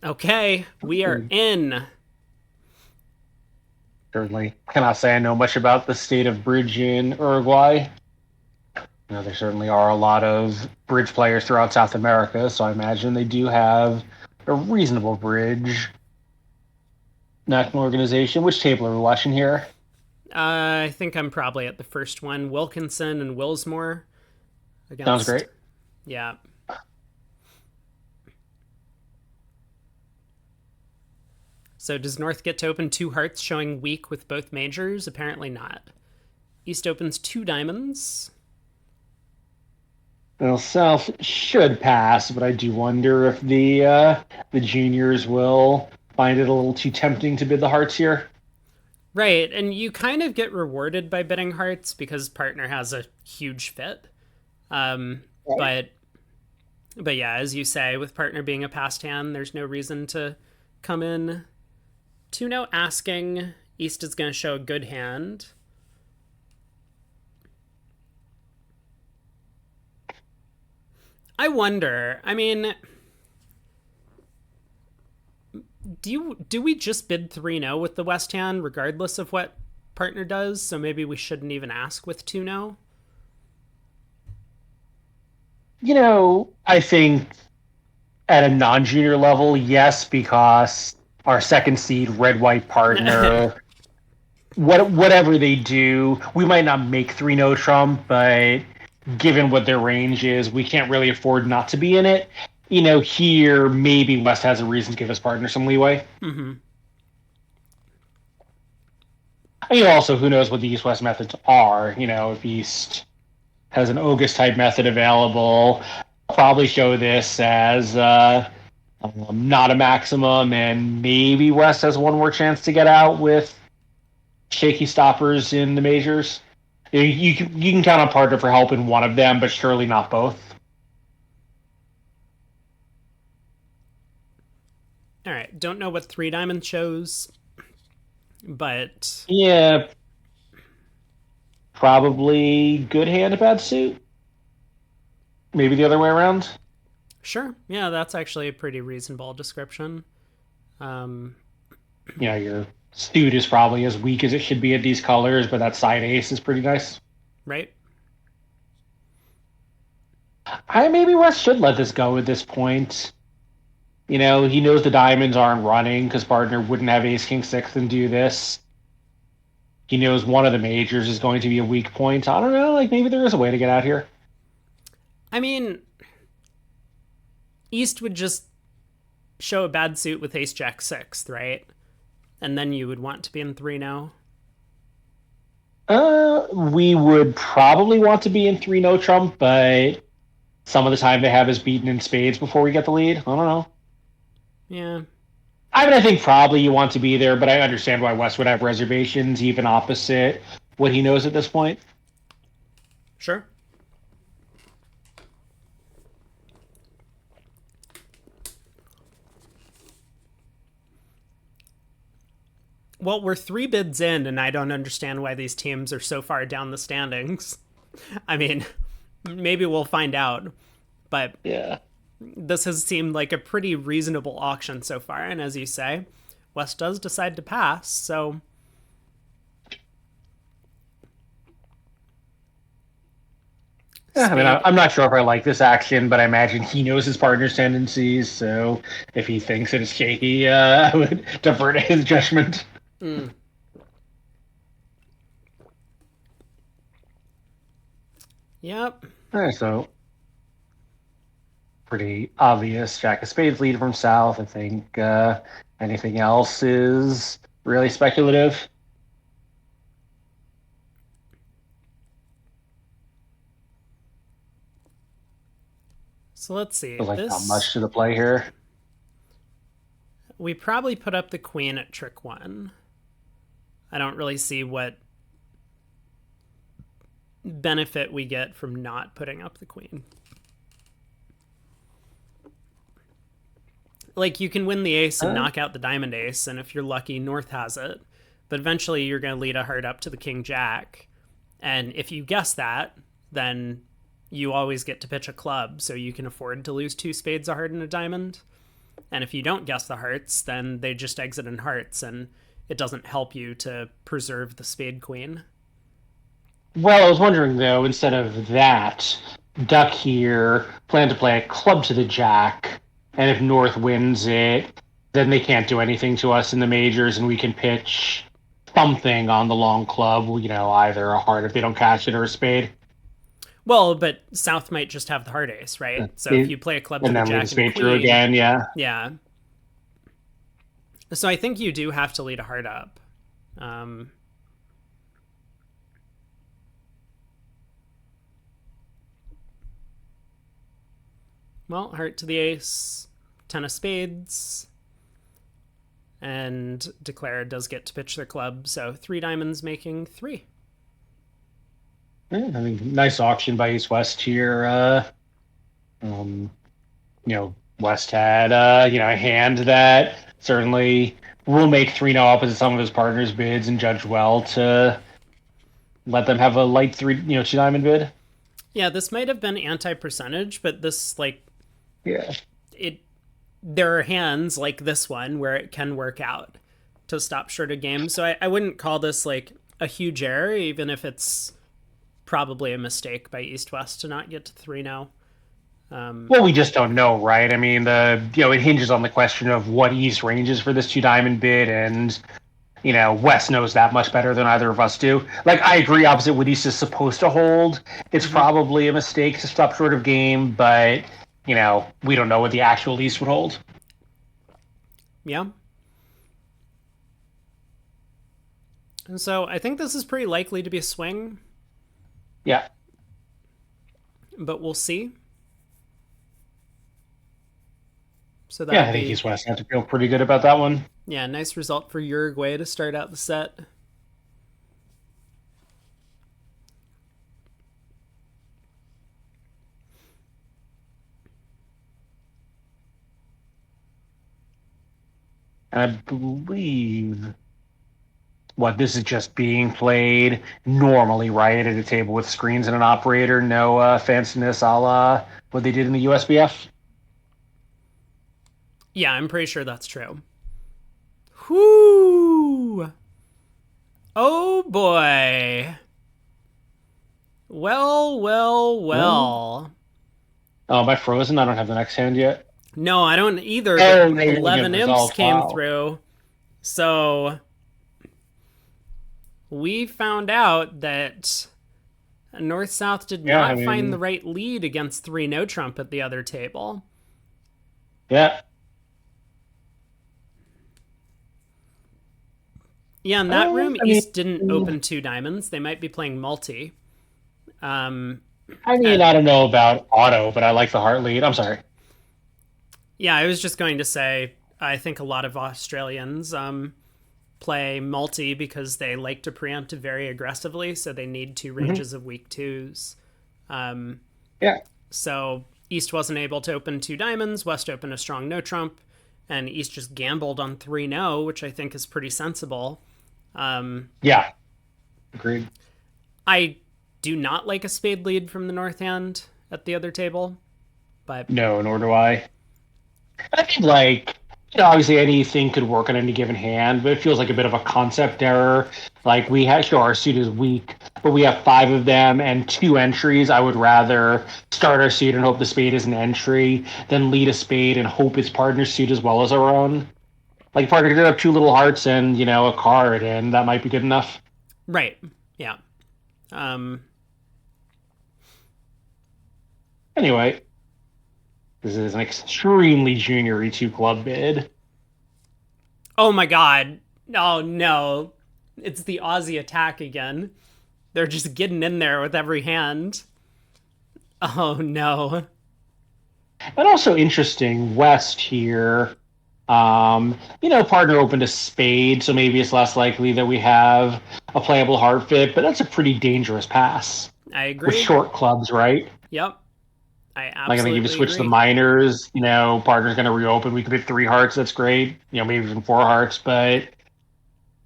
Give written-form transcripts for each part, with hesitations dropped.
Okay, we are in. Certainly cannot say I know much about the state of bridge in Uruguay. There certainly are a lot of bridge players throughout South America, so I imagine they do have a reasonable bridge national organization. Which table are we watching here? I think I'm probably at the first one. Wilkinson and Willsmore Sounds against. great. Yeah. So does North get to open two hearts showing weak with both majors? Apparently not. East opens two diamonds. Well, South should pass, but I do wonder if the juniors will find it a little too tempting to bid the hearts here. Right, and you kind of get rewarded by bidding hearts because partner has a huge fit. Um, Right. but but yeah, as you say, with partner being a past hand, there's no reason to come in 2-0 asking. East is going to show a good hand. I wonder. I mean, do we just bid 3-0 with the West hand regardless of what partner does? So maybe we shouldn't even ask with 2-0. I think at a non-junior level, yes, because our second seed red white partner, whatever they do, we might not make 3-0 Trump, but given what their range is, we can't really afford not to be in it. Here maybe West has a reason to give his partner some leeway. Mm-hmm. Also, who knows what the East West methods are? If East has an August type method available, I'll probably show this as not a maximum, and maybe West has one more chance to get out with shaky stoppers in the majors. You can count on partner for helping one of them, but surely not both. All right. Don't know what three diamond shows, but Yeah, probably good hand, a bad suit. Maybe the other way around. sure. Yeah, that's actually a pretty reasonable description. Um, Your suit is probably as weak as it should be at these colors, but that side ace is pretty nice. right? I maybe West should let this go at this point. He knows the diamonds aren't running because partner wouldn't have ace king six and do this. He knows one of the majors is going to be a weak point. I don't know, like maybe there is a way to get out here. I mean, East would just show a bad suit with ace jack sixth, right? And then you would want to be in 3-0. We would probably want to be in 3 no Trump, but some of the time they have us beaten in spades before we get the lead. I don't know. Yeah, I think probably you want to be there, but I understand why West would have reservations, even opposite what he knows at this point. sure. Well, we're three bids in, and I don't understand why these teams are so far down the standings. I mean, maybe we'll find out, but Yeah. this has seemed like a pretty reasonable auction so far. And as you say, West does decide to pass, so Yeah, I mean, spade. I'm not sure if I like this action, but I imagine he knows his partner's tendencies. So if he thinks it is shaky, I would defer to his judgment. Mm, yep. So pretty obvious Jack of Spades lead from South. I think anything else is really speculative. So let's see. Like not This much to the play here. we probably put up the queen at trick one. I don't really see what benefit we get from not putting up the queen. Like, you can win the ace and Uh, knock out the diamond ace, and if you're lucky, North has it. But eventually, you're going to lead a heart up to the king jack. And if you guess that, then you always get to pitch a club, so you can afford to lose two spades, a heart, and a diamond. And if you don't guess the hearts, then they just exit in hearts, and it doesn't help you to preserve the spade queen. Well, I was wondering though, instead of that, Duck here plan to play a club to the jack, and if North wins it, then they can't do anything to us in the majors, and we can pitch something on the long club. Either a heart if they don't catch it or a spade, Well, but South might just have the heart ace, right? So if and you play a club to the then leave the jack and spade through queen, again. Yeah. yeah. So I think you do have to lead a heart up. Um, well, heart to the ace, 10 of spades, and Declare does get to pitch their club, so 3 diamonds making 3. Yeah, I mean, nice auction by East West here. Um, West had a hand that certainly will make 3-0 opposite some of his partners' bids and judge well to let them have a light 2 diamond bid. Yeah, this might have been anti-percentage, but this, like, Yeah. it there are hands like this one where it can work out to stop short a game. So I wouldn't call this like a huge error, even if it's probably a mistake by East West to not get to 3 now. Well, we just don't know, right? I mean, it hinges on the question of what East ranges for this 2 diamond bid, and West knows that much better than either of us do. Like, I agree, opposite what East is supposed to hold. It's probably a mistake to stop short of game, but we don't know what the actual East would hold. Yeah. And so I think this is pretty likely to be a swing, Yeah. but we'll see. So Yeah, that I think be East West have to feel pretty good about that one. yeah, nice result for Uruguay to start out the set. And I believe this is just being played normally, right, at a table with screens and an operator. No fanciness a la what they did in the USBF. Yeah, I'm pretty sure that's true. Whoo! Oh boy. Well, well, well. Oh, am I frozen? I don't have the next hand yet. No, I don't either, Oh, but negative 11 imps result. came Wow. through. So we found out that North South did Yeah, not find the right lead against 3 no trump at the other table. Yeah. Yeah, in that room, East didn't open 2 diamonds. They might be playing multi. I and- don't know about auto, but I like the heart lead. I'm sorry. Yeah, I was just going to say, I think a lot of Australians play multi because they like to preempt very aggressively, so they need 2 ranges of weak 2s. Yeah. So East wasn't able to open 2 diamonds, West opened a strong no trump, and East just gambled on 3 no, which I think is pretty sensible. Yeah. Agreed. I do not like a spade lead from the North hand at the other table, but No, nor do I. I think, like, obviously anything could work on any given hand, but it feels like a bit of a concept error. Like, we have, sure, our suit is weak, but we have 5 of them and 2 entries. I would rather start our suit and hope the spade is an entry than lead a spade and hope its partner's suit as well as our own. Like, partner could have 2 little hearts and, a card, and that might be good enough. right, yeah. Anyway, this is an extremely juniory 2 club bid. Oh my god. Oh no. It's the Aussie attack again. They're just getting in there with every hand. Oh no. And also interesting, West here. Partner opened a spade, so maybe it's less likely that we have a playable heart fit, but that's a pretty dangerous pass. I With agree. short clubs, right? Yep. I Like, I absolutely think if you switch agree. the minors, partner's going to reopen. We could hit 3 hearts. That's great. Maybe even 4 hearts. But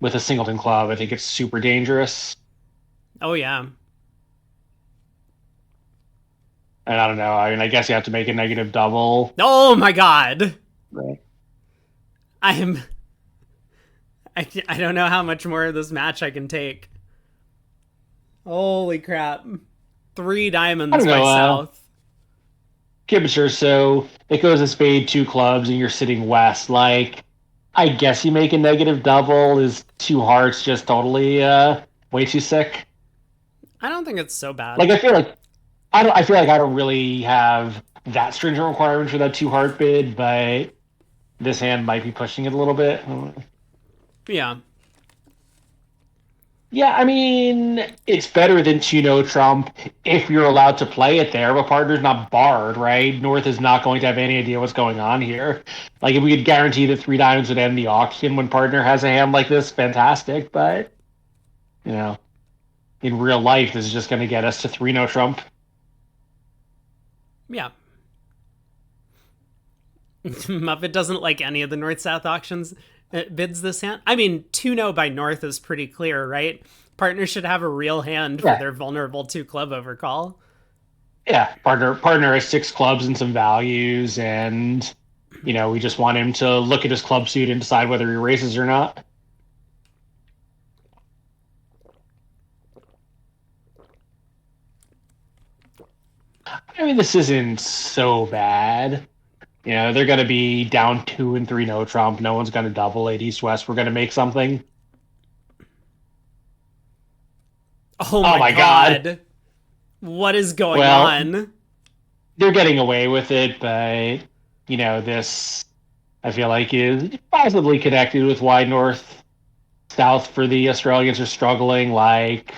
with a singleton club, I think it's super dangerous. Oh yeah. And I don't know. I mean, I guess you have to make a negative double. Oh my god. Right. I'm I don't know how much more of this match I can take. Holy crap. Three I diamonds don't by know. South. Kibsher, so it goes a spade, two clubs, and you're sitting west. Like, I guess you make a negative double. Is two hearts just totally way too sick? I don't think it's so Like, bad. I feel like I feel like I don't really have that stringent requirement for that two heart bid, but this hand might be pushing it a little bit. Yeah. Yeah, I mean, it's better than Tuno Trump if you're allowed to play it there, but partner's not barred, right? North is not going to have any idea what's going on here. Like, if we could guarantee that three diamonds would end the auction when partner has a hand like this, fantastic. But, you know, in real life, this is just going to get us to 3 no Trump. Yeah. Muppet doesn't like any of the North South auctions bids this hand. I mean, 2 no by North is pretty clear, right? Partners should have a real hand for Yeah. their vulnerable two club overcall. Yeah. Partner has six clubs and some values, and, we just want him to look at his club suit and decide whether he races or not. I mean, this isn't so bad. They're going to be down 2 and 3 no Trump. No one's going to double it east west. We're going to make something. Oh Oh my my God. god. What is going Well, on? they're getting away with it, but, this I feel like is possibly connected with why North South for the Australians are struggling. Like,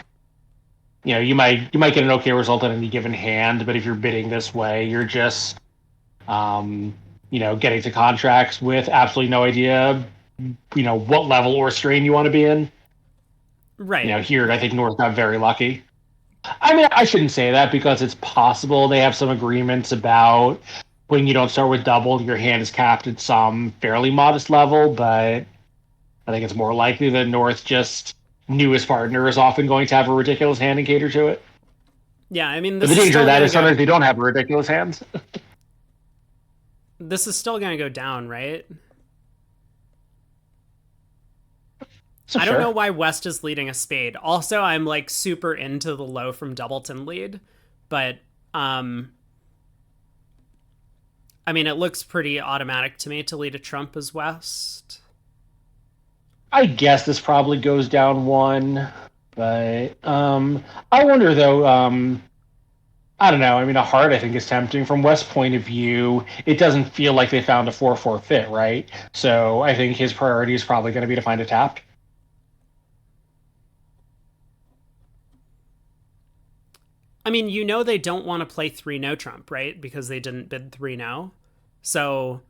you might get an okay result on any given hand, but if you're bidding this way, you're just getting to contracts with absolutely no idea, what level or strain you want to be in. Right. Here, I think North got very lucky. I mean, I shouldn't say that because it's possible they have some agreements about when you don't start with double, your hand is capped at some fairly modest level, but I think it's more likely that North just knew his partner is often going to have a ridiculous hand and cater to it. Yeah, I mean But the this is danger of still that gonna is go sometimes they don't have ridiculous hands. this is still gonna go down, right? So I don't know sure. why West is leading a spade. Also, I'm like super into the low from Doubleton lead, but um I mean it looks pretty automatic to me to lead a trump as West. I guess this probably goes down one, but I wonder though. I don't know. I mean, a heart I think is tempting from West's point of view. It doesn't feel like they found a 4-4 fit, right? So I think his priority is probably going to be to find a tap. I mean, they don't want to play 3 no trump, right? Because they didn't bid 3 no. So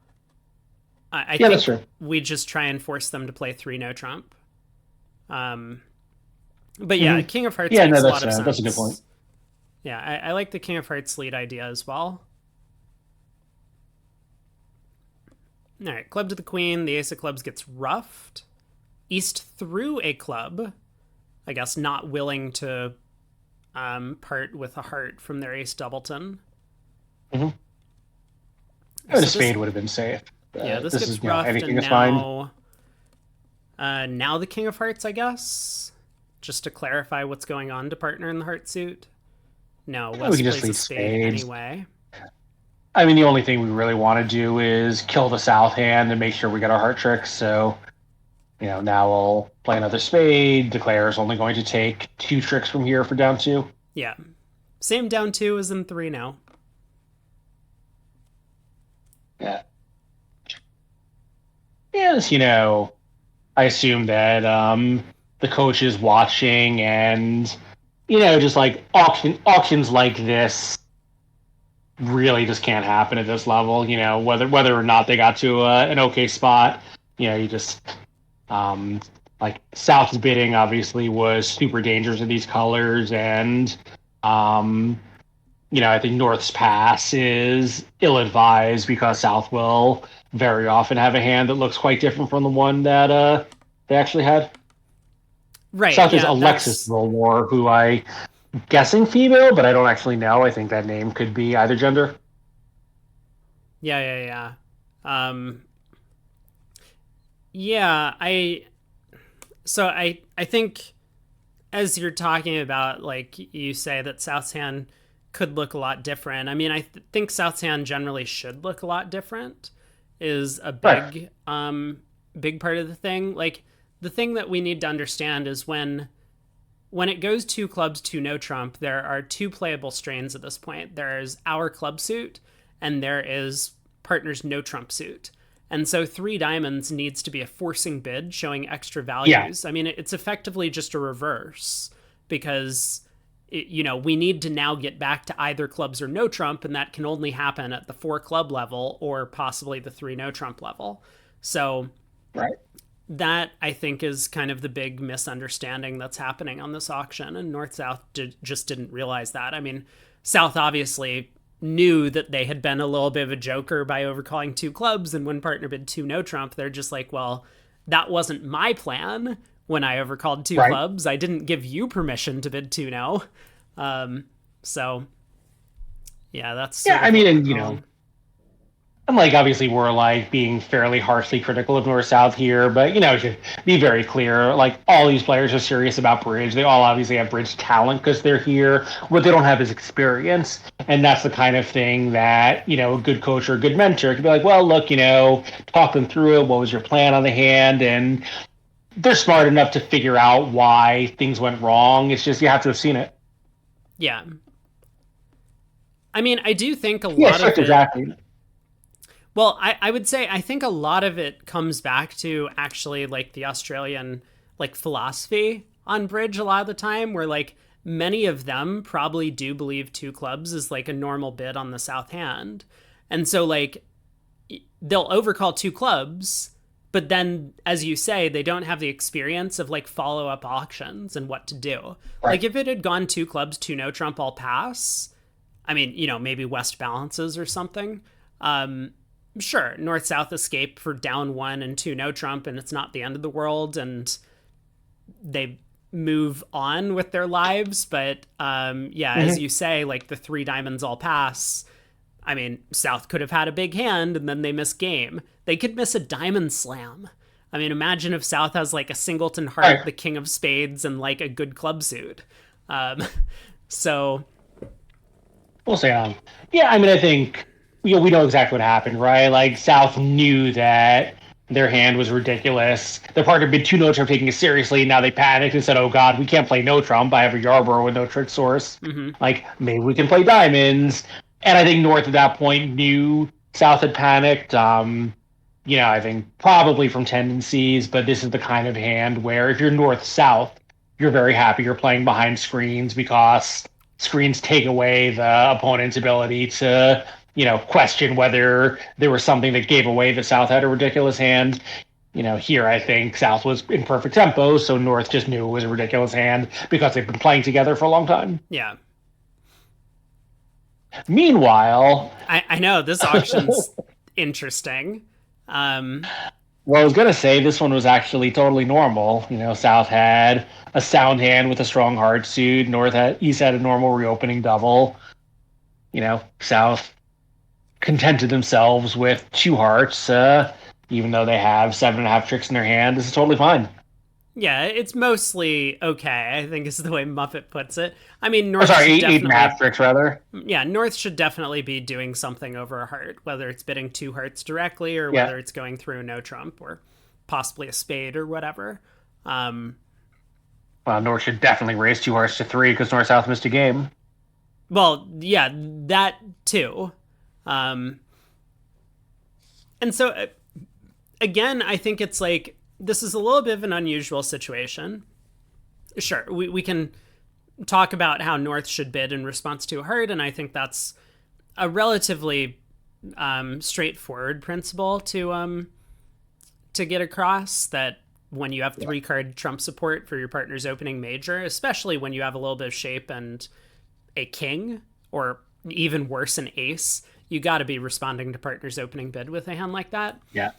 I Yeah, that's think true. we just try and force them to play 3 no trump. Um but yeah, Mm-hmm. King of Hearts Yeah, no, makes a lot of that's a good point. sense. Yeah, I like the King of Hearts lead idea as well. All right, club to the queen. The ace of clubs gets ruffed. East through a club. I guess not willing to part with a heart from their ace doubleton. Mm-hmm. I mean, So a this, spade would have been safe. yeah, this This is, gets roughed, anything and is fine. now the King of Hearts, I guess, just to clarify what's going on to partner in the heart suit. No, We West can just plays a lead spade spades. anyway. I mean, the only thing we really want to do is kill the south hand and make sure we get our heart tricks. So, now we'll play another spade. Declare is only going to take two tricks from here for down two. Yeah, same down two as in three now. Yeah. Yes, I assume that the coach is watching, and just like auctions like this really just can't happen at this level. Whether or not they got to an okay spot. You just like South's bidding obviously was super dangerous in these colors, and I think North's pass is ill advised because South will very often have a hand that looks quite different from the one that they actually had. Right, South is yeah, Alexis that's Rollmore, who I guessing female, but I don't actually know. I think that name could be either gender. yeah. Yeah, I think as you're talking about, like you say that South's hand could look a lot different. I mean, think South's hand generally should look a lot different is a Right. big part of the thing. Like the thing that we need to understand is when it goes two clubs to no trump, there are two playable strains at this point. There is our club suit, and there is partner's no trump suit. And so three diamonds needs to be a forcing bid showing extra Yeah. values. I mean, it's effectively just a reverse because, we need to now get back to either clubs or no trump, and that can only happen at the four club level or possibly the three no trump level. So Right. that I think is kind of the big misunderstanding that's happening on this auction, and North South just didn't realize that. I mean, South obviously knew that they had been a little bit of a joker by overcalling two clubs, and when partner bid two no trump, they're just like, well, that wasn't my plan when I overcalled two Right. clubs. I didn't give you permission to bid two no. So yeah, that's Yeah. sort I of mean, what we're and calling. and like obviously we're like being fairly harshly critical of North South here, but to be very clear, like all these players are serious about bridge. They all obviously have bridge talent because they're here. What they don't have is experience, and that's the kind of thing that a good coach or a good mentor could be like, well, look, talk them through it. What was your plan on the hand? And they're smart enough to figure out why things went wrong. It's just you have to have seen it. Yeah. I mean, I do think a lot Yes, of it. exactly. Well, I would say I think a lot of it comes back to actually like the Australian like philosophy on bridge a lot of the time, where like many of them probably do believe two clubs is like a normal bid on the south hand. And so like they'll overcall two clubs, but then as you say, they don't have the experience of like follow-up auctions and what to do. Right. Like if it had gone two clubs, two no trump all pass, I mean, maybe West balances or something. Sure, North South escape for down one and two no trump, and it's not the end of the world, and they move on with their lives. But yeah, as Mm-hmm. you say, like the three diamonds all pass. I mean, South could have had a big hand and then they miss game. They could miss a diamond slam. I mean, imagine if South has like a singleton heart, Right. the king of spades, and like a good club suit. Um, so We'll say yeah, I mean, I think we know exactly what happened, right? Like South knew that their hand was ridiculous. Their partner bid two no trump, taking it seriously. Now they panicked and said, "Oh God, we can't play no trump. I have a Yarborough with no trick source. mhm. Like maybe we can play diamonds." And I think North at that point knew South had panicked. I think probably from tendencies, but this is the kind of hand where if you're North South, you're very happy you're playing behind screens because screens take away the opponent's ability to question whether there was something that gave away that South had a ridiculous hand. Here I think South was in perfect tempo, so North just knew it was a ridiculous hand because they've been playing together for a long time. Yeah, Meanwhile, I know this auction's interesting. Um, well, I was gonna say this one was actually totally normal. South had a sound hand with a strong hard suit. East had a normal reopening double. South contented themselves with two hearts, even though they have 7.5 tricks in their hand. This is totally fine. yeah, it's mostly okay, I think is the way Muppet puts it. I mean, Or North sorry, should eight and a half definitely, tricks rather. yeah, North should definitely be doing something over a heart, whether it's bidding two hearts directly or Yeah. whether it's going through a no trump or possibly a spade or whatever. Um, North should definitely raise two hearts to three because North South missed a game. well, yeah, that too. Um, and so again, I think it's like this is a little bit of an unusual situation. Sure, we can talk about how North should bid in response to a hurt, and I think that's a relatively straightforward principle to get across. That when you have three card trump support for your partner's opening major, especially when you have a little bit of shape and a king, or even worse, an ace, you got to be responding to partner's opening bid with a hand like that. Yeah.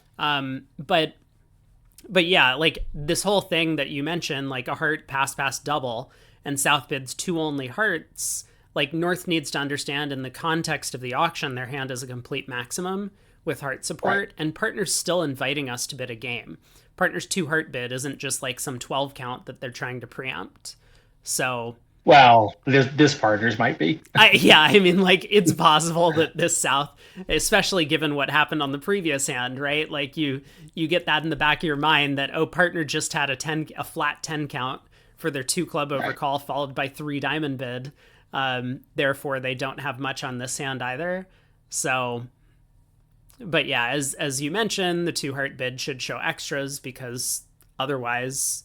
But yeah, like this whole thing that you mentioned, like a heart pass double, and South bids two only hearts. Like North needs to understand in the context of the auction, their hand is a complete maximum, with heart Right. support, and partner's still inviting us to bid a game. Partner's 2 heart bid isn't just like some 12 count that they're trying to preempt. So Well, this partners might be. yeah, I mean, like it's possible that this South, especially given what happened on the previous hand, right? Like you get that in the back of your mind that oh, partner just had a flat 10 count for their 2 club Right. overcall, followed by 3 diamond bid. Therefore, they don't have much on this hand either. So, but yeah, as you mentioned, the 2 heart bid should show extras because otherwise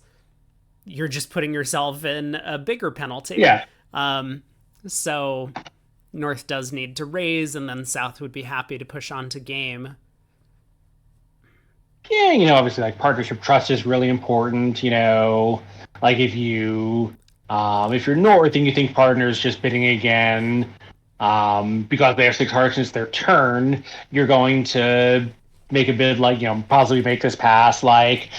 you're just putting yourself in a bigger penalty. Yeah. So North does need to raise, and then South would be happy to push on to game. Yeah, obviously, like partnership trust is really important. Like if you're North and you think partner's just bidding again, because they have 6 hearts and it's their turn, you're going to make a bid like possibly make this pass like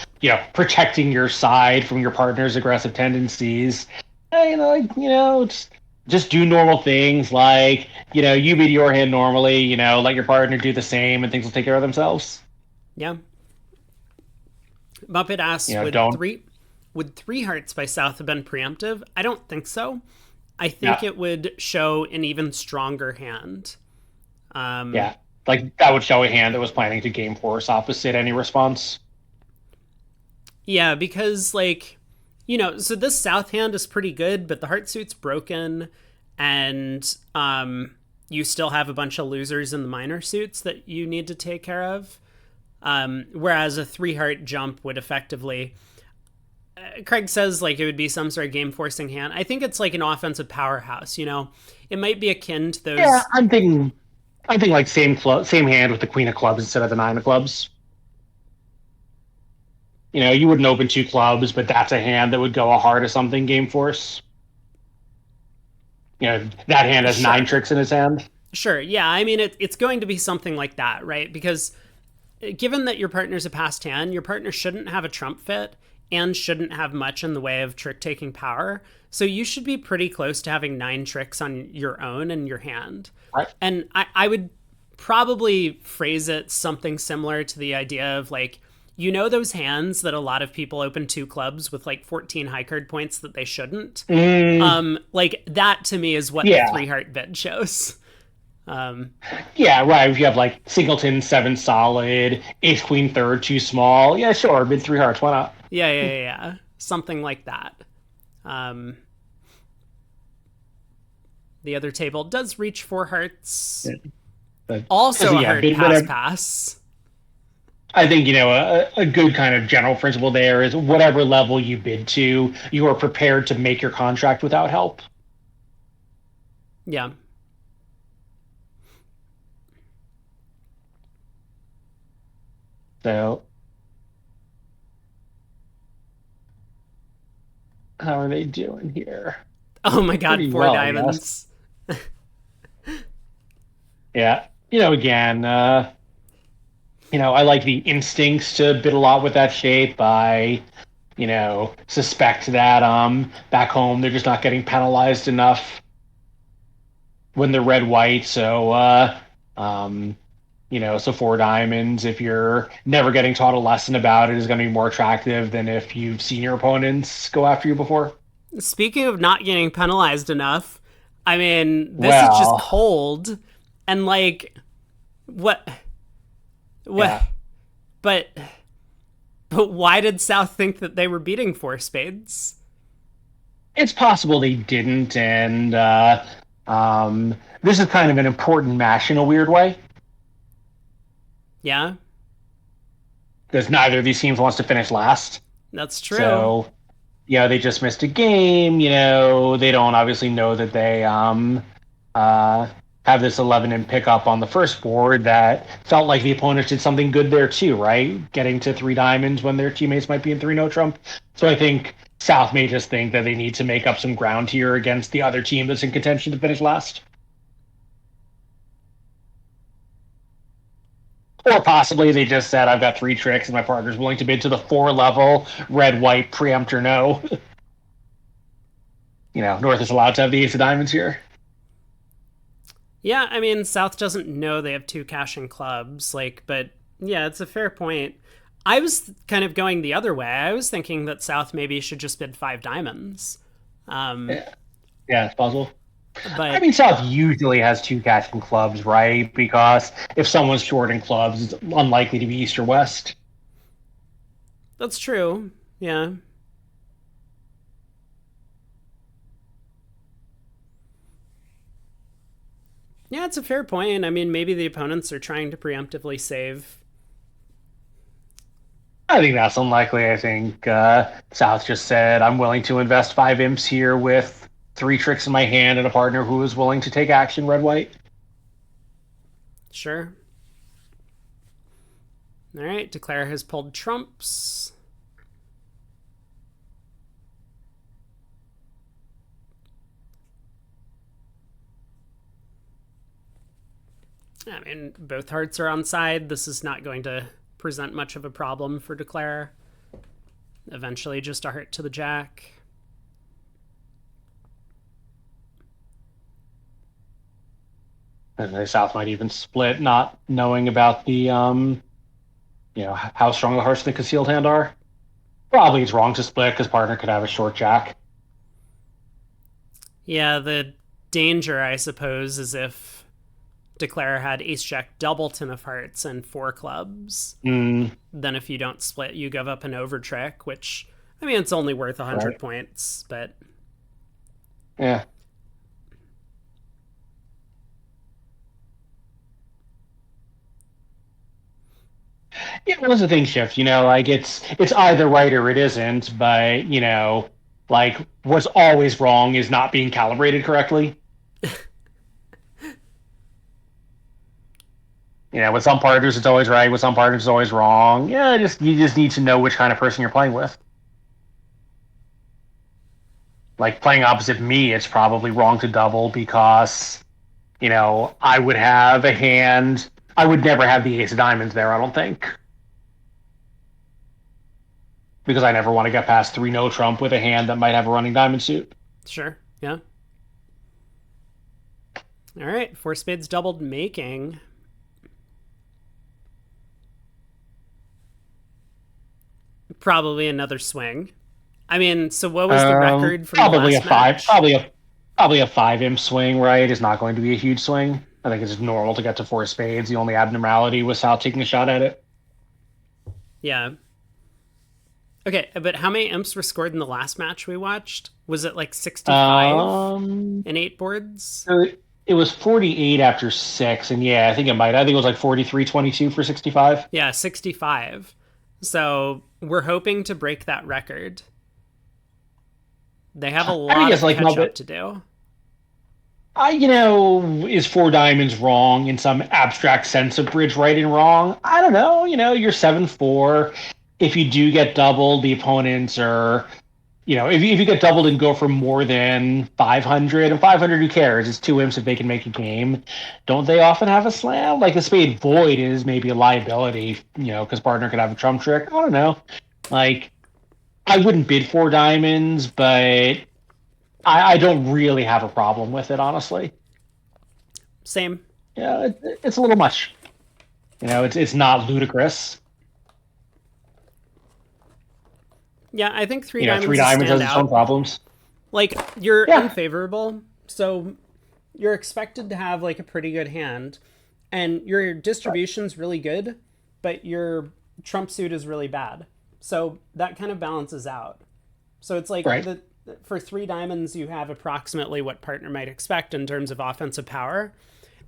protecting your side from your partner's aggressive tendencies. Just do normal things like you bid your hand normally. Let your partner do the same, and things will take care of themselves. Yeah. Muppet asks, Don't. would 3 hearts by South have been preemptive? I don't think so. I think Yeah. it would show an even stronger hand. Yeah, like that would show a hand that was planning to game force opposite any response. Yeah, because like, so this South hand is pretty good, but the heart suit's broken, and you still have a bunch of losers in the minor suits that you need to take care of. Whereas a 3 heart jump would effectively. Craig says like it would be some sort of game forcing hand. I think it's like an offensive powerhouse. It might be akin to Yeah, those. I think like same hand with the queen of clubs instead of the nine of clubs. You wouldn't open 2 clubs, but that's a hand that would go a heart or something game force. That hand has 9 tricks in his hand. Sure, yeah. I mean, it's going to be something like that, right? Because given that your partner's a passed hand, your partner shouldn't have a trump fit and shouldn't have much in the way of trick taking power. So you should be pretty close to having 9 tricks on your own in your hand. Right. And I would probably phrase it something similar to the idea of like, those hands that a lot of people open 2 clubs with like 14 high card points that they shouldn't. Like that to me is what the Yeah. 3 heart bid shows. Yeah, right. If you have like singleton 7 solid, ace queen third too small, yeah, sure, bid 3 hearts. Why not? Yeah. Something like that. The other table does reach 4 hearts. But, Also so a yeah, heart bid pass whatever. pass. I think a good kind of general principle there is whatever level you bid to, you are prepared to make your contract without help. Yeah. So how are they doing here? Oh my god, Pretty four well, I guess. diamonds. Yeah. Again, I like the instincts to bid a lot with that shape. I, suspect that back home they're just not getting penalized enough when they're red white. So so 4 diamonds, if you're never getting taught a lesson about it, is going to be more attractive than if you've seen your opponents go after you before. Speaking of not getting penalized enough, I mean, this is just Well, cold. And like, what? What? yeah, But why did South think that they were beating 4 spades? it's possible they didn't, and this is kind of an important match in a weird way Yeah, because neither of these teams wants to finish last. that's true. So, they just missed a game. They don't obviously know that they uh, have this 11 in pickup on the first board that felt like the opponent did something good there too, right? Getting to 3 diamonds when their teammates might be in 3 no trump. So I think South may just think that they need to make up some ground here against the other team that's in contention to finish last. Or possibly they just said, I've got 3 tricks and my partner's willing to bid to the 4 level, red, white, preempt or no. North is allowed to have the ace of diamonds here. Yeah, I mean, South doesn't know they have two cashing clubs, like, but yeah, it's a fair point. I was kind of going the other way. I was thinking that South maybe should just bid five diamonds. Um, Yeah, yeah, it's possible. I but mean, South usually has two catching clubs, right? Because if someone's short in clubs, it's unlikely to be East or West. that's true. Yeah. Yeah, it's a fair point. I mean, maybe the opponents are trying to preemptively save. I think that's unlikely. I think South just said, I'm willing to invest five imps here with three tricks in my hand and a partner who is willing to take action red white. Sure. All right, Declare has pulled trumps. I mean, both hearts are on side. This is not going to present much of a problem for Declare. Eventually, just a heart to the jack. And the South might even split, not knowing about the how strong the hearts in the concealed hand are. Probably it's wrong to split because partner could have a short jack. Yeah, the danger, I suppose, is if Declare had ace jack doubleton of hearts and four clubs. Mm, Then if you don't split, you give up an over trick, which, I mean, it's only worth 100 right. points, but Yeah. Yeah, well, that's the thing, Shift. Like it's either right or it isn't. But like what's always wrong is not being calibrated correctly. With some partners it's always right. With some partners it's always wrong. Yeah, just you just need to know which kind of person you're playing with. Like playing opposite me, it's probably wrong to double because I would have a hand. I would never have the ace of diamonds there. I don't think because I never want to get past three no trump with a hand that might have a running diamond suit. sure. Yeah. All right. Four spades doubled making. Probably another swing. I mean, so what was the record from the Probably a last five. match? Probably a five imp swing. Right, is not going to be a huge swing. I think it's normal to get to four spades. The only abnormality was Sal taking a shot at it. Yeah. Okay, but how many imps were scored in the last match we watched? Was it like 65 Um, in eight boards? it was 48 after six, and yeah, I think it might. I think it was like 43-22 for 65. Yeah, 65. So we're hoping to break that record. They have a I think lot it's of like no, catch up but to do. is four diamonds wrong in some abstract sense of bridge right and wrong? I don't know. You're 7-4. If you do get doubled, the opponents are, if you get doubled and go for more than 500, and 500, who cares? It's two imps if they can make a game. Don't they often have a slam? Like the spade void is maybe a liability, because partner could have a trump trick. I don't know. Like, I wouldn't bid four diamonds, but I don't really have a problem with it, honestly. Same. Yeah, it's a little much. It's not ludicrous. Yeah, I think three Three diamonds is diamonds has its own standout. problems. Like, you're Yeah, unfavorable, so you're expected to have like a pretty good hand, and your distribution's really good, but your trump suit is really bad. So that kind of balances out. So it's like right. the for three diamonds you have approximately what partner might expect in terms of offensive power.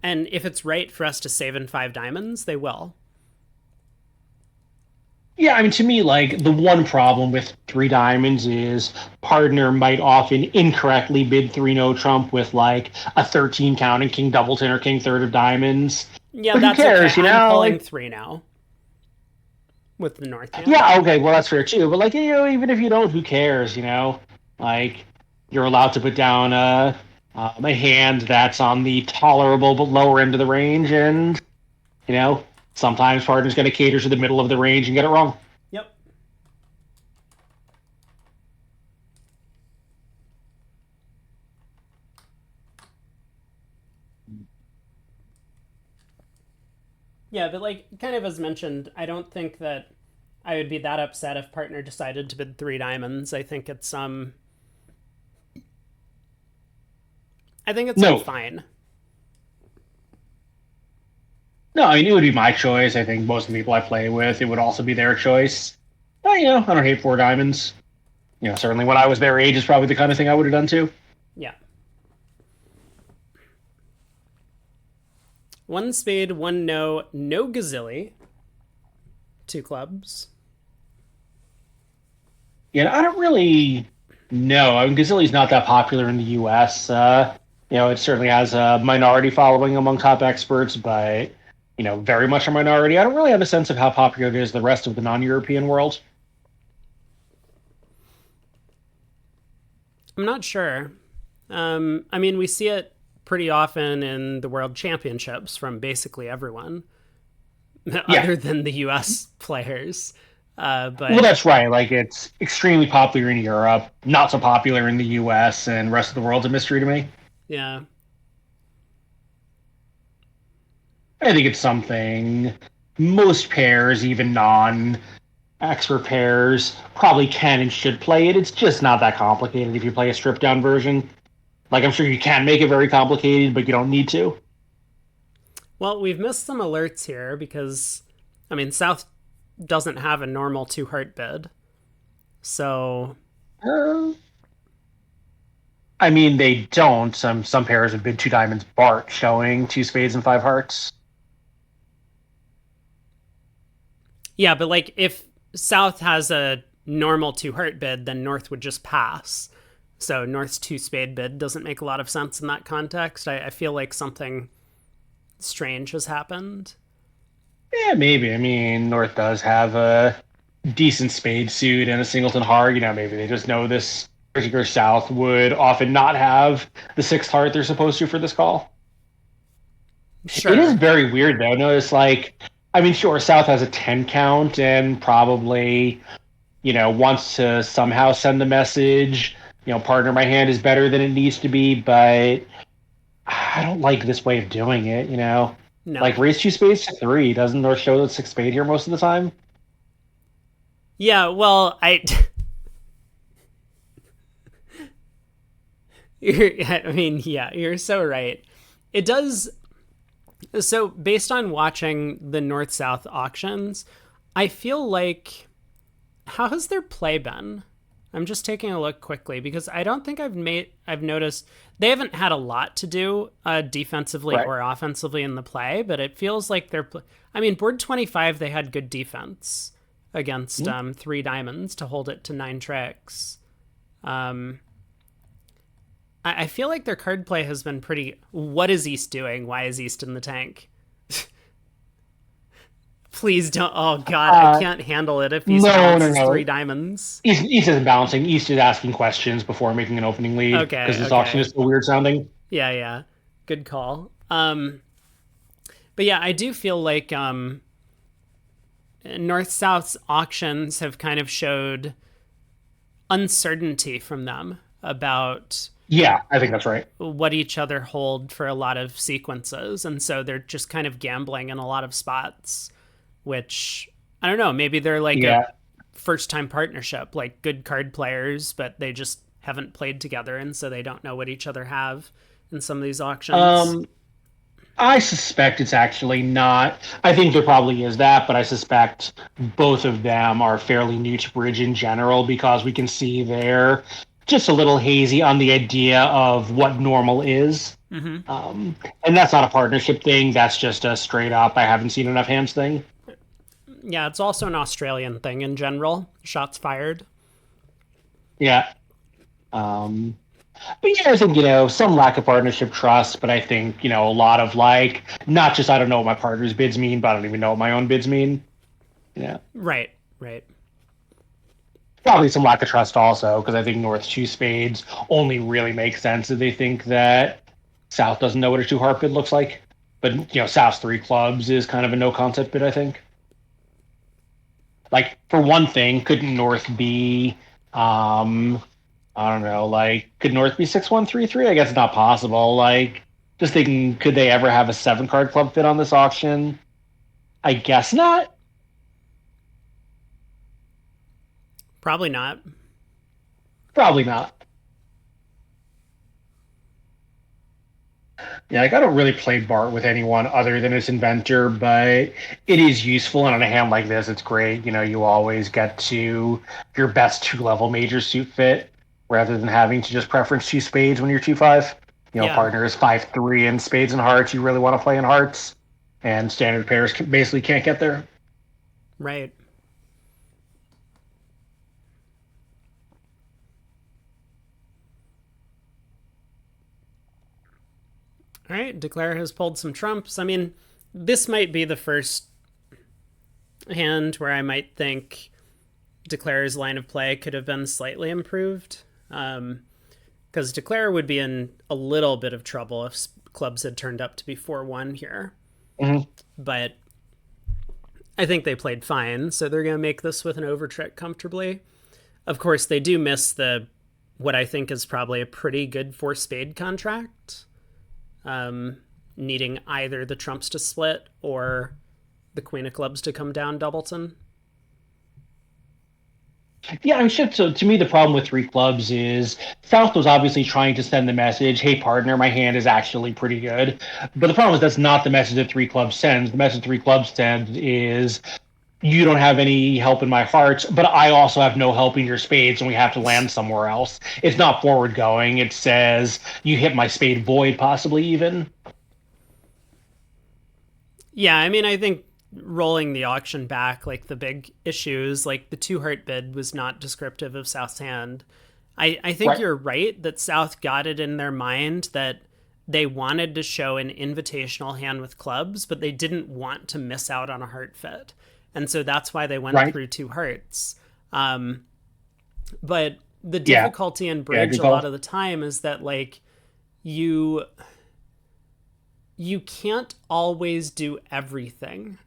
And if it's right for us to save in five diamonds, they will. Yeah, I mean, to me, like the one problem with three diamonds is partner might often incorrectly bid three no trump with like a 13 count and king doubleton or king third of diamonds. Yeah, But who that's okay. cares, I'm pulling Like, three now with the north hand. yeah, okay, well that's fair too. But like, even if you don't, who cares? Like you're allowed to put down a hand that's on the tolerable but lower end of the range, and you know sometimes partner's going to cater to the middle of the range and get it wrong. Yep. Yeah, but like kind of as mentioned, I don't think that I would be that upset if partner decided to bid three diamonds. I think it's like No, fine. no, I mean, it would be my choice. I think most of the people I play with, it would also be their choice. But, I don't hate four diamonds. Certainly when I was their age is probably the kind of thing I would have done too. Yeah. One spade, one no, no gazilli. Two clubs. Yeah, I don't really know. I mean, Gazilli's not that popular in the U.S. It certainly has a minority following among top experts, but very much a minority. I don't really have a sense of how popular it is the rest of the non-European world. I'm not sure. I mean, we see it pretty often in the World Championships from basically everyone, Yeah, other than the U.S. players. well, But that's right. Like it's extremely popular in Europe, not so popular in the U.S. and the rest of the world's a mystery to me. yeah, I think it's something most pairs, even non-expert pairs, probably can and should play it. It's just not that complicated if you play a stripped down version. Like I'm sure you can make it very complicated, but you don't need to. well, we've missed some alerts here because, I mean, South doesn't have a normal two heart bid. So, Uh, I mean, they don't. Some pairs have been two diamonds Bart showing two spades and five hearts. yeah, but like if South has a normal two heart bid, then North would just pass. So, North's two spade bid doesn't make a lot of sense in that context. I feel like something strange has happened. Yeah, maybe. I mean, North does have a decent spade suit and a singleton heart. Maybe they just know this particular South would often not have the sixth heart they're supposed to for this call. It is Sure. very weird though. Notice like, I mean, sure, South has a 10 count and probably wants to somehow send the message, partner, my hand is better than it needs to be, but I don't like this way of doing it. Like No. raise two spades to three. Doesn't North show the six spade here most of the time? Yeah, well, I mean, yeah, you're so right. It does. So, based on watching the North South auctions, I feel like. How has their play been? I'm just taking a look quickly because I don't think I've noticed they haven't had a lot to do defensively Right. or offensively in the play, but it feels like I mean, board 25 they had good defense against Mhm. three diamonds to hold it to nine tricks. Um, I feel like their card play has been pretty. What is East doing? Why is East in the tank? Please don't. Oh God, I Uh, can't handle it if East no, no, balances three no. diamonds. East isn't balancing. East is asking questions before making an opening lead because Okay, this auction okay. is so weird sounding. Yeah, yeah. Good call. But yeah, I do feel like North South's auctions have kind of showed uncertainty from them about Yeah, I think that's right. what each other hold for a lot of sequences. And so they're just kind of gambling in a lot of spots, which I don't know, maybe they're like a Yeah. first time partnership, like good card players, but they just haven't played together and so they don't know what each other have in some of these auctions. Um, I suspect it's actually not. I think there probably is that, but I suspect both of them are fairly new to Bridge in general because we can see they're just a little hazy on the idea of what normal is. Mm-hmm. And that's not a partnership thing. That's just a straight up, I haven't seen enough hands thing. Yeah, it's also an Australian thing in general. Shots fired. Yeah. Um, but yeah, I think, some lack of partnership trust, but I think, a lot of like, not just I don't know what my partner's bids mean, but I don't even know what my own bids mean. Yeah. Right, right. Probably some lack of trust also, because I think North two spades only really makes sense if they think that South doesn't know what a two heart bid looks like. But South's three clubs is kind of a no concept bid, I think. Like for one thing, couldn't North be I don't know, like could North be 6-1-3-3? I guess it's not possible. Like just thinking, could they ever have a seven card club fit on this auction? I guess not. Probably not. Probably not. Yeah, like, I don't really play Bart with anyone other than its inventor, but it is useful. And on a hand like this, it's great. You always get to your best two-level major suit fit rather than having to just preference two spades when you're 2-5. Yeah, Partner is 5-3 in spades and hearts. You really want to play in hearts, and standard pairs basically can't get there. right. All right, Declare has pulled some trumps. I mean, this might be the first hand where I might think Declare's line of play could have been slightly improved. Because Declare would be in a little bit of trouble if clubs had turned up to be 4-1 here. Mm-hmm. But I think they played fine, so they're going to make this with an overtrick comfortably. Of course, they do miss the what I think is probably a pretty good four spade contract, needing either the trumps to split or the queen of clubs to come down doubleton. Yeah, I mean, shit. So to me, the problem with three clubs is South was obviously trying to send the message, "Hey, partner, my hand is actually pretty good." But the problem is that's not the message that three clubs sends. The message three clubs sends is, "You don't have any help in my hearts, but I also have no help in your spades, and we have to land somewhere else." It's not forward going. It says, "You hit my spade void, possibly even." Yeah, I mean, I think rolling the auction back, like the big issues, like the two heart bid was not descriptive of South's hand. I think Right. you're right that South got it in their mind that they wanted to show an invitational hand with clubs, but they didn't want to miss out on a heart fit. And so that's why they went Right. through two hearts. Um, but the Yeah. difficulty in Yeah. bridge Good a lot call. of the time is that like you you can't always do everything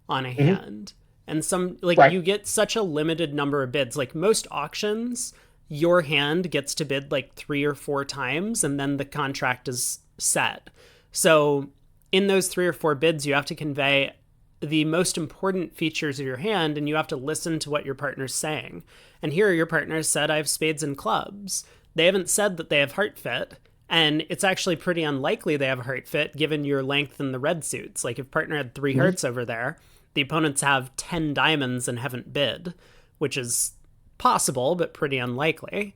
on a Hmm. hand. And some like Right. you get such a limited number of bids. Like most auctions, your hand gets to bid like 3 or 4 times and then the contract is set. So in those 3 or 4 bids, you have to convey the most important features of your hand and you have to listen to what your partner's saying. And here your partner said, I have spades and clubs. They haven't said that they have heart fit. And it's actually pretty unlikely they have a heart fit given your length in the red suits. Like if partner had three Hmm. hearts over there, the opponents have 10 diamonds and haven't bid, which is possible, but pretty unlikely.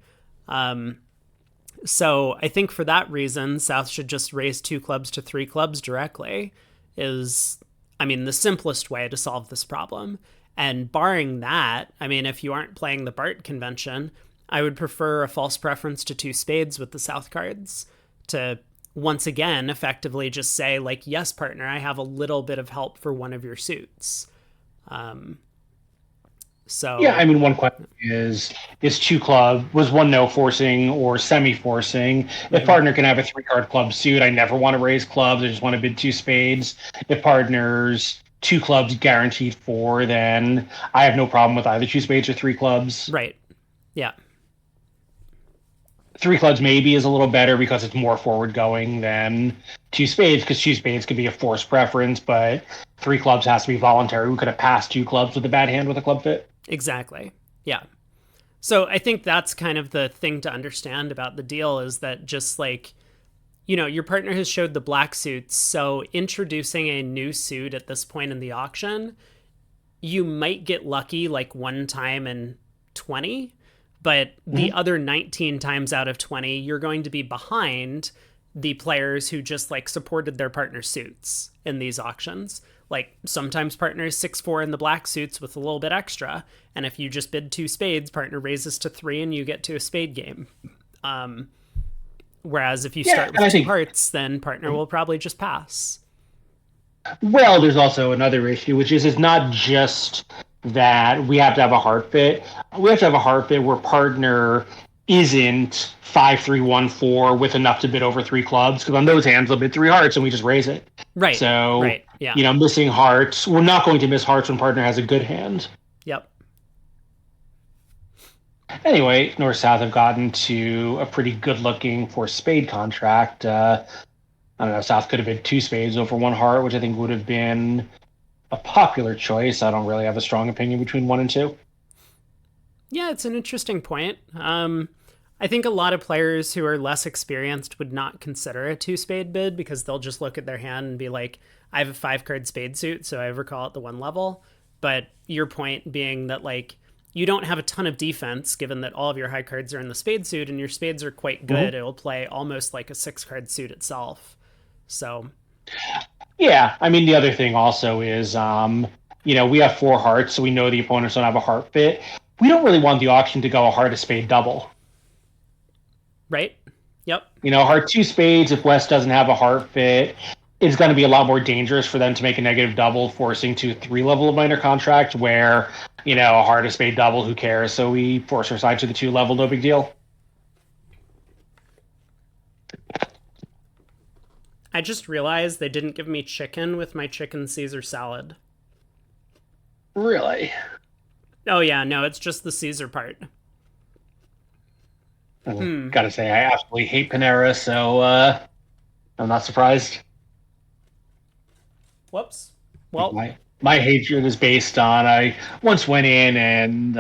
So I think for that reason, South should just raise 2 clubs to 3 clubs directly, is, I mean, the simplest way to solve this problem. And barring that, I mean, if you aren't playing the Bart convention, I would prefer a false preference to 2 spades with the South cards to once again effectively just say, like, yes, partner, I have a little bit of help for one of your suits. Um, Yeah, I so, mean, one question is two club was one no forcing or semi forcing? If mhm. partner can have a three-card club suit, I never want to raise clubs. I just want to bid two spades. If partners two clubs guaranteed four, then I have no problem with either two spades or three clubs. Right. Yeah. Three clubs maybe is a little better because it's more forward going than two spades, because two spades could be a forced preference, but three clubs has to be voluntary. We could have passed two clubs with a bad hand with a club fit. Exactly. Yeah. So I think that's kind of the thing to understand about the deal is that just like, your partner has showed the black suits. So introducing a new suit at this point in the auction, you might get lucky like one time in 20, but the Mm-hmm. other 19 times out of 20, you're going to be behind the players who just like supported their partner suits in these auctions. Like sometimes partners 6-4 in the black suits with a little bit extra. And if you just bid 2 spades, partner raises to 3 and you get to a spade game. Um, Whereas if you Yeah, start and with I two think, hearts, then partner will probably just pass. well, there's also another issue, which is it's not just that we have to have a heart fit. We have to have a heart fit where partner isn't 5-3-1-4 with enough to bid over three clubs. Because on those hands, they'll bid three hearts and we just raise it. Right. So, Right. Yeah. missing hearts, we're not going to miss hearts when partner has a good hand. Yep. Anyway, North South have gotten to a pretty good looking for spade contract. I don't know, South could have been two spades over one heart, which I think would have been a popular choice. I don't really have a strong opinion between one and two. Yeah, it's an interesting point. I think a lot of players who are less experienced would not consider a two spade bid because they'll just look at their hand and be like, I have a 5 card spade suit, so I overcall at the one level. But your point being that, like, you don't have a ton of defense given that all of your high cards are in the spade suit and your spades are quite good. Mm-hmm. It'll play almost like a 6 card suit itself. So, Yeah, I mean the other thing also is, we have four hearts, so we know the opponents don't have a heart fit. We don't really want the auction to go a heart of spade double. right? Yep. Heart two spades, if West doesn't have a heart fit, it's going to be a lot more dangerous for them to make a negative double, forcing to 3 level of minor contract, where, a heart of spade double, who cares? So we force our side to the 2 level, no big deal. I just realized they didn't give me chicken with my chicken Caesar salad. Really? Oh, yeah, no, it's just the Caesar part. Gotta say, I absolutely hate Panera, so I'm not surprised. Whoops. Well, My hatred is based on I once went in and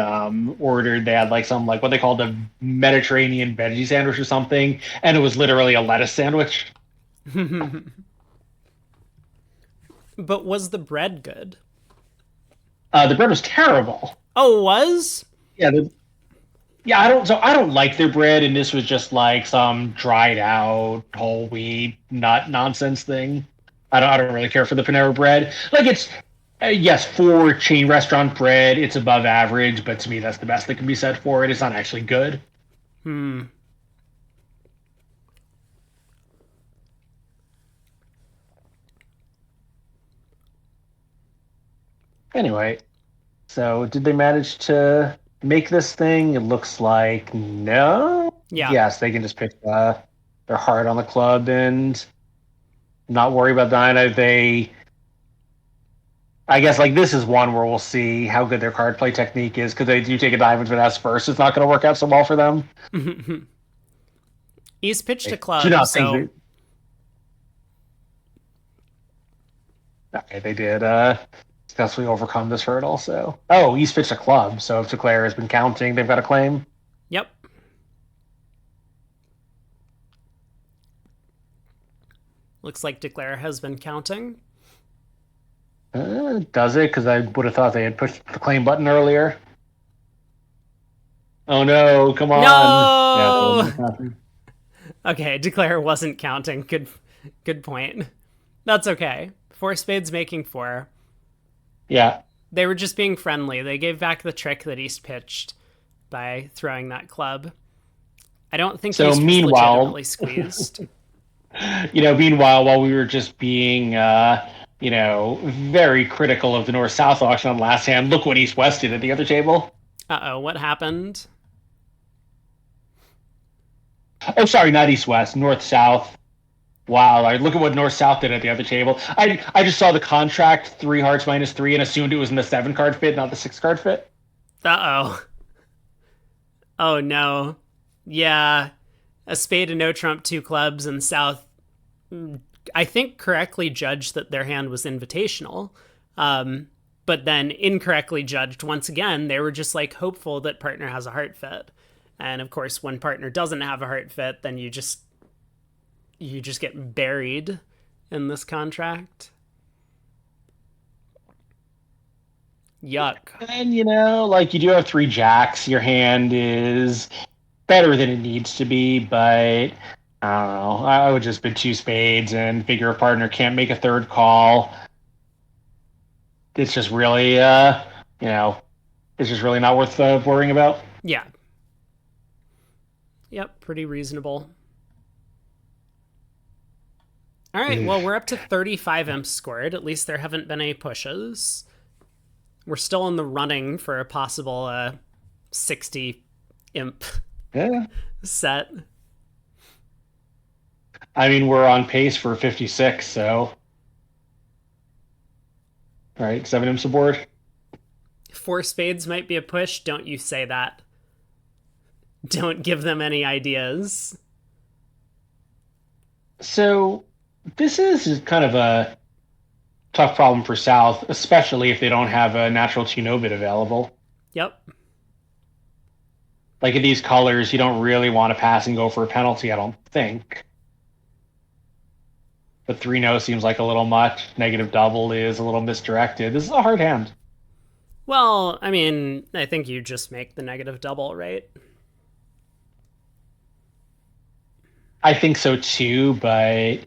ordered. They had like some like what they called a Mediterranean veggie sandwich or something, and it was literally a lettuce sandwich. but was the bread good? The bread was terrible. Oh, it was? Yeah, yeah. I don't like their bread, and this was just like some dried out whole wheat nut nonsense thing. I don't really care for the Panera bread. Like it's yes, for chain restaurant bread, it's above average, but to me, that's the best that can be said for it. It's not actually good. Hmm. Anyway, so did they manage to make this thing? It looks like no. Yeah. Yes, they can just pick their heart on the club and not worry about dying. I guess like this is one where we'll see how good their card play technique is because they do take a diamond finesse first. It's not going to work out so well for them. He's pitched a Do club, not think so okay, they did successfully overcome this hurdle. So, oh, East pitched a club. So if Declare has been counting, they've got a claim. yep. Looks like Declare has been counting. Does it? Because I would have thought they had pushed the claim button earlier. Oh no! Come on. No! Yeah. Okay, Declare wasn't counting. Good point. That's okay. 4 spades making 4. Yeah. They were just being friendly. They gave back the trick that East pitched by throwing that club. I don't think So East was meanwhile, legitimately squeezed. meanwhile, while we were just being, very critical of the North-South auction on last hand, look what East-West did at the other table. Uh-oh, what happened? Oh, sorry, not East-West, North-South. Wow, like, look at what North-South did at the other table. I just saw the contract, 3 hearts -3, and assumed it was in the 7 card fit, not the 6 card fit. Uh-oh. Oh, no. Yeah. A spade and no trump, 2 clubs, and South, I think, correctly judged that their hand was invitational. But then incorrectly judged once again. They were just like hopeful that partner has a heart fit. And of course, when partner doesn't have a heart fit, then you just get buried in this contract. Yuck. And, like, you do have 3 jacks. Your hand is better than it needs to be, but I don't know. I would just bid 2 spades and figure a partner can't make a third call. It's just really, it's just really not worth worrying about. Yeah. Yep, pretty reasonable. All right, well, we're up to 35 imps scored. At least there haven't been any pushes. We're still in the running for a possible 60 imp Yeah. set. I mean, we're on pace for 56, so. All right, 7 imps aboard. 4 spades might be a push. Don't you say that. Don't give them any ideas. So, this is kind of a tough problem for South, especially if they don't have a natural 2-no bid available. Yep. Like in these colors, you don't really want to pass and go for a penalty, I don't think. But 3-no seems like a little much. Negative double is a little misdirected. This is a hard hand. Well, I mean, I think you just make the negative double, right? I think so too, but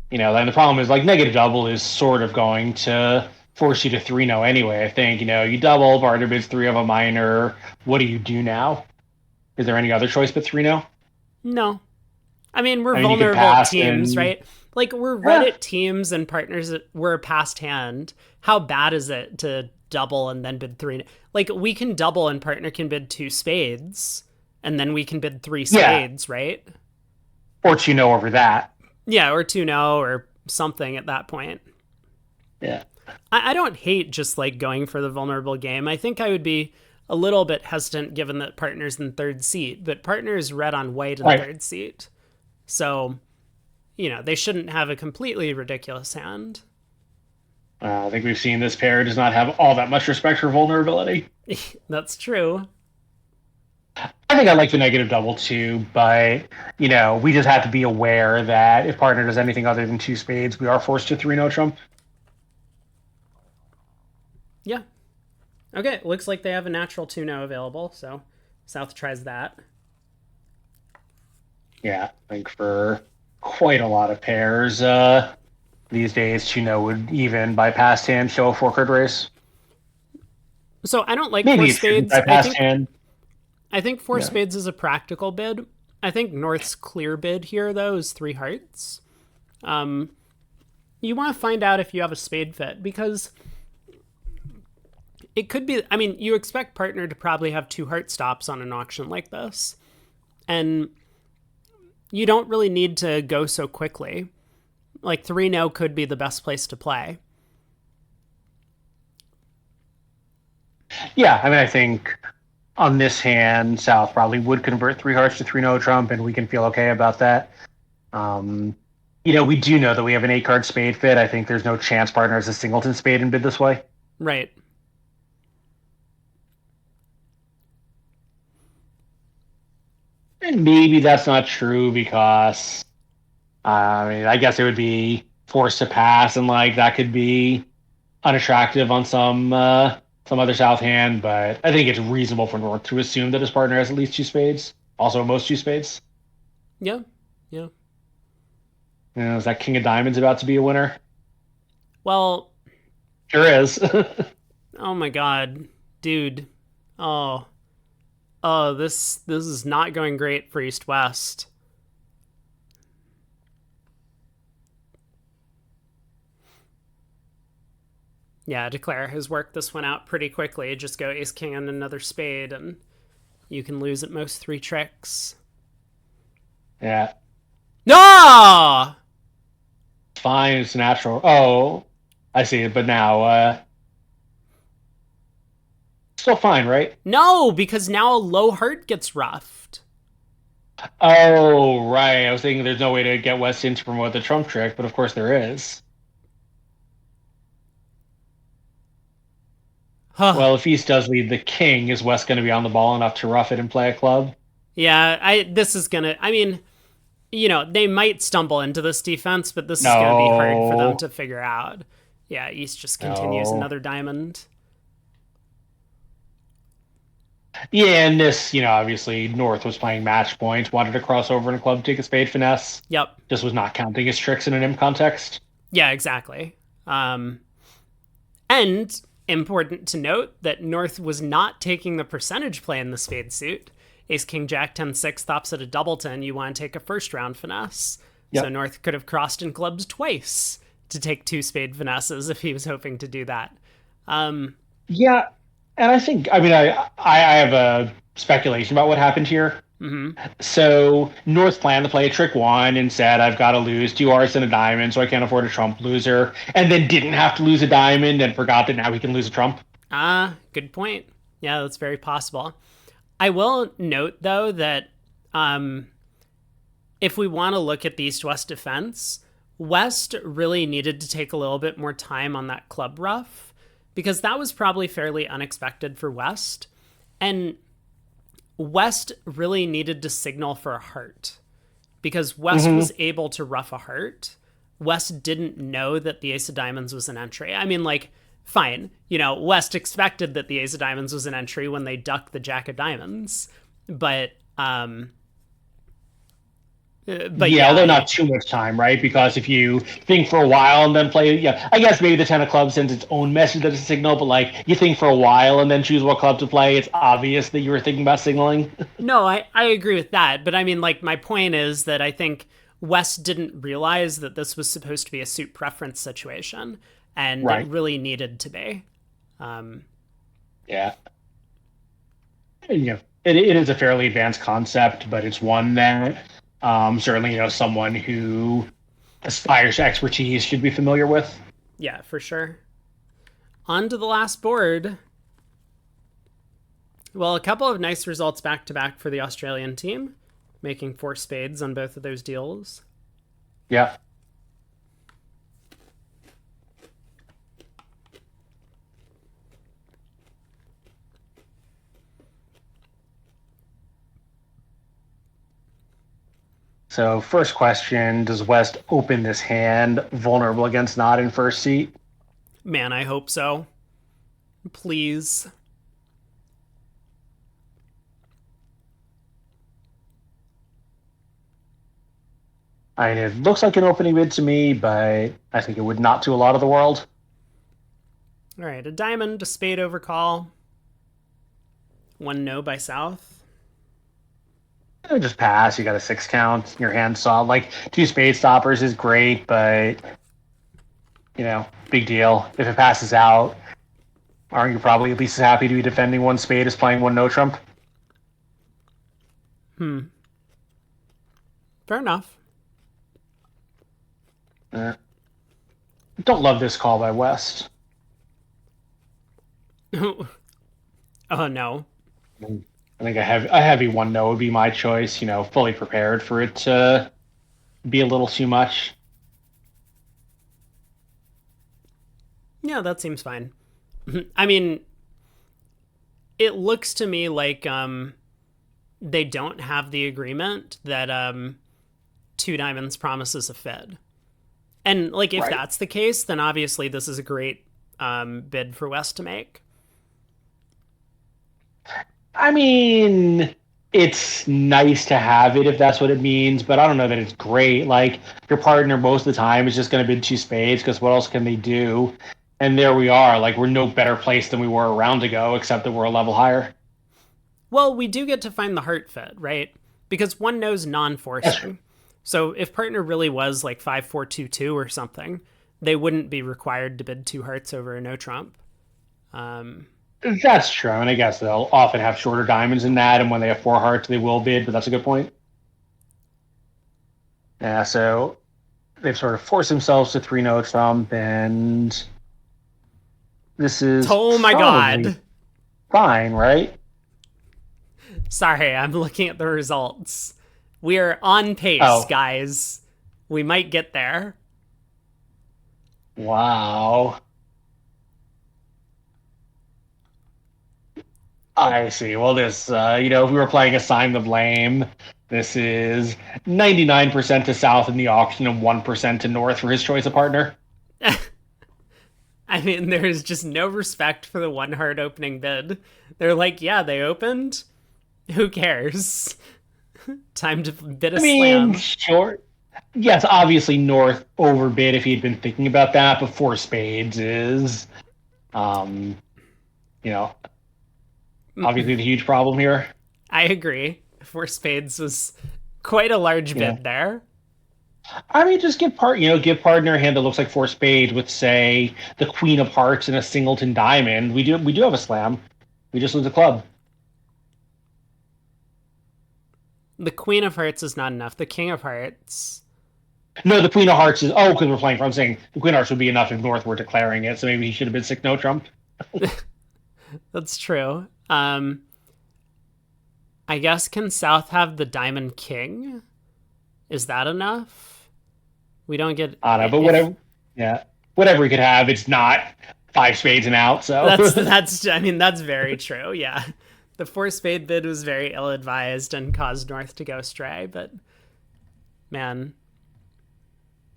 then the problem is like negative double is sort of going to force you to 3-no anyway. I think, you double, partner bids 3 of a minor. What do you do now? Is there any other choice but 3-no? No. I mean, we're I mean, you could vulnerable pass teams, and right? Like, we're yeah, Reddit teams and partners that we're past hand. How bad is it to double and then bid 3? Like, we can double and partner can bid 2 spades, and then we can bid 3 yeah, spades, right? or 2-no over that. Yeah, or 2-no or something at that point. Yeah. I don't hate just like going for the vulnerable game. I think I would be a little bit hesitant given that partner's in third seat, but partner's red on white in Right. third seat. So, they shouldn't have a completely ridiculous hand. I think we've seen this pair does not have all that much respect for vulnerability. That's true. I think I like the negative double too, but we just have to be aware that if partner does anything other than 2 spades, we are forced to 3-no trump. Yeah. Okay, looks like they have a natural 2-no available, so South tries that. Yeah, I think for quite a lot of pairs these days, 2-no would even by past hand show a 4-card race. So I don't like four Maybe it shouldn't spades. by past hand. I think four Yeah. spades is a practical bid. I think North's clear bid here though is 3 hearts. You want to find out if you have a spade fit because it could be. I mean, you expect partner to probably have 2 heart stops on an auction like this, and you don't really need to go so quickly. Like 3-no could be the best place to play. Yeah, I mean, I think on this hand, South probably would convert 3 hearts to 3-no trump, and we can feel okay about that. We do know that we have an 8-card spade fit. I think there's no chance partner has a singleton spade and bid this way. Right. And maybe that's not true because, I guess it would be forced to pass, and like that could be unattractive on some other South hand. But I think it's reasonable for North to assume that his partner has at least 2 spades, also most 2 spades. Yeah. Yeah. Is that King of Diamonds about to be a winner? Well, Sure is. oh my god, dude. Oh. Oh, this is not going great for East West. Yeah, Declare has worked this one out pretty quickly. Just go Ace King and another spade, and you can lose at most 3 tricks. Yeah, No! fine. It's natural. Oh, I see it. But now, still fine, right? No, because now a low heart gets roughed. Oh, right. I was thinking there's no way to get West in to promote the Trump trick, but of course there is. Huh. Well, if East does lead the king, is West going to be on the ball enough to rough it and play a club? Yeah, this is gonna. I mean, they might stumble into this defense, but this is gonna be hard for them No, to figure out. Yeah, East just continues no. another diamond. Yeah, and this, obviously North was playing match point, wanted to cross over in a club, take a spade finesse. Yep. Just was not counting his tricks in an imp context. Yeah, exactly. And important to note that North was not taking the percentage play in the spade suit. Ace King Jack 10-6 stops at a doubleton. You want to take a first round finesse. So Yep. North could have crossed in clubs twice to take 2 spade finesses if he was hoping to do that. Yeah, and I think, I have a speculation about what happened here. Mm-hmm. So North planned to play trick 1 and said, I've got to lose 2 hearts and a diamond, so I can't afford a trump loser, and then didn't have to lose a diamond and forgot that now he can lose a trump. Good point. Yeah, that's very possible. I will note, though, that if we want to look at the East-West defense, West really needed to take a little bit more time on that club rough because that was probably fairly unexpected for West. And West really needed to signal for a heart because West Mm-hmm. was able to rough a heart. West didn't know that the Ace of Diamonds was an entry. I mean, like, fine. West expected that the Ace of Diamonds was an entry when they ducked the Jack of Diamonds. But, but Yeah, yeah, although not too much time, right? Because if you think for a while and then play, yeah, I guess maybe the 10 of clubs sends its own message that it's a signal, but like you think for a while and then choose what club to play, it's obvious that you were thinking about signaling. no, I agree with that. But I mean, like, my point is that I think West didn't realize that this was supposed to be a suit preference situation, and it Right. really needed to be. Um, Yeah. And, it is a fairly advanced concept, but it's one that certainly, someone who aspires to expertise should be familiar with. yeah, for sure. On to the last board. Well, a couple of nice results back to back for the Australian team, making 4 spades on both of those deals. Yeah. So, first question: does West open this hand vulnerable against not in first seat? Man, I hope so. Please. I mean, it looks like an opening bid to me, but I think it would not to a lot of the world. All right, a diamond, a spade overcall. One no by South. Just pass. You got a 6 count. Your hand solid. Like 2 spade stoppers is great, but big deal. If it passes out, aren't you probably at least as happy to be defending 1 spade as playing 1 no trump? Fair enough. Don't love this call by West. Oh no. I think a heavy 1 no would be my choice. Fully prepared for it to be a little too much. Yeah, that seems fine. I mean, it looks to me like they don't have the agreement that 2 diamonds promises a fid. And like if Right. that's the case, then obviously this is a great bid for West to make. I mean, it's nice to have it if that's what it means, but I don't know that it's great. Like your partner most of the time is just going to bid 2 spades because what else can they do? And there we are. Like we're no better place than we were a round ago, except that we're a level higher. Well, we do get to find the heart fit, right? Because one knows That's true. non-forcing. So if partner really was like 5-4-2-2 or something, they wouldn't be required to bid 2 hearts over a no trump. Um, That's true, and I guess they'll often have shorter diamonds in that, and when they have 4 hearts, they will bid. But that's a good point. Yeah, so they've sort of forced themselves to 3 no trump, and this is oh my probably god. fine, right? Sorry, I'm looking at the results. We are on pace, Oh, guys. We might get there. wow. I see. Well, this, if we were playing Assign the Blame, this is 99% to South in the auction and 1% to North for his choice of partner. I mean, there's just no respect for the 1 heart opening bid. They're like, yeah, they opened. Who cares? Time to bid a I mean, slam. sure. Yes, obviously North overbid if he'd been thinking about that, but 4 spades is, um, you know, obviously the huge problem here. I agree. 4 spades was quite a large Yeah. bid there. I mean, just give partner a hand that looks like 4 spades with, say, the Queen of Hearts and a singleton diamond. We do have a slam. We just lose a club. The Queen of Hearts is not enough. The King of Hearts. No, the Queen of Hearts is because we're playing. I'm saying the Queen of Hearts would be enough if North were declaring it. So maybe he should have been 6 no trump. That's true. I guess can South have the Diamond King? Is that enough? We don't get I don't know, but if whatever. Yeah, whatever we could have, it's not five spades and out. So that's I mean that's very true. Yeah. The four spade bid was very ill advised and caused North to go astray, but man,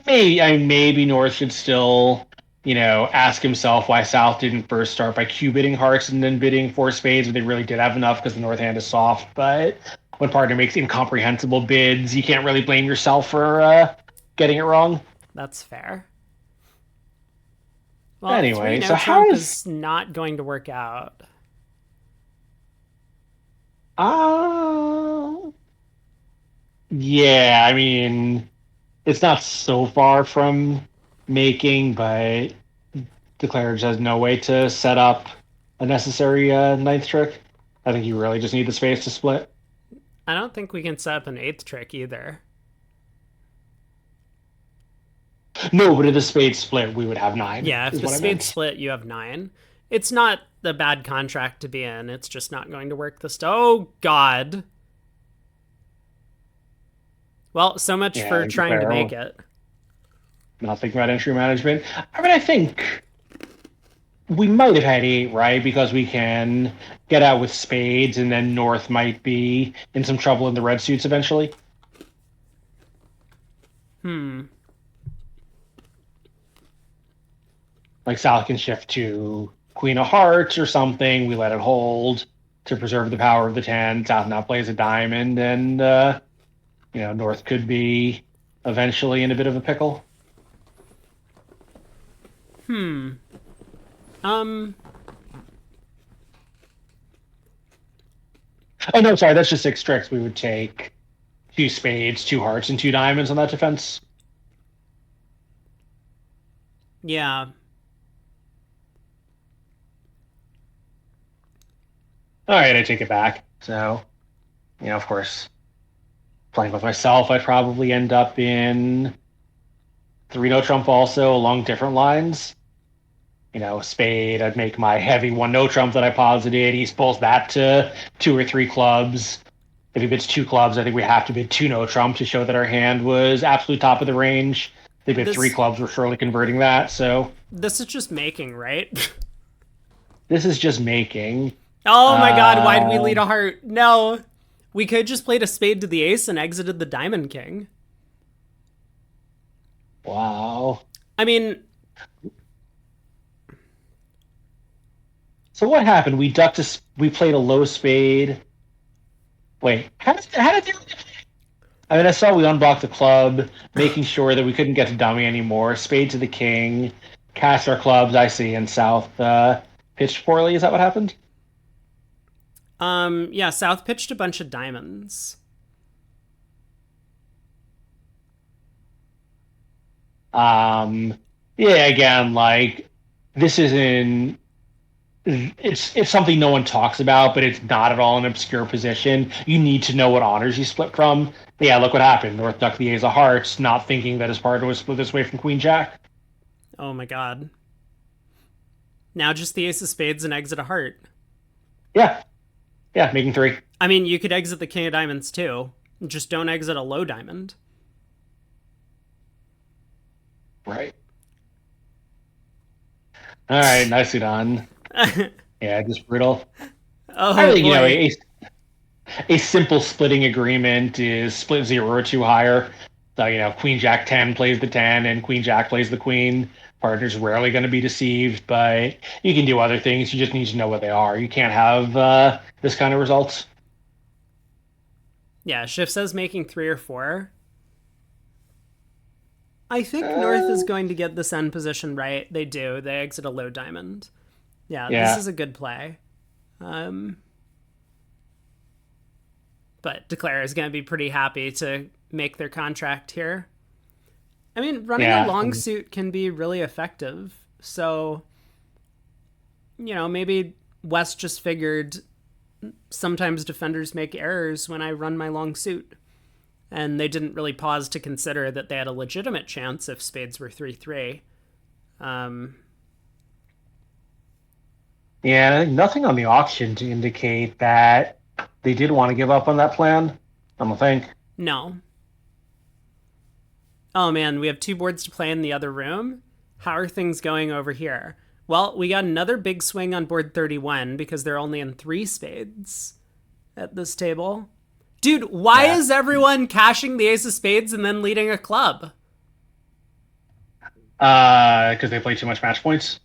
maybe North should still, ask himself why South didn't first start by Q bidding hearts and then bidding four spades, but they really did have enough because the North hand is soft. But when partner makes incomprehensible bids, you can't really blame yourself for getting it wrong. that's fair. Well, three Anyway, no so how trump is is not going to work out. uh yeah, I mean it's not so far from making, but Declare has no way to set up a necessary ninth trick. I think you really just need the space to split. I don't think we can set up an eighth trick either. No, but if the spade split, we would have nine, Yeah, if is the what I spade meant. split, you have nine. It's not the bad contract to be in. It's just not going to work this. Oh God. Well, so much Yeah, I for think trying to Declare make it. not thinking about entry management. I mean, I think we might have had eight, right? Because we can get out with spades, and then North might be in some trouble in the red suits eventually. Hmm. Like South can shift to Queen of Hearts or something. We let it hold to preserve the power of the 10. South now plays a diamond, and North could be eventually in a bit of a pickle. Hmm. Um. Oh no, sorry, that's just six tricks. We would take two spades, two hearts, and two diamonds on that defense. Yeah. All right, I take it back. So, of course, playing with myself, I'd probably end up in three no trump also along different lines. Spade, I'd make my heavy one no trump that I posited. He pulls that to two or three clubs. If he bids two clubs, I think we have to bid two no trump to show that our hand was absolute top of the range. They bid three This clubs, we're surely converting that. So this is just making, right? this is just making. Oh my God! Why did we Uh, lead a heart? No. We could just played a spade to the ace and exited the diamond king. wow. I mean, So what happened? We played a low spade. Wait, how did they? I mean, I saw we unblocked the club, making sure that we couldn't get to dummy anymore. Spade to the king, cast our clubs. I see, and South pitched poorly. Is that what happened? yeah, South pitched a bunch of diamonds. Um, yeah. Again, like this isn't. It's something no one talks about, but it's not at all an obscure position. You need to know what honors you split from. Yeah, look what happened. North ducked the Ace of Hearts, not thinking that his partner was split this way from Queen Jack. Oh my God. Now just the ace of spades and exit a heart. Yeah, yeah, making three. I mean, you could exit the king of diamonds too. Just don't exit a low diamond. Right. All right, nicely done. Yeah, just brutal. I Oh think boy. a simple splitting agreement is split zero or two higher. So Queen Jack 10 plays the 10, and Queen Jack plays the Queen. Partner's rarely going to be deceived, but you can do other things. You just need to know what they are. You can't have this kind of results. Yeah, Shift says making three or four. I think North is Uh, going to get this end position right. They do. They exit a low diamond. Yeah, this yeah, is a good play. Um, but Declare is going to be pretty happy to make their contract here. I mean, running a yeah. long suit can be really effective. So, maybe West just figured sometimes defenders make errors when I run my long suit. And they didn't really pause to consider that they had a legitimate chance if spades were 3-3. Um, Yeah, I think nothing on the auction to indicate that they did want to give up on that plan. I don't think. no. Oh man, we have two boards to play in the other room. How are things going over here? Well, we got another big swing on board 31 because they're only in three spades at this table. Dude, why Yeah. is everyone cashing the ace of spades and then leading a club? Because they play too much match points.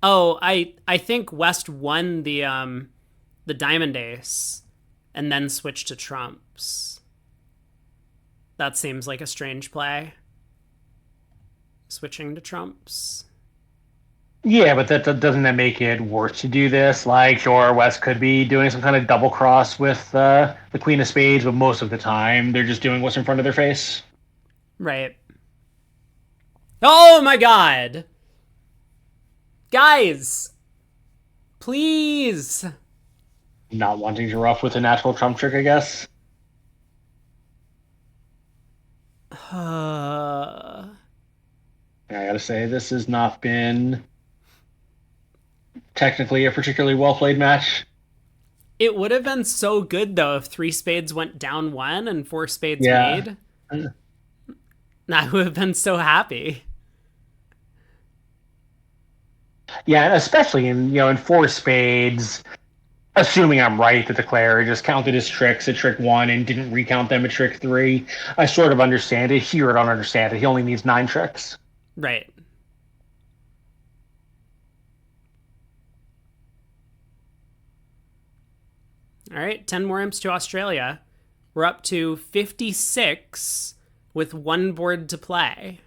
Oh, I think West won the diamond ace and then switched to trumps. That seems like a strange play. Switching to trumps. Yeah, but doesn't that make it worse to do this? Like, sure, West could be doing some kind of double cross with the Queen of Spades, but most of the time they're just doing what's in front of their face. Right. Oh my god. Guys, please. Not wanting to rough with a natural trump trick, I guess. Uh, Yeah, I gotta say, this has not been technically a particularly well played match. it would have been so good though if three spades went down one and four spades Yeah. made. I would have been so happy. Yeah, and especially in four spades, assuming I'm right that the player just counted his tricks at trick one and didn't recount them at trick three. I sort of understand it. Here I don't understand it. He only needs 9 tricks. Right. All right, 10 more imps to Australia. We're up to 56 with one board to play.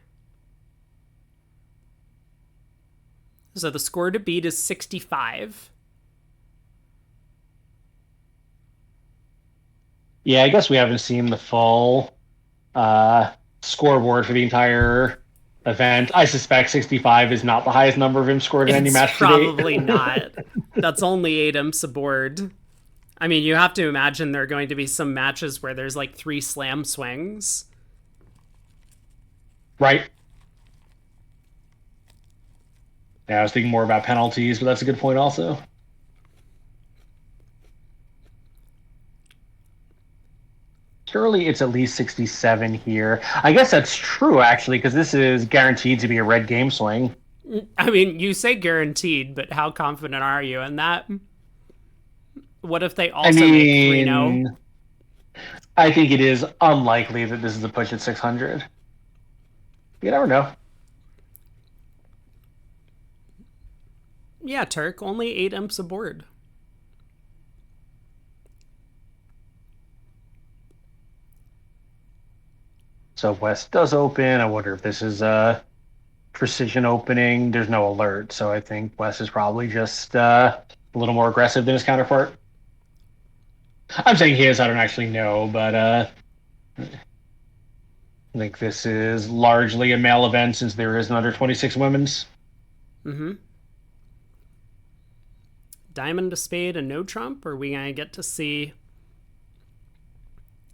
So the score to beat is 65. Yeah, I guess we haven't seen the full scoreboard for the entire event. I suspect 65 is not the highest number of imps scored in any It's match to date. probably not. That's only 8 imps aboard. I mean, you have to imagine there are going to be some matches where there's like 3 slam swings. Right. Yeah, I was thinking more about penalties, but that's a good point also. Surely it's at least 67 here. I guess that's true, actually, because this is guaranteed to be a red game swing. I mean, you say guaranteed, but how confident are you in that? What if they I also make 3-0? mean, I think it is unlikely that this is a push at 600. You never know. Yeah, Turk, only 8 imps aboard. So West does open. I wonder if this is a precision opening. There's no alert, so I think West is probably just a little more aggressive than his counterpart. I'm saying he is. I don't actually know, but I think this is largely a male event since there is an under 26 women's. Mm-hmm. Diamond, a spade, and no trump? Or are we going to get to see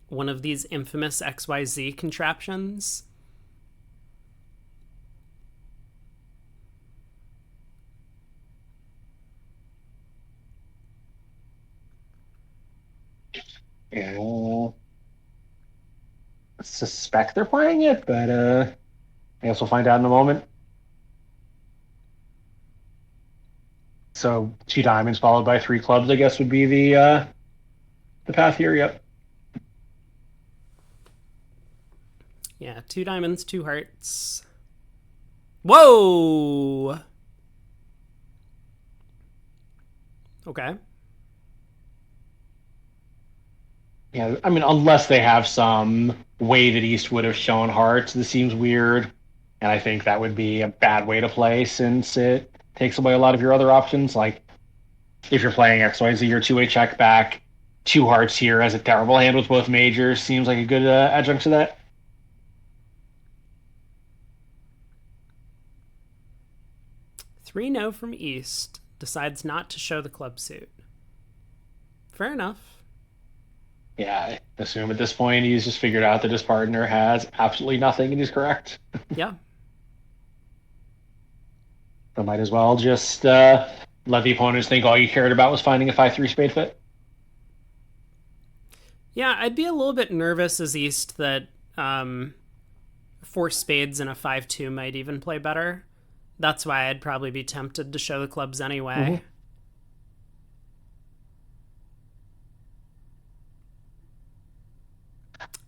one of these infamous XYZ contraptions? Yeah, I suspect they're playing it, but I guess we'll find out in a moment. So 2 diamonds followed by 3 clubs, I guess, would be the path here. Yep. Yeah, 2 diamonds, 2 hearts. Whoa! Okay. Yeah, I mean, unless they have some way that East would have shown hearts, this seems weird. And I think that would be a bad way to play since it takes away a lot of your other options. Like, if you're playing XYZ or 2-way check back, 2 hearts here as a terrible hand with both majors seems like a good adjunct to that. 3-0 from East. Decides not to show the club suit. Fair enough. Yeah, I assume at this point he's just figured out that his partner has absolutely nothing and he's correct. Yeah. So might as well just let the opponents think all you cared about was finding a 5-3 spade fit. Yeah, I'd be a little bit nervous as East that four spades and a 5-2 might even play better. That's why I'd probably be tempted to show the clubs Mm-hmm. anyway.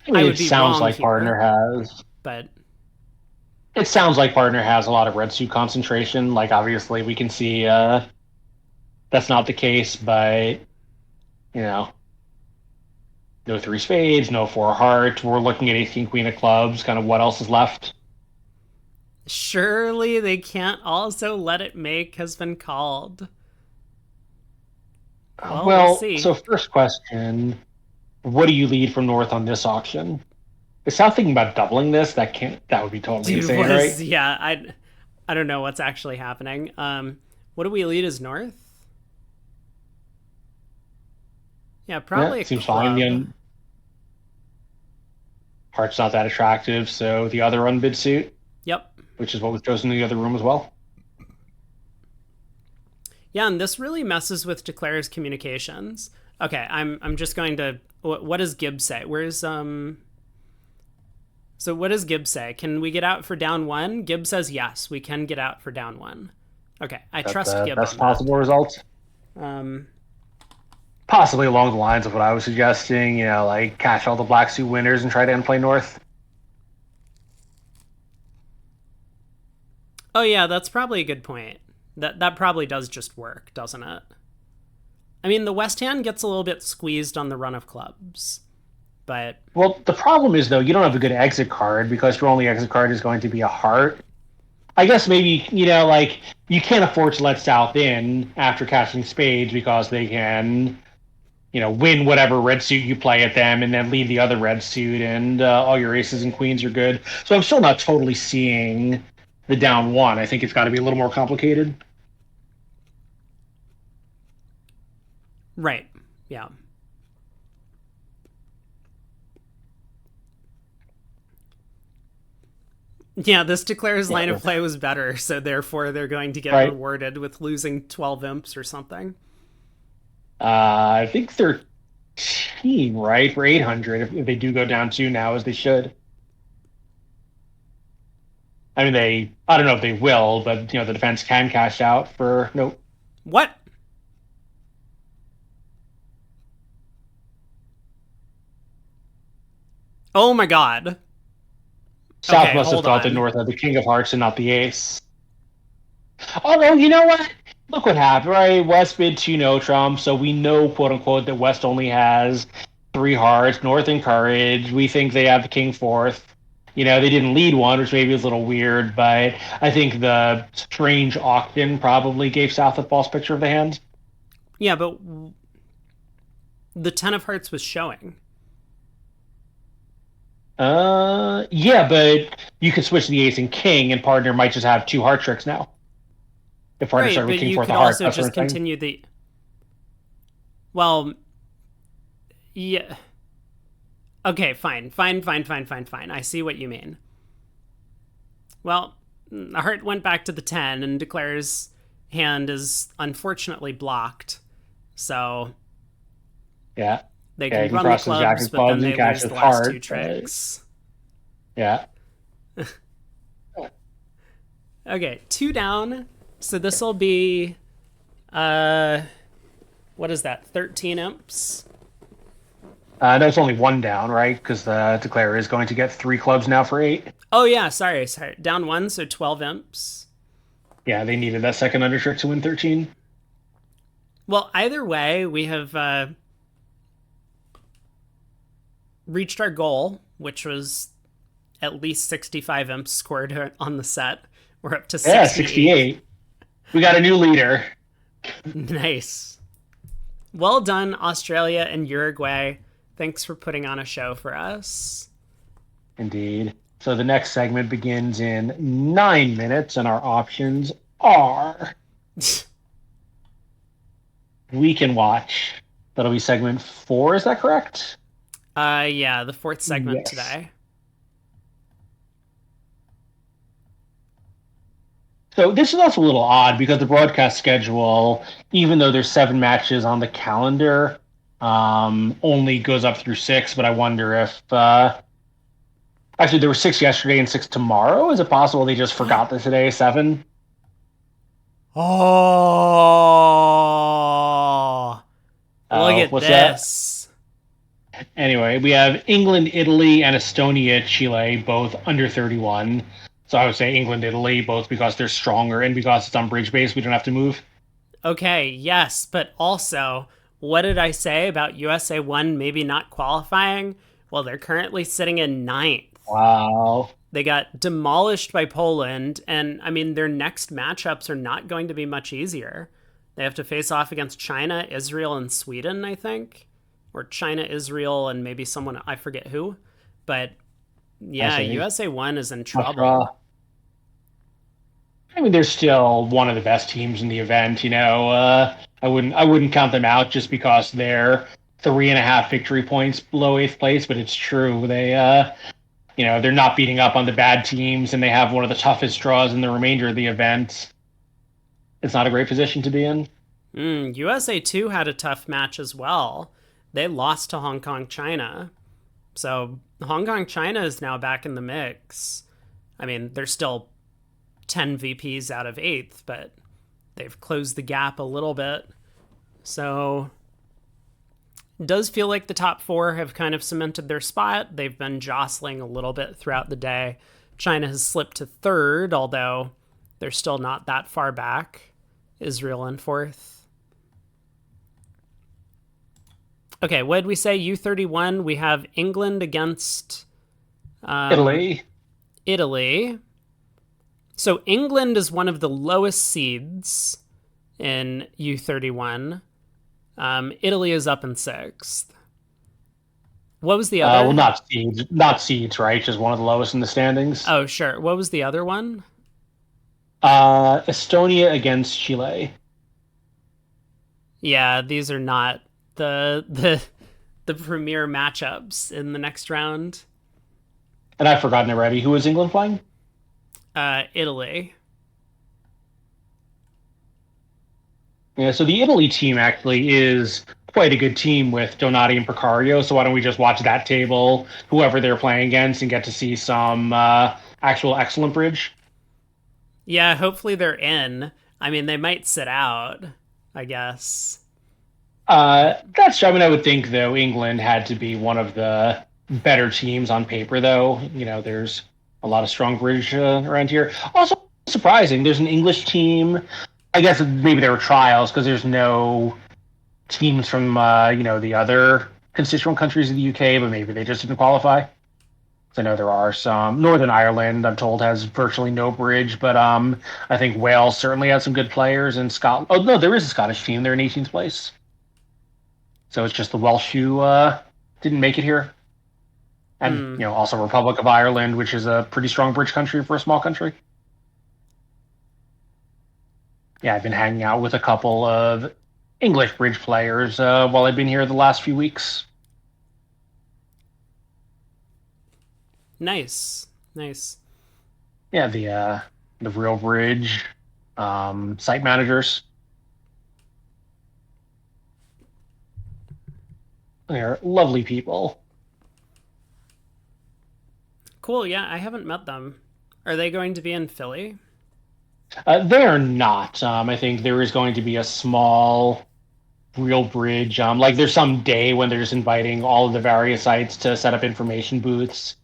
I I mean, would be wrong here, but it sounds like partner has a lot of red suit concentration. Like, obviously, we can see that's not the case, but you know, no three spades, no four heart. We're looking at 18 queen of clubs. Kind of what else is left? surely they can't also let it make has been called. Well, we'll Well, see. so first question: what do you lead from north on this auction? Is South thinking about doubling this? That can't. That would be totally Dude insane, was right? yeah, I don't know what's actually happening. What do we lead as North? Yeah, Yeah, probably a seems fine. The club. heart's not that attractive, so the other unbid suit, Yep. which is what was chosen in the other room as well. Yeah, and this really messes with Declare's communications. Okay, I'm just going to what does Gibbs say? Where's so what does Gibbs say? Can we get out for down one? Gibbs says yes, we can get out for down one. Okay, I That trust the Gibb best on that. possible result. Um, Possibly along the lines of what I was suggesting, like catch all the black suit winners and try to end play north. oh yeah, that's probably a good point. That probably does just work, doesn't it? I mean, the West Hand gets a little bit squeezed on the run of clubs, but Well, the problem is though you don't have a good exit card because your only exit card is going to be a heart. I guess maybe like you can't afford to let South in after catching spades because they can win whatever red suit you play at them and then lead the other red suit and all your aces and queens are good. So I'm still not totally seeing the down one. I think it's got to be a little more complicated. right, yeah. Yeah, this declares line of Yeah. play was better, so therefore they're going to get Right. rewarded with losing 12 imps or something. I think 13, right, for 800 if they do go down two now, as they should. I mean, I don't know if they will, but the defense can cash out for no. What? Oh my god. South Okay, must have hold thought that on. North had the king of hearts and not the ace. Although, you know what? Look what happened, right? West bid two no Trump, so we know, quote unquote, that West only has three hearts. North encouraged. We think they have the king fourth. They didn't lead one, which maybe is a little weird, but I think the strange auction probably gave South a false picture of the hand. Yeah, but the 10 of hearts was showing. Yeah, but you could switch the ace and king, and partner might just have two heart tricks now. If partner Right, started with but king you fourth could of hearts, also that sort just of thing. continue the. Well, yeah. Okay, fine. Fine, fine, fine, fine, fine. I see what you mean. Well, the heart went back to the 10 and declares hand is unfortunately blocked. So Yeah. they Yeah, can you can run the cross his jack clubs, of but then clubs and they catch lose his the last two heart, but tricks. yeah. Okay, two down. So this will be, uh, what is that? 13 imps. No, it's only one down, right? Because the declarer is going to get three clubs now for eight. Oh yeah, sorry. Down one, so 12 imps. Yeah, they needed that second under trick to win 13. Well, either way, we have reached our goal, which was at least 65 imps scored on the set. We're up to Yeah, 68. 68. We got a new leader. Nice. Well done, Australia and Uruguay. Thanks for putting on a show for us. Indeed. So the next segment begins in 9 minutes, and our options are we can watch. That'll be segment 4, is that correct? Yeah, the fourth segment Yes. today. So this is also a little odd because the broadcast schedule, even though there's 7 matches on the calendar, only goes up through six, but I wonder if actually there were six yesterday and six tomorrow. Is it possible they just forgot that today is seven? Oh, look Oh, at what's that? this. Anyway, we have England, Italy, and Estonia, Chile, both under 31. So I would say England, Italy, both because they're stronger and because it's on bridge base, we don't have to move. Okay, yes, but also, what did I say about USA 1 maybe not qualifying? Well, they're currently sitting in ninth. Wow. They got demolished by Poland, and I mean, their next matchups are not going to be much easier. They have to face off against China, Israel, and Sweden, I think. Or China, Israel, and maybe someone, I forget who. But I yeah, see. USA 1 is in Must draw. trouble. I mean, they're still one of the best teams in the event. I wouldn't count them out just because they're 3.5 victory points below eighth place. But it's true they're not beating up on the bad teams, and they have one of the toughest draws in the remainder of the event. It's not a great position to be in. USA 2 had a tough match as well. They lost to Hong Kong, China. So Hong Kong, China is now back in the mix. I mean, they're still 10 VPs out of eighth, but they've closed the gap a little bit. So it does feel like the top four have kind of cemented their spot. They've been jostling a little bit throughout the day. China has slipped to third, although they're still not that far back. Israel in fourth. Okay, what did we say? U31, we have England against Italy. Italy. So England is one of the lowest seeds in U31. Italy is up in sixth. What was the Well, other? not seeds, right? Just one of the lowest in the standings. Oh, sure. What was the other one? Estonia against Chile. Yeah, these are not the premier matchups in the next round. And I've forgotten already. Who is England playing? Italy. Yeah, so the Italy team actually is quite a good team with Donati and Precario. So why don't we just watch that table, whoever they're playing against, and get to see some actual excellent bridge? Yeah, hopefully they're in. I mean, they might sit out, I guess. That's true. I mean, I would think though England had to be one of the better teams on paper. Though there's a lot of strong bridge around here. Also surprising, there's an English team. I guess maybe there were trials because there's no teams from the other constituent countries of the UK, but maybe they just didn't qualify. So I know there are some. Northern Ireland, I'm told, has virtually no bridge, but I think Wales certainly has some good players. And Scotland. Oh no, there is a Scottish team. They're in 18th place. So it's just the Welsh who didn't make it here. And Hmm. also Republic of Ireland, which is a pretty strong bridge country for a small country. Yeah, I've been hanging out with a couple of English bridge players while I've been here the last few weeks. Nice. Nice. Yeah, the real bridge site managers. They're lovely people. Cool. Yeah, I haven't met them. Are they going to be in Philly? They're not. I think there is going to be a small real bridge. Like there's some day when they're just inviting all of the various sites to set up information booths.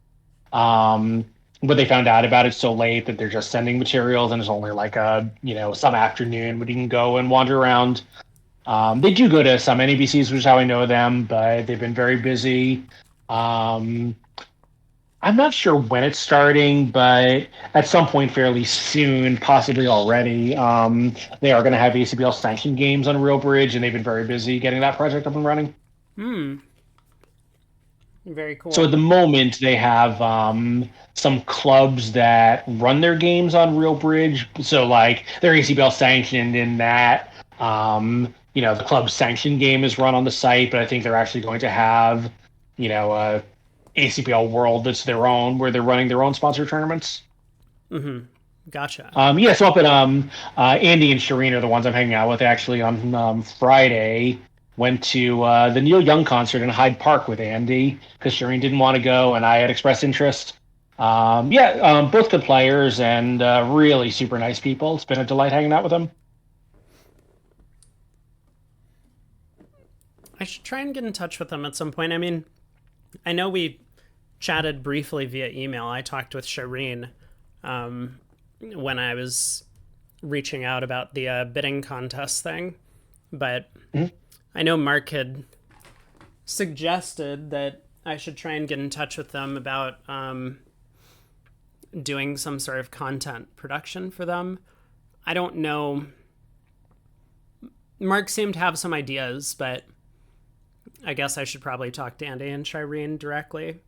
Um, but they found out about it so late that they're just sending materials, and it's only like some afternoon when you can go and wander around. They do go to some NABCs, which is how I know them, but they've been very busy. Um, I'm not sure when it's starting, but at some point fairly soon, possibly already, they are going to have ACBL sanctioned games on Real Bridge, and they've been very busy getting that project up and running. Hmm. Very So at cool. the moment, they have some clubs that run their games on Real Bridge. So like they're ACBL sanctioned in that the club sanctioned game is run on the site, but I think they're actually going to have a ACBL World that's their own, where they're running their own sponsored tournaments. Mm-hmm. Gotcha. Yeah, so up at Andy and Shireen are the ones I'm hanging out with actually on Friday. went to the Neil Young concert in Hyde Park with Andy because Shireen didn't want to go and I had expressed interest. Both good players and really super nice people. It's been a delight hanging out with them. I should try and get in touch with them at some point. I mean, I know we chatted briefly via email. I talked with Shireen when I was reaching out about the bidding contest thing, but Mhm. I know Mark had suggested that I should try and get in touch with them about doing some sort of content production for them. I don't know. Mark seemed to have some ideas, but I guess I should probably talk to Andy and Shireen directly.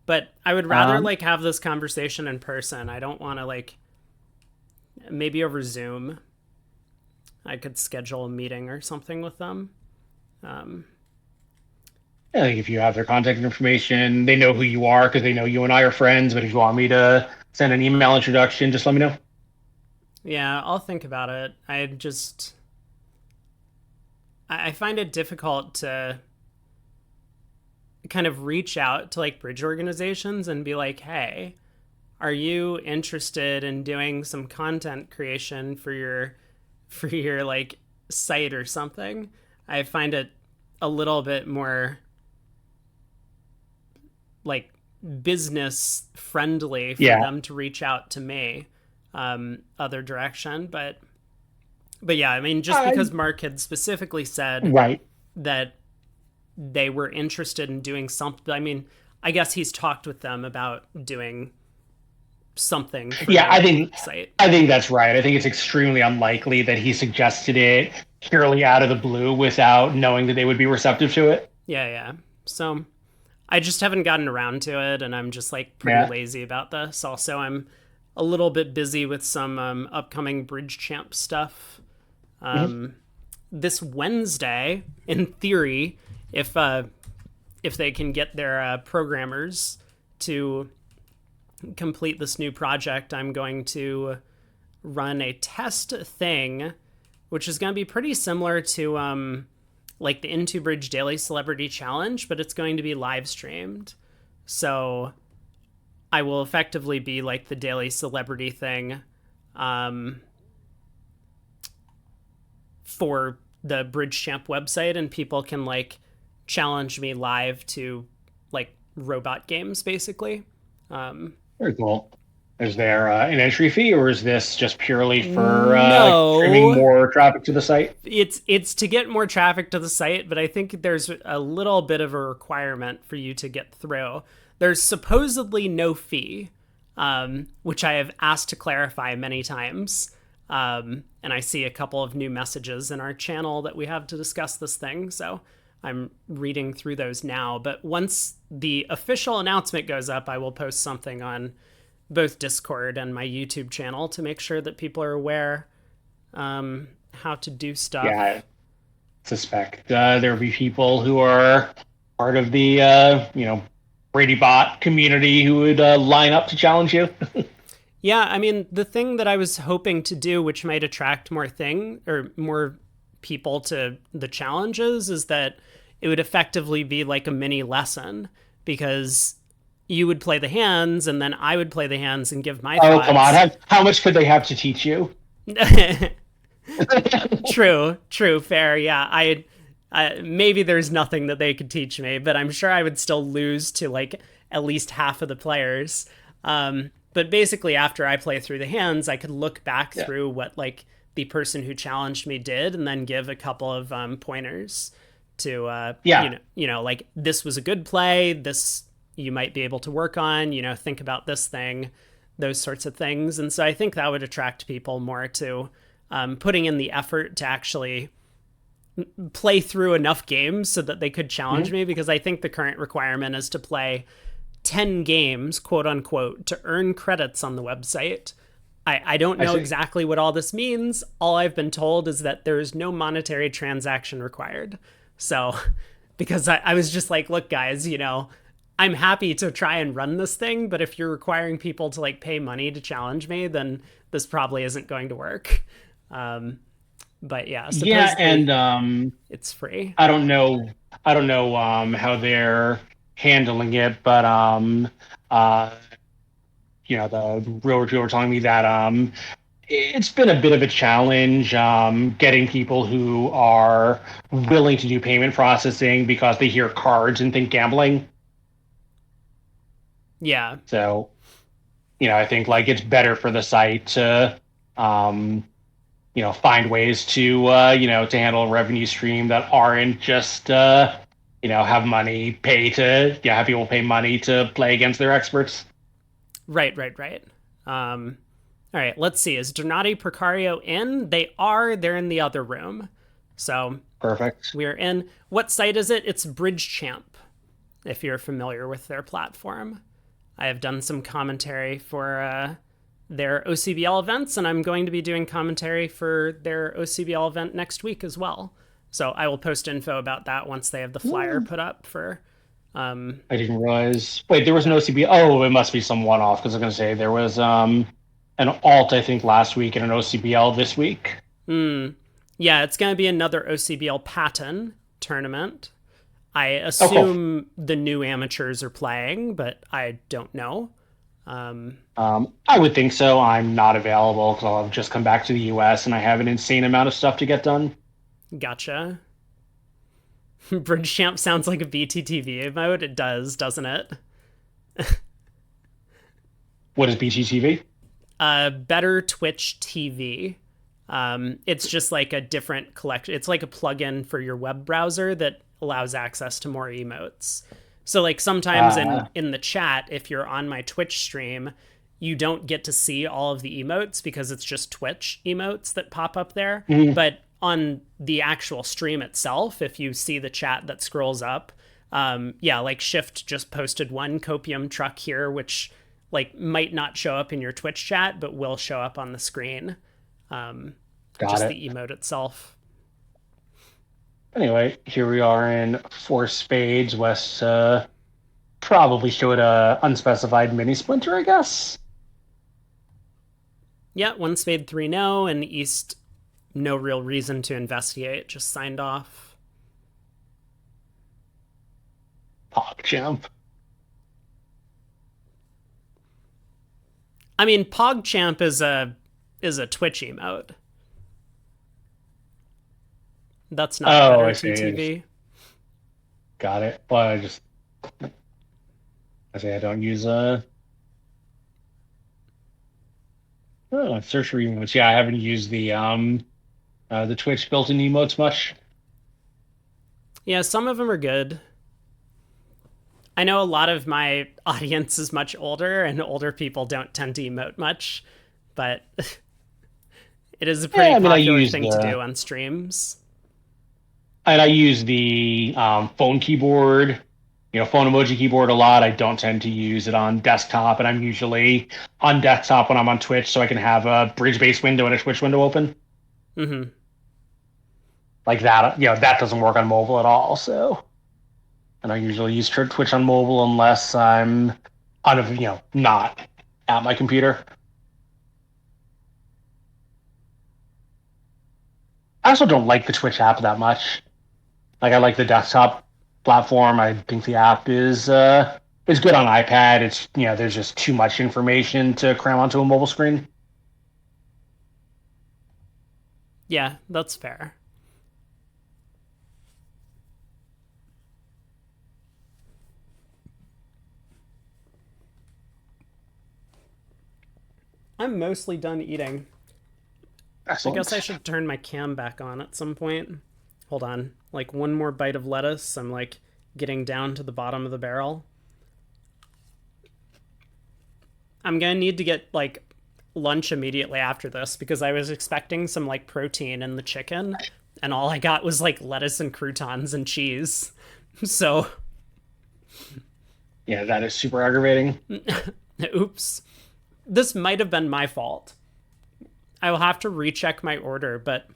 But I would rather Um, like have this conversation in person. I don't want to like maybe over Zoom. I could schedule a meeting or something with them. Um, I think if you have their contact information, they know who you are because they know you and I are friends. But if you want me to send an email introduction, just let me know. yeah, I'll think about it. I find it difficult to kind of reach out to like bridge organizations and be like, hey, are you interested in doing some content creation for your like site or something? I find it a little bit more like business friendly for Yeah, them to reach out to me other direction, but yeah, I mean, just I, because Mark had specifically said right. that they were interested in doing something, I mean, I guess he's talked with them about doing something for Yeah, their site. I think that's right. I think it's extremely unlikely that he suggested it purely out of the blue without knowing that they would be receptive to it. Yeah, yeah. So I just haven't gotten around to it, and I'm just like pretty Yeah. lazy about this. Also, I'm a little bit busy with some upcoming Bridge Champ stuff. Mhm. Um, this Wednesday, in theory, if uh, if they can get their programmers to complete this new project, I'm going to run a test thing, which is going to be pretty similar to like the Into Bridge Daily Celebrity Challenge, but it's going to be live streamed. So I will effectively be like the daily celebrity thing um, for the Bridge Champ website, and people can like challenge me live to like robot games, basically. Um, Very cool. Is there an entry fee, or is this just purely for streaming no, more traffic to the site? it's to get more traffic to the site, but I think there's a little bit of a requirement for you to get through. There's supposedly no fee, which I have asked to clarify many times. And I see a couple of new messages in our channel that we have to discuss this thing, so I'm reading through those now. But once the official announcement goes up, I will post something on both Discord and my YouTube channel to make sure that people are aware how to do Yeah, stuff. I suspect there will be people who are part of the Brady Bot community who would line up to challenge you. Yeah, I mean, the thing that I was hoping to do, which might attract more people to the challenges, is that it would effectively be like a mini lesson because you would play the hands and then I would play the hands and give my Oh, come on. thoughts. How much could they have to teach you? True, fair. Yeah, maybe there's nothing that they could teach me, but I'm sure I would still lose to like at least half of the players. But basically, after I play through the hands, I could look back Yeah. through what like the person who challenged me did, and then give a couple of pointers to Yeah. like this was a good play. This you might be able to work on. Think about this thing, those sorts of things. And so I think that would attract people more to putting in the effort to actually play through enough games so that they could challenge Mhm. me, because I think the current requirement is to play 10 games, quote unquote, to earn credits on the website. I don't I know see. exactly what all this means. All I've been told is that there is no monetary transaction required. So, because I was just like, look, guys, I'm happy to try and run this thing, but if you're requiring people to like pay money to challenge me, then this probably isn't going to work. Um, But yeah, Yeah, and supposedly it's free. I don't know how they're handling it, but uh the realtors were telling me that it's been a bit of a challenge getting people who are willing to do payment processing because they hear cards and think gambling. Yeah. So, I think like it's better for the site to um find ways to to handle a revenue stream that aren't just have money pay to have people pay money to play against their experts. Right, right, right. All right, let's see. Is Donati Precario in? They are. They're in the other room. So Perfect. we're in. What site is it? It's Bridge Champ, if you're familiar with their platform. I have done some commentary for their OCBL events, and I'm going to be doing commentary for their OCBL event next week as well. So I will post info about that once they have the flyer Hmm. put up for I didn't realize. Wait, there was no that. OCB. Oh, it must be some one-off because I was going to say there was an alt I think last week and an OCBL this week. Hmm. Yeah, it's going to be another OCBL Patton tournament. I Oh, cool. assume the new amateurs are playing, but I don't know. I would think so. I'm not available because I'll have just come back to the US and I have an insane amount of stuff to get done. Gotcha. Bridge Champ sounds like a BTTV mode. It does, doesn't it? What is BGTV? Better Twitch TV. It's just like a different collection. It's like a plugin for your web browser that allows access to more emotes. So like sometimes Uh, in the chat, if you're on my Twitch stream, you don't get to see all of the emotes because it's just Twitch emotes that pop up there. mm, But on the actual stream itself, if you see the chat that scrolls up, yeah, like Shift just posted one copium truck here, which like might not show up in your Twitch chat, but will show up on the screen. got Just it. the emote itself. Anyway, here we are in four spades. West probably showed a unspecified mini splinter, I guess. Yeah, one spade, three no, and East, no real reason to investigate, just signed off. PogChamp. I mean, PogChamp is a Twitch emote. That's not Oh, better I see. TTV. Got it. Well, I say I don't use search for emotes. Yeah, I haven't used the Twitch built-in emotes much. Yeah, some of them are good. I know a lot of my audience is much older, and older people don't tend to emote much, but it is a pretty Yeah, I mean, popular thing to do on streams. I use the phone keyboard, phone emoji keyboard a lot. I don't tend to use it on desktop, and I'm usually on desktop when I'm on Twitch, so I can have a bridge-based window and a Twitch window open Mm-hmm. like that. That doesn't work on mobile at all. So I don't usually use Twitch on mobile unless I'm not at my computer. I also don't like the Twitch app that much. Like I like the desktop platform. I think the app is good on iPad. It's there's just too much information to cram onto a mobile screen. Yeah, that's fair. I'm mostly done eating. I guess I Excellent. should turn my cam back on at some point. Hold on. Like one more bite of lettuce. I'm like getting down to the bottom of the barrel. I'm going to need to get like lunch immediately after this because I was expecting some like protein in the chicken and all I got was like lettuce and croutons and cheese. So, Yeah, that is super aggravating. oops. This might have been my fault. I will have to recheck my order, but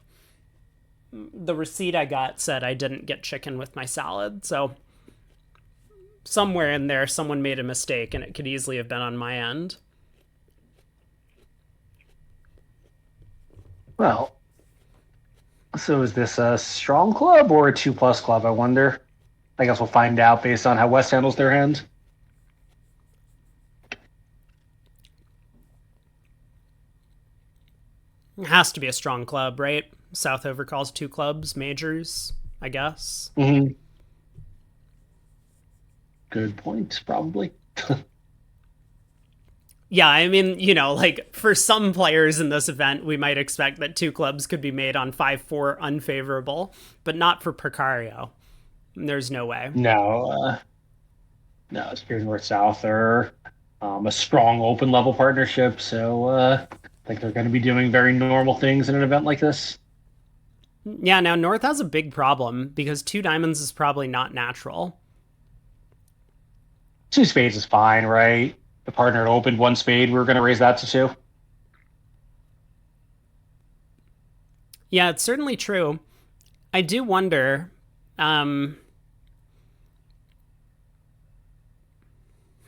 the receipt I got said I didn't get chicken with my salad. So, somewhere in there, someone made a mistake and it could easily have been on my end. Well, So is this a strong club or a 2+ club? I wonder. I guess we'll find out based on how West handles their hand. It has to be a strong club, right? South overcalls two clubs, majors, I guess. Mm-hmm. Good point, probably. Yeah, I mean, like for some players in this event, we might expect that two clubs could be made on 5-4 unfavorable, but not for Precario. There's no way. No, no, it's pure north south or a strong open level partnership. So I think they're going to be doing very normal things in an event like this. Yeah, now North has a big problem because two diamonds is probably not natural. Two spades is fine, right? The partner had opened one spade. We are going to raise that to two. Yeah, it's certainly true. I do wonder. Um,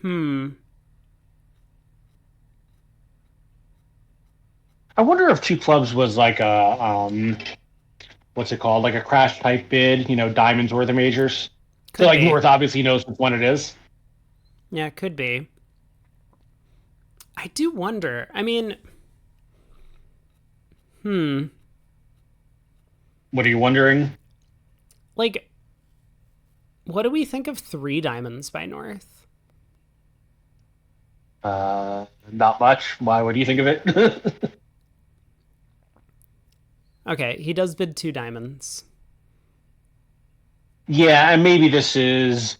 hmm. I wonder if two clubs was like a what's it called? Like a crash type bid. Diamonds or the majors. So Could like be. North obviously knows which one it is. Yeah, could be. I do wonder. I mean, hmm. What are you wondering? Like, what do we think of three diamonds by North? Not much. Why? What do you think of it? Okay, he does bid two diamonds. Yeah, and maybe this is.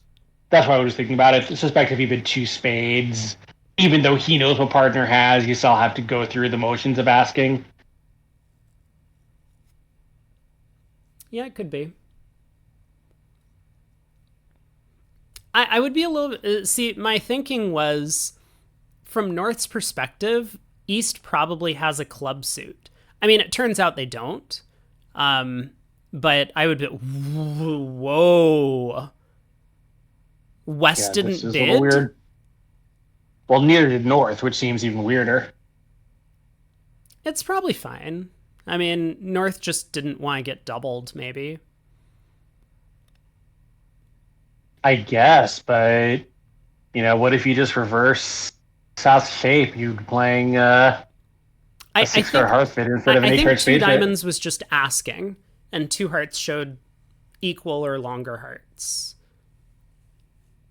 That's why I was thinking about it. I suspect if he bid two spades, even though he knows what partner has, you still have to go through the motions of asking. Yeah, it could be. I would be a little. See, my thinking was from North's perspective, East probably has a club suit. I mean, it turns out they don't. Um, but I would be, whoa. West Yeah, this didn't is a little bid? weird. Well, neither did North, which seems even weirder. It's probably fine. I mean, North just didn't want to get doubled, maybe. I guess, but what if you just reverse South shape? You playing a I six-card think hearth fit instead I, of an I think eight-card two spade fit. diamonds was just asking, and two hearts showed equal or longer hearts.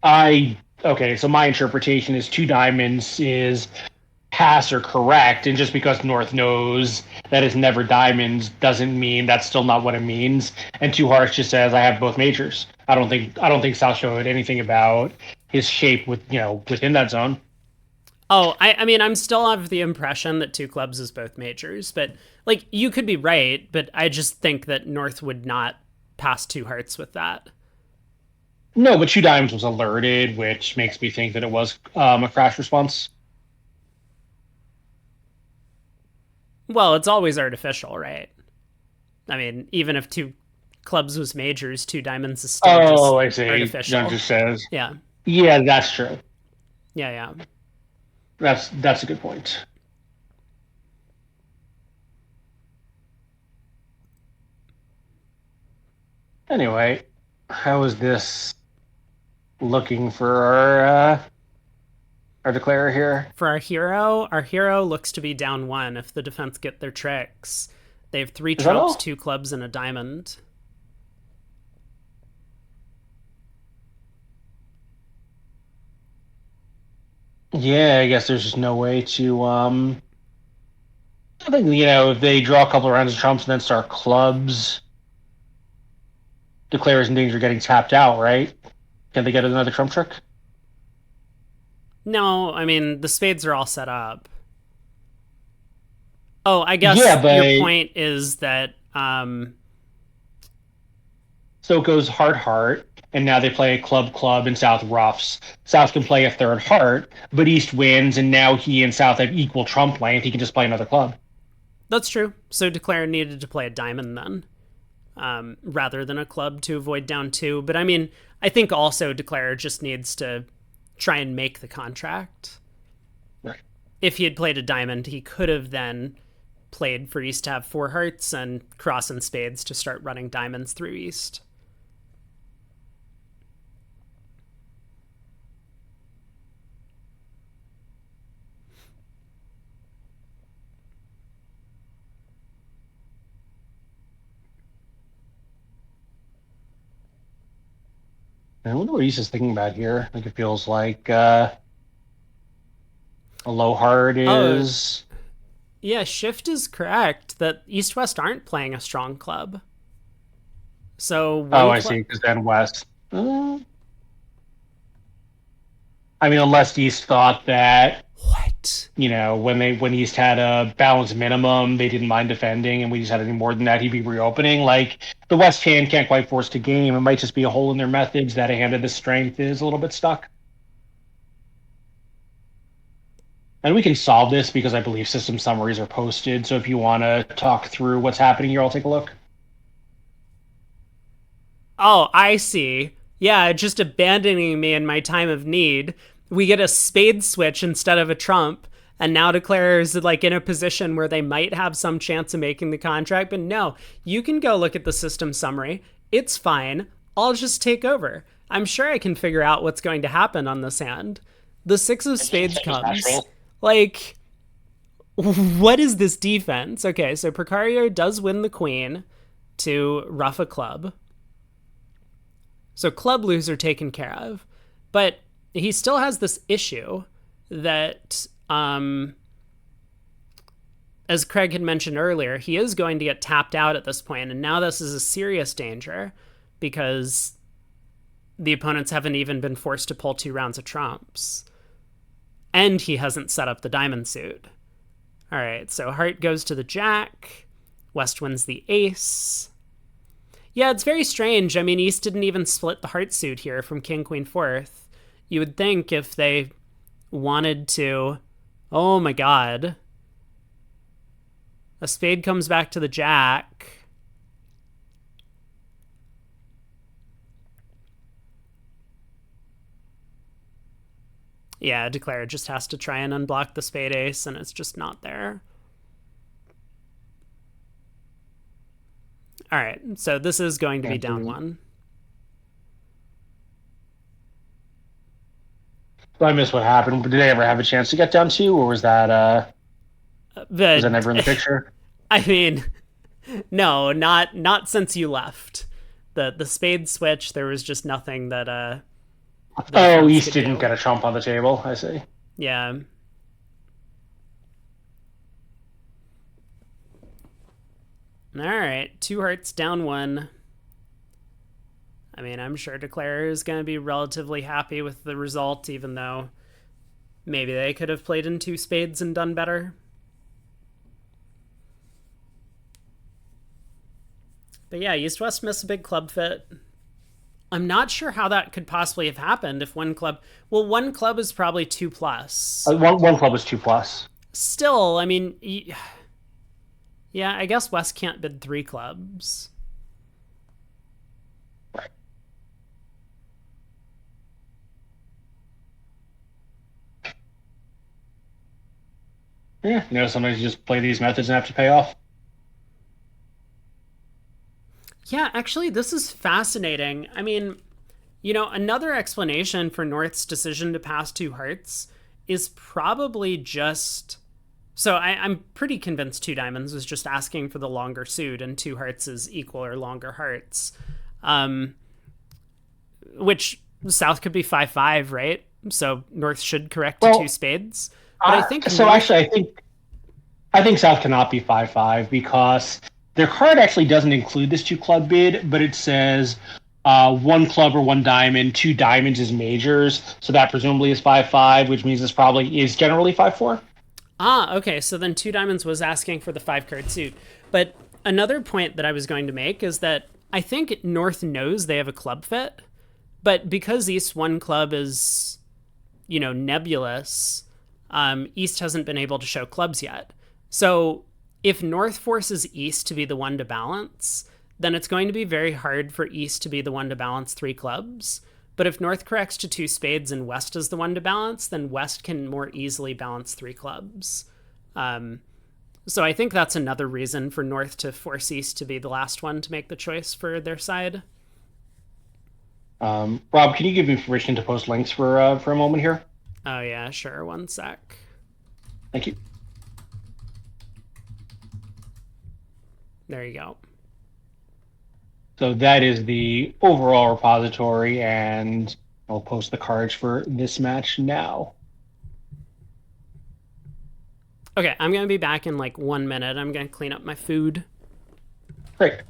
I okay, so my interpretation is two diamonds is pass or correct, and just because North knows that it's never diamonds doesn't mean that's still not what it means. And two hearts just says I have both majors. I don't think South showed anything about his shape within that zone. Oh, I mean, I'm still of the impression that two clubs is both majors, but like you could be right, but I just think that North would not pass two hearts with that. No, but two diamonds was alerted, which makes me think that it was a crash response. Well, it's always artificial, right? I mean, even if two clubs was majors, two diamonds is still just Oh, I see. John artificial. just says, Yeah, yeah, that's true. yeah, yeah. That's a good point. Anyway, how is this looking for our declarer here? For our hero looks to be down one if the defense get their tricks. They have three Is that trumps, all? two clubs, and a diamond. Yeah, I guess there's just no way to. I think if they draw a couple of rounds of trumps and then start clubs, declare is in danger of getting tapped out, right? Can they get another trump trick? No, I mean, the spades are all set up. Oh, I guess Yeah, your but point is that so it goes heart heart, and now they play a club club and South roughs. South can play a third heart, but East wins, and now he and South have equal trump length. He can just play another club. that's true. So Declare needed to play a diamond then, rather than a club to avoid down two. But I mean, I think also Declare just needs to try and make the contract. Right. If he had played a diamond, he could have then played for East to have four hearts and cross and spades to start running diamonds through East. I wonder what East is thinking about here. Like, it feels like a low heart Oh, is. yeah, Shift is correct that East West aren't playing a strong club. So Oh, one I club. see. Because then West. I mean, unless East thought that, What? when East had a balance minimum, they didn't mind defending, and we just had any more than that, he'd be reopening. Like, the West hand can't quite force to game. It might just be a hole in their methods that a hand of this strength is a little bit stuck. And we can solve this because I believe system summaries are posted. So if you want to talk through what's happening here, I'll take a look. Oh, I see. Yeah, just abandoning me in my time of need. We get a spade switch instead of a trump, and now Declare is like in a position where they might have some chance of making the contract. But no, you can go look at the system summary. It's fine. I'll just take over. I'm sure I can figure out what's going to happen on this hand. The six of It just spades seems comes. natural. Like, what is this defense? Okay, so Precario does win the queen to ruff a club. So club loser taken care of. But he still has this issue that, as Craig had mentioned earlier, he is going to get tapped out at this point, and now this is a serious danger because the opponents haven't even been forced to pull 2 rounds of trumps. And he hasn't set up the diamond suit. All right, so heart goes to the jack. West wins the ace. Yeah, it's very strange. I mean, East didn't even split the heart suit here from King, Queen, Fourth. You would think if they wanted to. Oh my god. A spade comes back to the jack. Yeah, Declare just has to try and unblock the spade ace, and it's just not there. All right, so this is going to be down one. So I missed what happened. Did they ever have a chance to get down two, or was that But never in the picture? I mean, no, not since you left. The spade switch, there was just nothing that the Oh, defense East could didn't do. get a trump on the table. I see. Yeah. All right, 2 hearts down one. I mean, I'm sure Declare is going to be relatively happy with the result, even though maybe they could have played in 2 spades and done better. But yeah, East West missed a big club fit. I'm not sure how that could possibly have happened if one club. Well, one club is probably 2 plus. One club was two plus. Still, I mean, yeah, I guess West can't bid 3 clubs. Yeah, sometimes you just play these methods and have to pay off. Yeah, actually, this is fascinating. I mean, another explanation for North's decision to pass 2 hearts is probably just. So I'm pretty convinced 2 diamonds was just asking for the longer suit, and 2 hearts is equal or longer hearts. Which South could be 5-5, right? So North should correct to two Well, spades. But I think so North. actually, I think South cannot be 5-5 because their card actually doesn't include this two club bid, but it says one club or one diamond, 2 diamonds is majors, so that presumably is 5-5, which means this probably is generally 5-4. Ah, okay. So then 2 diamonds was asking for the 5 card suit. But another point that I was going to make is that I think North knows they have a club fit, but because East one club is, nebulous, East hasn't been able to show clubs yet. So if North forces East to be the one to balance, then it's going to be very hard for East to be the one to balance 3 clubs. But if North corrects to 2 spades and West is the one to balance, then West can more easily balance 3 clubs. So I think that's another reason for North to force East to be the last one to make the choice for their side. Rob, can you give me permission to post links for a moment here? Oh, yeah, sure. One sec. Thank you. There you go. So that is the overall repository, and I'll post the cards for this match now. Okay, I'm going to be back in like 1 minute. I'm going to clean up my food. Great.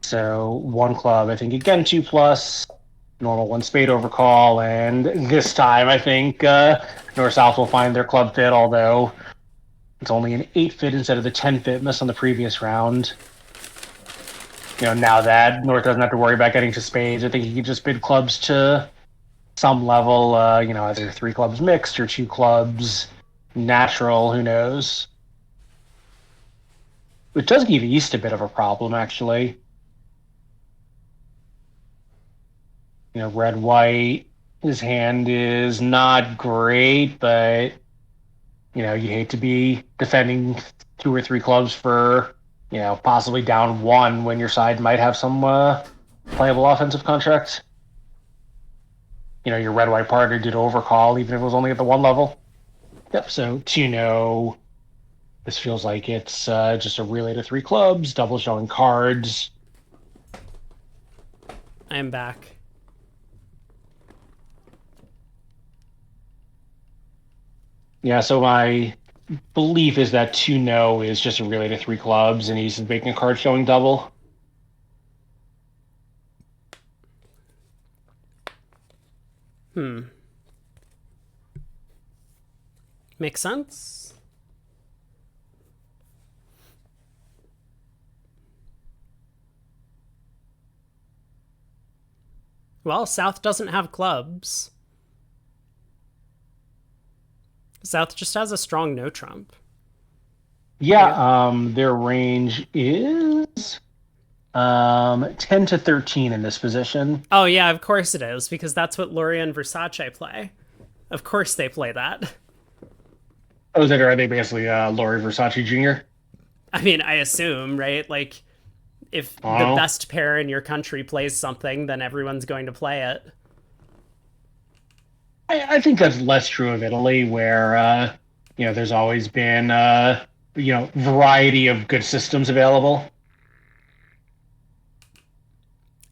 So one club, I think again 2+, normal one spade overcall, and this time I think North South will find their club fit, although it's only an 8 fit instead of the 10 fit missed on the previous round. Now that North doesn't have to worry about getting to spades, I think he can just bid clubs to some level, either 3 clubs mixed or 2 clubs natural, who knows. It does give East a bit of a problem, actually. Red white, his hand is not great, but you hate to be defending 2 or 3 clubs for possibly down 1 when your side might have some playable offensive contracts. Your red white partner did overcall even if it was only at the 1 level. Yep. So 2-0. This feels like it's just a relay to 3 clubs, double showing cards. I'm back. Yeah, so my belief is that 2-0 is just a relay to 3 clubs, and he's making a card showing double. Makes sense. Well, South doesn't have clubs. South just has a strong no trump. Yeah, their range is 10 to 13 in this position. Oh, yeah, of course it is, because that's what Luria and Versace play. Of course they play that. Oh, are they basically Laurie Versace Jr.? I mean, I assume, right? Like, if the Oh, best pair in your country plays something, then everyone's going to play it. I think that's less true of Italy, where there's always been variety of good systems available.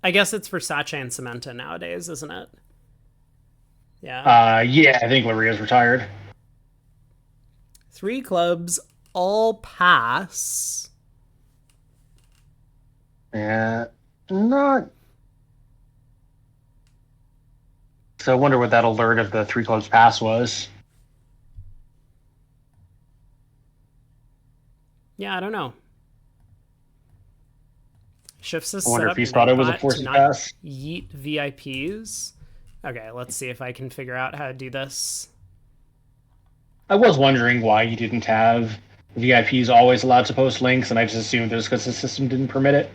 I guess it's Versace and Cementa nowadays, isn't it? Yeah. Yeah, I think Laria's retired. 3 clubs, all pass. Yeah, not. So I wonder what that alert of the 3 clubs pass was. Yeah, I don't know. Shifts is I set wonder if up he thought it was a Nightbot to forced not pass. yeet VIPs. Okay, let's see if I can figure out how to do this. I was wondering why you didn't have VIPs always allowed to post links, and I just assumed it was because the system didn't permit it.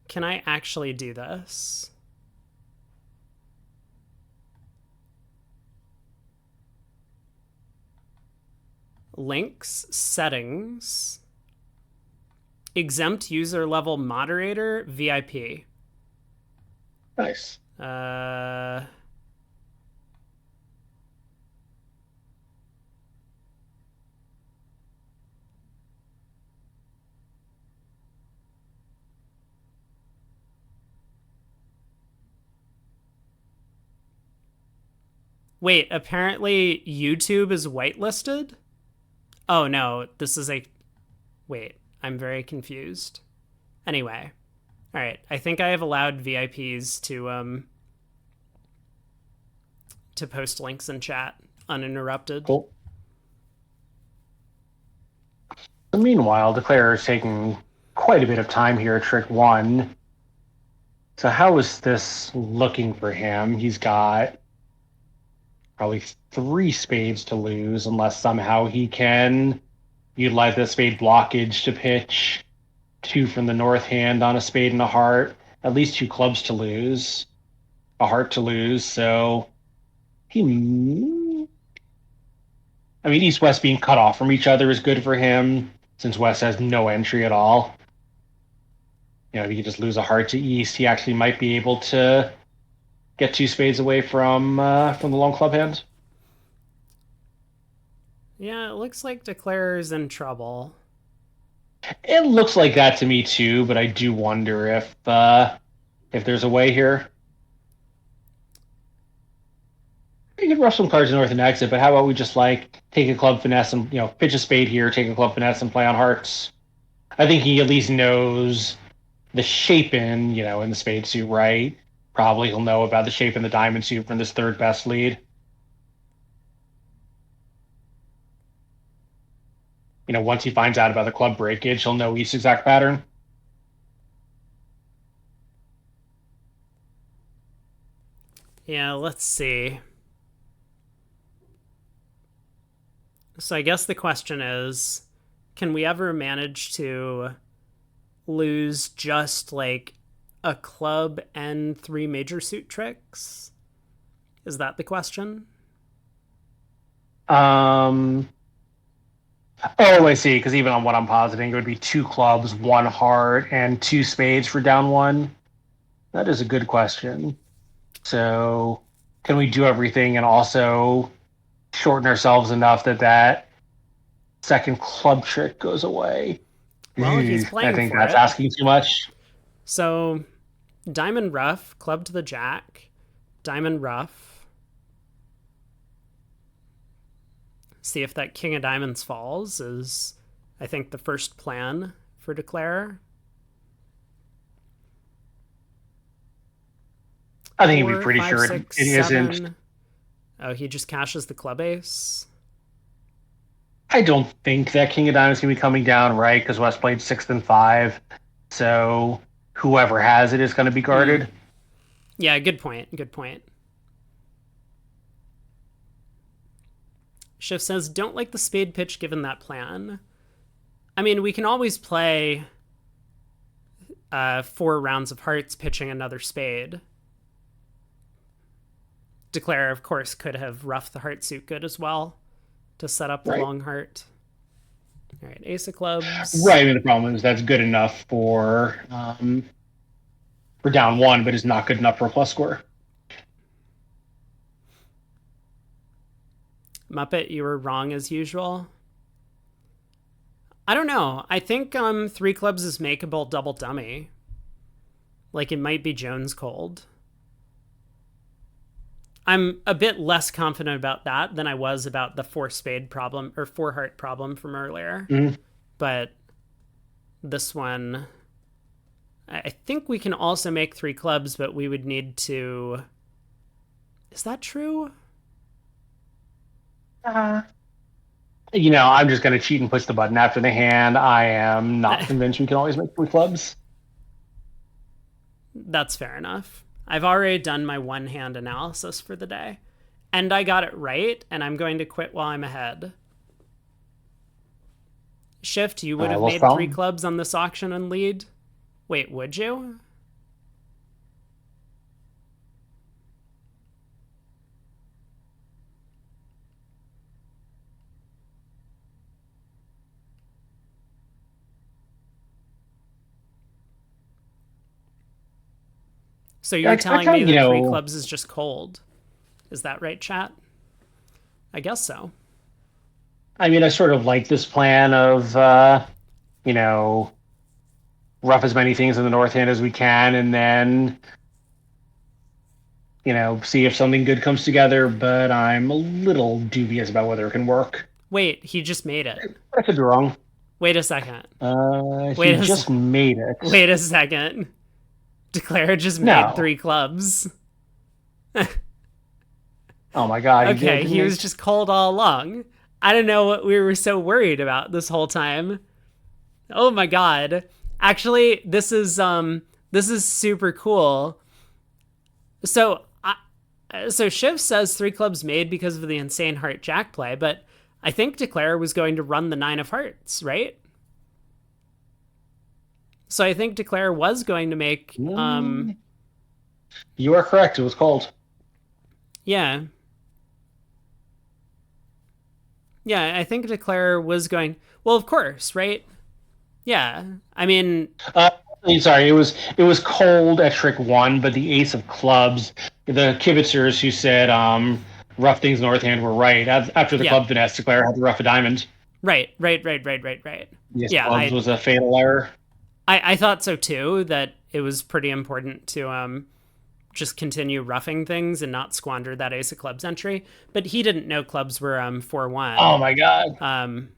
Can I actually do this? Links, settings, exempt user level moderator, VIP. Nice. Wait, apparently YouTube is whitelisted? Oh no, this is a... Wait, I'm very confused. Anyway. Alright, I think I have allowed VIPs to post links in chat uninterrupted. Cool. Meanwhile, Declare is taking quite a bit of time here at Trick 1. So how is this looking for him? He's got probably 3 spades to lose, unless somehow he can utilize that spade blockage to pitch 2 from the north hand on a spade and a heart. At least 2 clubs to lose, a heart to lose. So he I mean, East West being cut off from each other is good for him since West has no entry at all. If he could just lose a heart to East, he actually might be able to get two spades away from the long club hand. Yeah, it looks like Declarer's in trouble. It looks like that to me too, but I do wonder if there's a way here. You could rush some cards north and exit, but how about we just like take a club finesse and pitch a spade here, take a club finesse and play on hearts. I think he at least knows the shape in the spade suit, right? Probably he'll know about the shape in the diamond suit from this third best lead. Once he finds out about the club breakage, he'll know East's exact pattern. Yeah, let's see. So I guess the question is, can we ever manage to lose just like a club and three major suit tricks? Is that the question? Um. Oh, I see. Because even on what I'm positing, it would be two clubs, one heart, and two spades for down one. That is a good question. So, can we do everything and also shorten ourselves enough that second club trick goes away? Well, he's I playing think for that's it. asking too much. So, diamond rough, club to the jack, diamond rough. See if that king of diamonds falls is, I think, the first plan for Declare. I think he'd be 4, pretty 5, sure it 6, isn't. 7. Oh, he just cashes the club ace. I don't think that King of Diamonds can be coming down, right? Because West played sixth and five. So whoever has it is going to be guarded. Yeah, good point. Good point. Schiff says, don't like the spade pitch given that plan. I mean, we can always play 4 rounds of hearts pitching another spade. Declare, of course, could have roughed the heart suit good as well to set up the Right. long heart. All right, ace of clubs. Right. I mean, the problem is that's good enough for down one, but is not good enough for a plus score. Muppet, you were wrong as usual. I don't know. I think 3 clubs is makeable double dummy. Like it might be Jones cold. I'm a bit less confident about that than I was about the 4 spade problem or 4 heart problem from earlier. Mm-hmm. But this one, I think we can also make 3 clubs, but we would need to. Is that true? I'm just going to cheat and push the button after the hand. I am not convinced we can always make 3 clubs. That's fair enough. I've already done my 1 hand analysis for the day. And I got it right, and I'm going to quit while I'm ahead. Shift, you would have made 3 clubs on this auction and lead? Wait, would you? So you're telling me that 3 clubs is just cold. Is that right, chat? I guess so. I mean, I sort of like this plan of, rough as many things in the north hand as we can, and then, see if something good comes together. But I'm a little dubious about whether it can work. Wait, he just made it. I could be wrong. Wait a second. He just made it. Wait a second. Declare just made 3 clubs. Oh my god. Okay, he was just cold all along. I don't know what we were so worried about this whole time. Oh my god. Actually, this is super cool. So Shiv says 3 clubs made because of the insane heart jack play, but I think Declare was going to run the 9 of hearts, right? So I think Declare was going to make. You are correct. It was cold. Yeah. Yeah, I think Declare was going, well, of course, right? Yeah. I mean, Uh, Sorry, it was cold at trick one, but the ace of clubs, the kibitzers who said rough things north hand were right. After the yeah. club finesse, Declare had to rough a diamond. Right. The ace of Yeah, clubs was a fatal error. I thought so too, that it was pretty important to just continue roughing things and not squander that ace of clubs entry. But he didn't know clubs were 4-1. Oh my god. Um,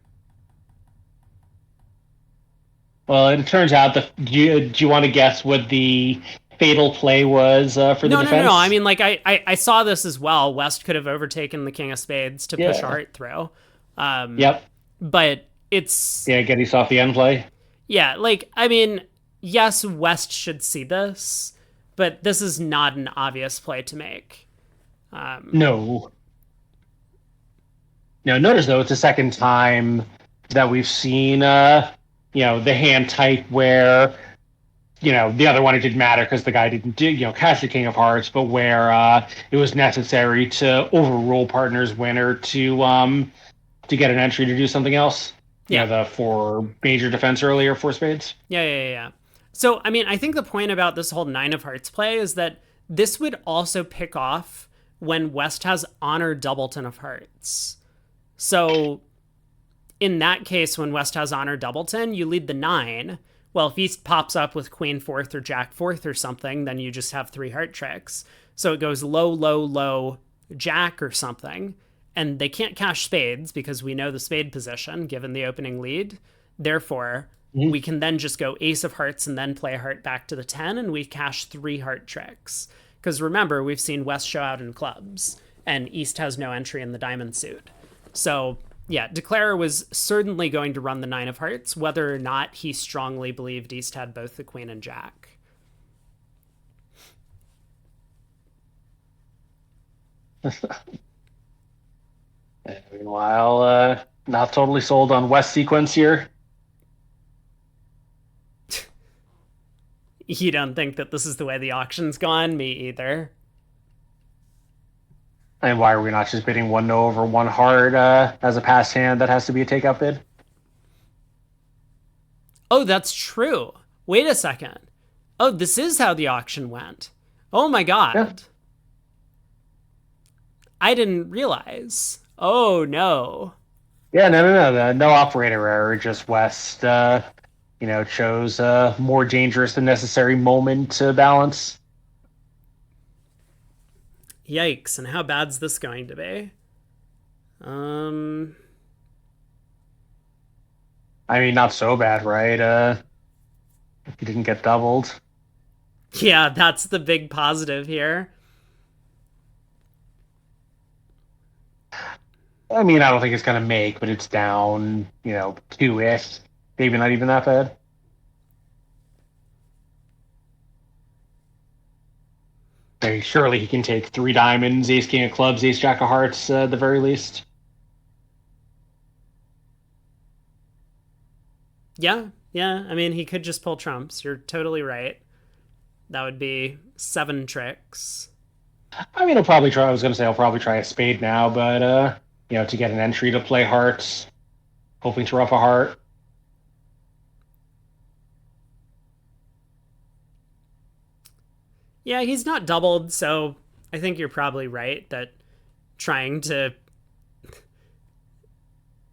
Well, it turns out do you want to guess what the fatal play was for the no. I defense? mean, like I saw this as well. West could have overtaken the king of spades to push a Yeah. heart through. Um, Yep. but it's Yeah, Geddes off the end play. yeah, like I mean, yes, West should see this, but this is not an obvious play to make. No. No, notice though, it's the second time that we've seen the hand type where the other one it didn't matter because the guy didn't do catch the king of hearts, but where it was necessary to overrule partner's winner to get an entry to do something else. Yeah, The four major defense earlier, four spades. yeah. So, I mean, I think the point about this whole nine of hearts play is that this would also pick off when West has honor doubleton of hearts. So, in that case, when West has honor doubleton, you lead the nine. Well, if East pops up with queen fourth or jack fourth or something, then you just have three heart tricks. So it goes low, jack or something. And they can't cash spades because we know the spade position given the opening lead. Therefore, we can then just go ace of hearts and then play a heart back to the 10, and we cash three heart tricks. Because remember, we've seen West show out in clubs, and East has no entry in the diamond suit. So yeah, Declarer was certainly going to run the nine of hearts, whether or not he strongly believed East had both the queen and jack. Meanwhile, not totally sold on West sequence here. You don't think that this is the way the auction's gone? Me either. And why are we not just bidding one no over one hard as a pass hand that has to be a takeout bid? Oh, that's true. Wait a second. Oh, this is how the auction went. Oh my Yeah. god. I didn't realize. Oh no. Yeah, no operator error. Just West, chose a more dangerous than necessary moment to balance. Yikes, and how bad's this going to be? Um I mean, not so bad, right? He didn't get doubled. yeah, that's the big positive here. I mean, I don't think it's gonna make, but it's down, two-ish. Maybe not even that bad. I mean, surely he can take three diamonds, ace king of clubs, ace jack of hearts, at the very least. Yeah. I mean, he could just pull trumps. You're totally right. That would be seven tricks. I mean, he'll probably try. I was gonna say he'll probably try a spade now, but to get an entry to play hearts, hoping to rough a heart. Yeah, he's not doubled, so I think you're probably right that trying to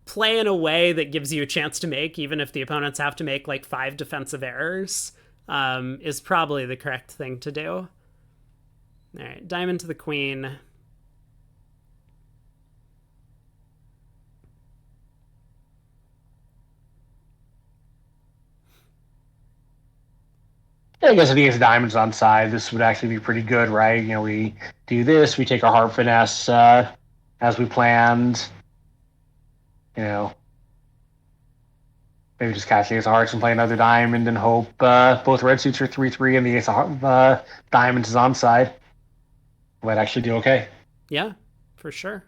play in a way that gives you a chance to make, even if the opponents have to make like five defensive errors, is probably the correct thing to do. All right, diamond to the queen. Yeah, I guess if he has diamonds on side, this would actually be pretty good, right? We do this, we take our heart finesse as we planned. You know, maybe just cash the ace of hearts and play another diamond and hope both red suits are 3-3 and the ace of diamonds is on side. Might actually do okay. Yeah, for sure.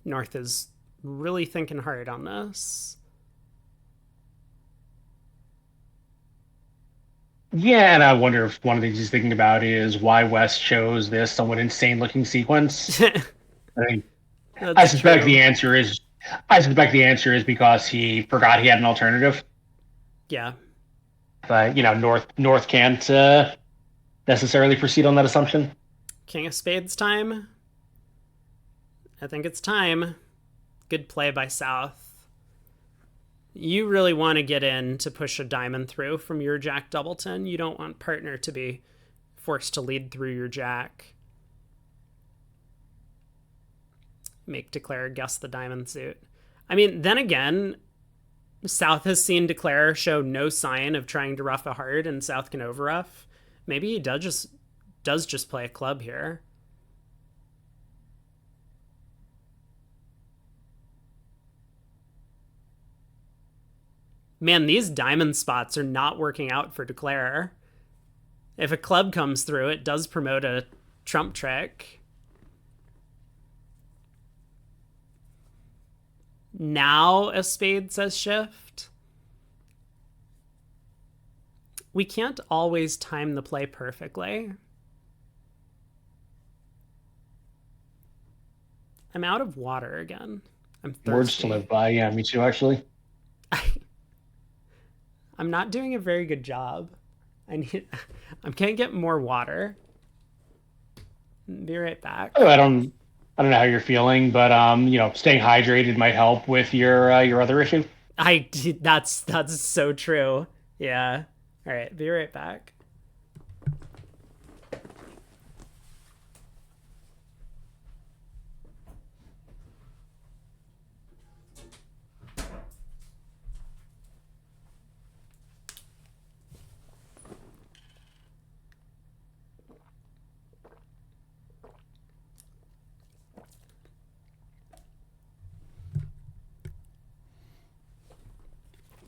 North is really thinking hard on this. Yeah, and I wonder if one of the things he's thinking about is why West chose this somewhat insane looking sequence. I think I That's suspect the true. answer is I suspect the answer is because he forgot he had an alternative. Yeah. But North can't necessarily proceed on that assumption. King of Spades time. I think it's time. Good play by South. You really want to get in to push a diamond through from your Jack Doubleton. You don't want partner to be forced to lead through your Jack. Make Declare guess the diamond suit. I mean, then again, South has seen Declare show no sign of trying to rough a heart, and South can overruff. Maybe he does just play a club here. Man, these diamond spots are not working out for Declare. If a club comes through, it does promote a trump trick. Now a spade says shift. We can't always time the play perfectly. I'm out of water again. I'm Words to thirsty. live by. Yeah, me too, actually. I'm not doing a very good job. I can't get more water. Be right back. Oh, I don't know how you're feeling, but staying hydrated might help with your other issue. I that's so true. Yeah. All right, be right back.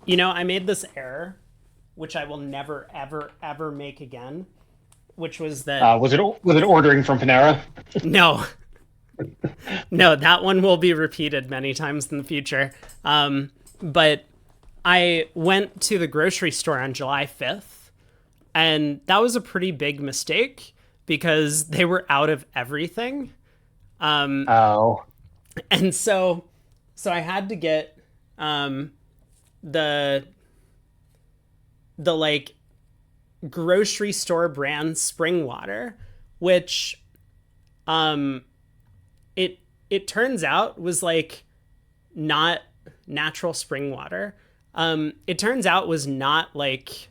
I made this error, which I will never ever ever make again, which was that Was it ordering from Panera? no, no, that one will be repeated many times in the future. But I went to the grocery store on July 5th, and that was a pretty big mistake because they were out of everything. Oh, And so I had to get the like grocery store brand spring water, which um it turns out was like not natural spring water. It turns out was not like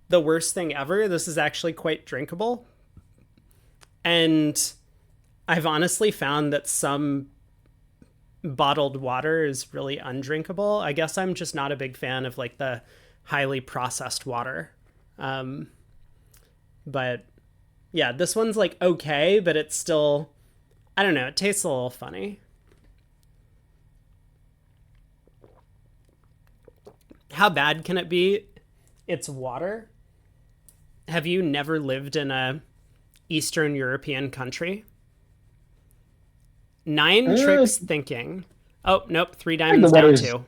the worst thing ever. This is actually quite drinkable. And I've honestly found that some bottled water is really undrinkable. I guess I'm just not a big fan of like the highly processed water. Um, but yeah, this one's like okay, but it's still, I don't know, it tastes a little funny. How bad can it be? It's water. Have you never lived in a Eastern European country? Nine uh, tricks thinking. Oh, nope, three I think the diamonds down water's two.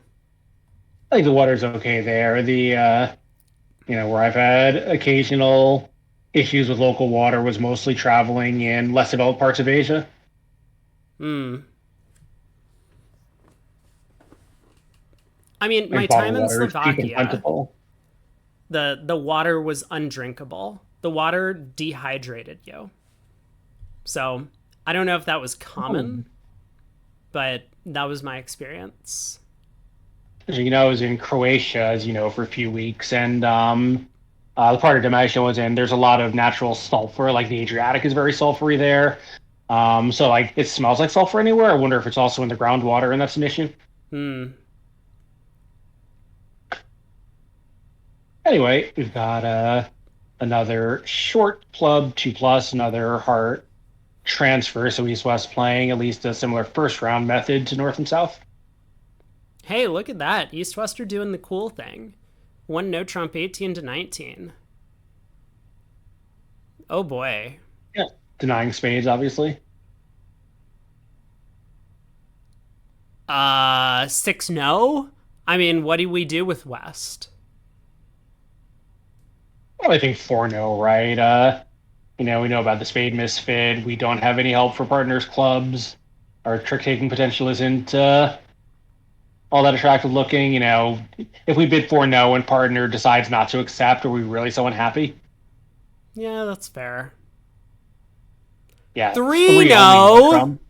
I think the water's okay there. Where I've had occasional issues with local water was mostly traveling in less developed parts of Asia. Hmm. I mean, my Like time bottled in water is cheap and Slovakia, plentiful. the water was undrinkable. The water dehydrated you. So I don't know if that was Oh. common, but that was my experience. I was in Croatia, as you know, for a few weeks, and the part of Dalmatia was in. There's a lot of natural sulfur, like the Adriatic is very sulfury there. So like it smells like sulfur anywhere. I wonder if it's also in the groundwater, and that's an issue. Hmm. Anyway, we've got another short club 2+, another heart transfer. So East West playing at least a similar first round method to North and South. Hey, look at that. East West are doing the cool thing. One no trump 18 to 19. Oh boy. Yeah, denying spades, obviously. Six no. I mean, what do we do with West? Well, I think 4-0, right? We know about the Spade Misfit. We don't have any help for partners clubs. Our trick taking potential isn't all that attractive looking. If we bid 4-0 and partner decides not to accept, are we really so unhappy? Yeah, that's fair. Yeah, Three three only no no. Trump.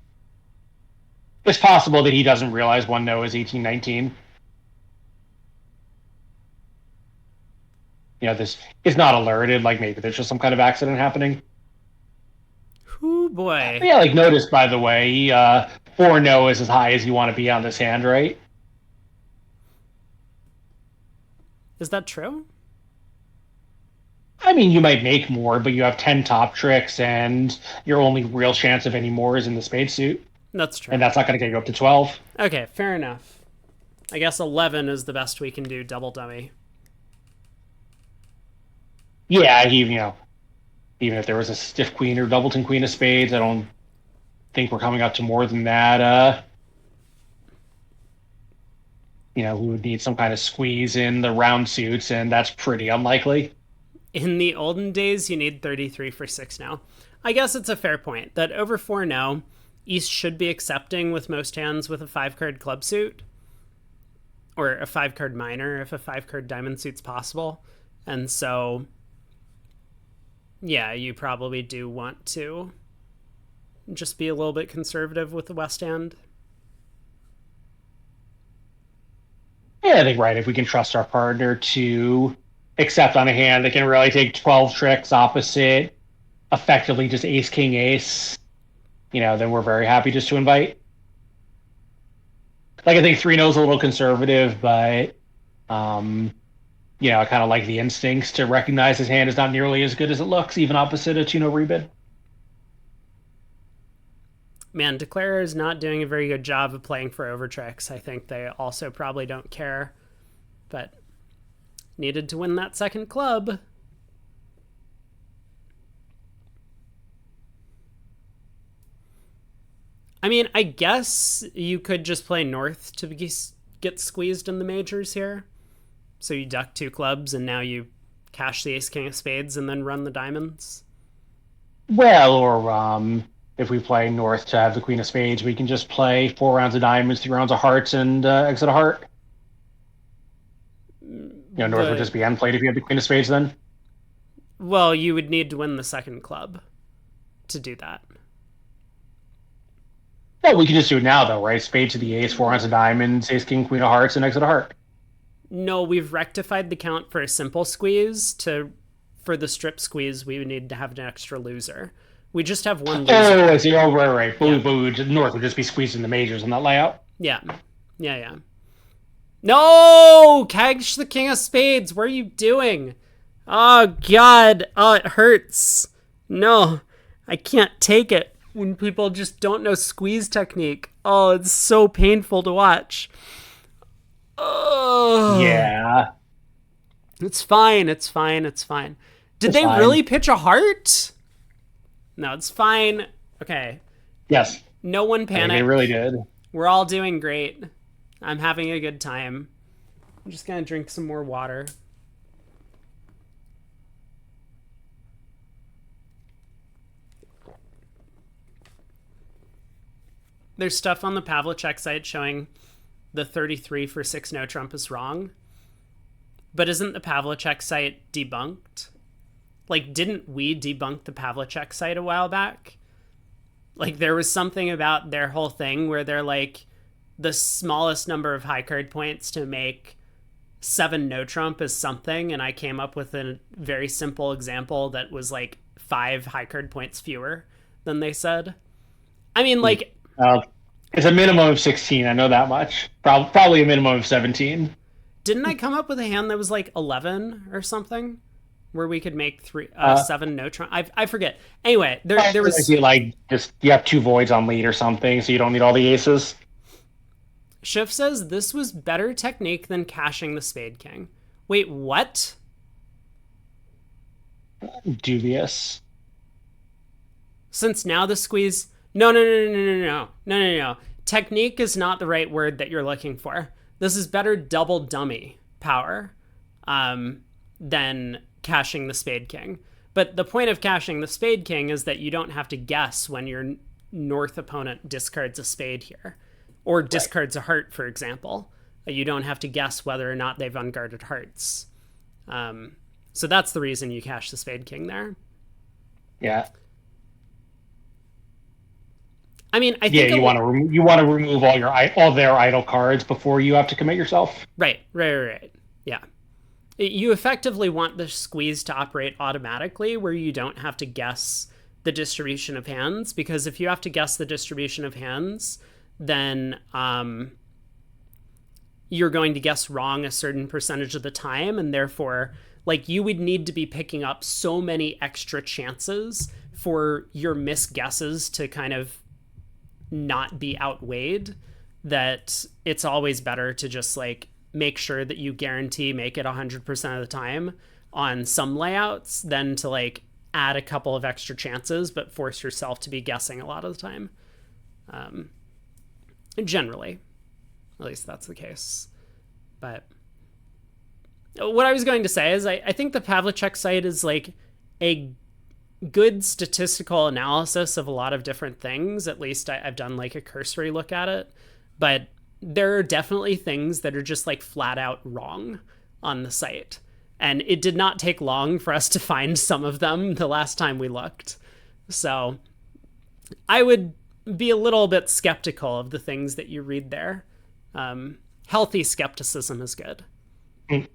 It's possible that he doesn't realize one no is 18-19. This is not alerted. Like maybe there's just some kind of accident happening. Ooh boy. But yeah, like notice by the way, 4-0 is as high as you want to be on this hand, right? Is that true? I mean, you might make more, but you have 10 top tricks, and your only real chance of any more is in the spade suit. That's And true. that's not going to get you up to 12. Okay, fair enough. I guess 11 is the best we can do double dummy. Yeah, even if there was a stiff queen or doubleton queen of spades, I don't think we're coming up to more than that. We would need some kind of squeeze in the round suits, and that's pretty unlikely. In the olden days, you need 33 for 6 now. I guess it's a fair point that over 4 now, East should be accepting with most hands with a 5 card club suit, or a 5 card minor if a 5 card diamond suit's possible. And so, yeah, you probably do want to just be a little bit conservative with the West End. Yeah, I think right. If we can trust our partner to accept on a hand that can really take 12 tricks opposite, effectively just ace, king, ace, then we're very happy just to invite. Like I think 3-0 is a little conservative, but I kind of like the instincts to recognize his hand is not nearly as good as it looks, even opposite a 2-0 rebid. Man, Declare is not doing a very good job of playing for overtricks. I think they also probably don't care, but needed to win that second club. I mean, I guess you could just play North to get squeezed in the majors here. So you duck 2 clubs and now you cash the ace king of spades and then run the diamonds. Well, or if we play North to have the queen of spades, we can just play 4 rounds of diamonds, 3 rounds of hearts, and exit a heart. North would But just be end played if you had the queen of spades then. well, you would need to win the second club to do that. No, we can just do it now though, right? Spade to the ace, 4 rounds of diamonds, ace, king, queen of hearts, and exit a heart. No, we've rectified the count for a simple squeeze. To for the strip squeeze, we would need to have an extra loser. We just have one loser. Oh, I see. Oh, right. Yeah. North would just be squeezed in the majors in that layout. Yeah. Yeah, yeah. No! Cash the king of spades. What are you doing? Oh, God. Oh, it hurts. No. I can't take it when people just don't know squeeze technique. Oh, it's so painful to watch. Oh. Yeah. It's fine. It's fine. It's fine. Did It's they fine. really pitch a heart? No, it's fine. Okay. Yes. No one I think panic. they really did. We're all doing great. I'm having a good time. I'm just going to drink some more water. There's stuff on the Pavlicek site showing the 33 for 6 no Trump is wrong. But isn't the Pavlicek site debunked? Like, didn't we debunk the Pavlicek site a while back? Like, there was something about their whole thing where they're like, the smallest number of high card points to make 7 no Trump is something. And I came up with a very simple example that was like 5 high card points fewer than they said. I mean, like, It's a minimum of 16. I know that much. Probably a minimum of 17. didn't I come up with a hand that was like 11 or something? Where we could make 7 no Trump. I forget. Anyway, there was just you have 2 voids on lead or something, so you don't need all the aces. Schiff says this was better technique than cashing the spade king. Wait, what? Dubious. Since now the squeeze. No. technique is not the right word that you're looking for. This is better double dummy power than cashing the Spade King. But the point of cashing the Spade King is that you don't have to guess when your North opponent discards a spade here, or Right. discards a heart, for example. You don't have to guess whether or not they've unguarded hearts. So that's the reason you cash the Spade King there. Yeah. I mean, I Yeah, think you want to remove all their idle cards before you have to commit yourself. right. Yeah. You effectively want the squeeze to operate automatically where you don't have to guess the distribution of hands, because if you have to guess the distribution of hands, then you're going to guess wrong a certain percentage of the time, and therefore like you would need to be picking up so many extra chances for your misguesses to kind of not be outweighed, that it's always better to just like make sure that you guarantee make it 100% of the time on some layouts than to like add a couple of extra chances but force yourself to be guessing a lot of the time. Generally, at least that's the case. But what I was going to say is I think the Pavlicek site is like a good statistical analysis of a lot of different things. At least I've done like a cursory look at it. But there are definitely things that are just like flat out wrong on the site. And it did not take long for us to find some of them the last time we looked. So I would be a little bit skeptical of the things that you read there. Healthy skepticism is good. Mm.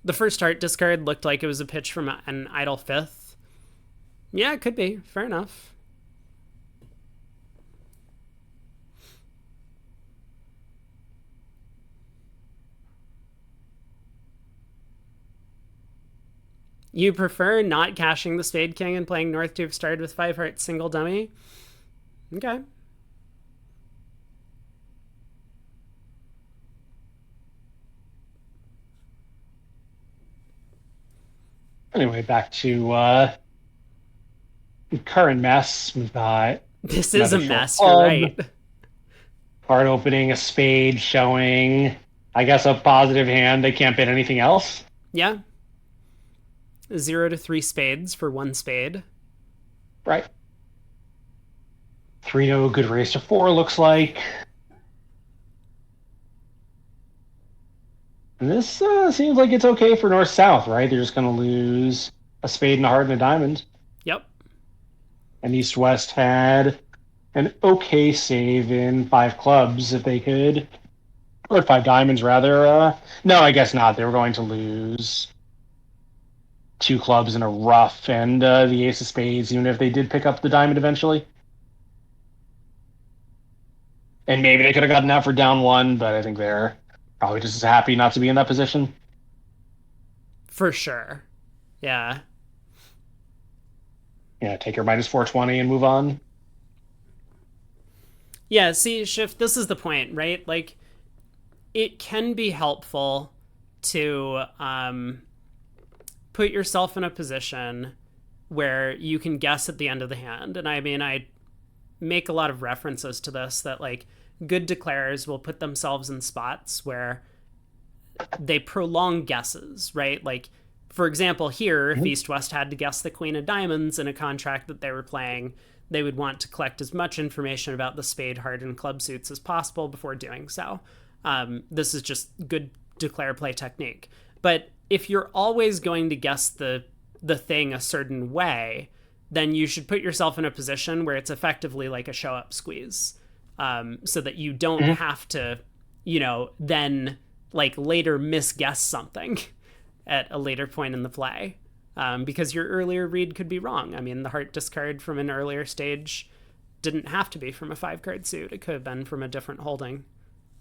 The first art discard looked like it was a pitch from an idle fifth. Yeah, it could be. Fair enough. You prefer not cashing the Spade King and playing North to have started with 5 hearts single dummy? Okay. Anyway, back to current mess. We've got This is a another short mess, you're club, right. card opening, a spade showing, I guess, a positive hand. They can't bid anything else. Yeah. 0 to 3 spades for 1 spade. Right. 3-0, good raise to 4, looks like. And this seems like it's okay for North-South, right? They're just going to lose a spade and a heart and a diamond. Yep. And East-West had an okay save in 5 clubs if they could. Or 5 diamonds, rather. No, I guess not. They were going to lose 2 clubs in a rough and the ace of spades, even if they did pick up the diamond eventually. And maybe they could have gotten out for down 1, but I think they're probably just as happy not to be in that position. For sure. Yeah. Yeah, take your minus 420 and move on. Yeah, see, Shift, this is the point, right? Like, it can be helpful to put yourself in a position where you can guess at the end of the hand. And I mean, I make a lot of references to this, that like good declarers will put themselves in spots where they prolong guesses, right? Like, for example, here, if East West had to guess the Queen of Diamonds in a contract that they were playing, they would want to collect as much information about the spade, heart, and club suits as possible before doing so. This is just good declare play technique. But if you're always going to guess the thing a certain way, then you should put yourself in a position where it's effectively like a show up squeeze, so that you don't have to, then like later misguess something at a later point in the play, because your earlier read could be wrong. I mean, the heart discard from an earlier stage didn't have to be from a 5-card suit. It could have been from a different holding.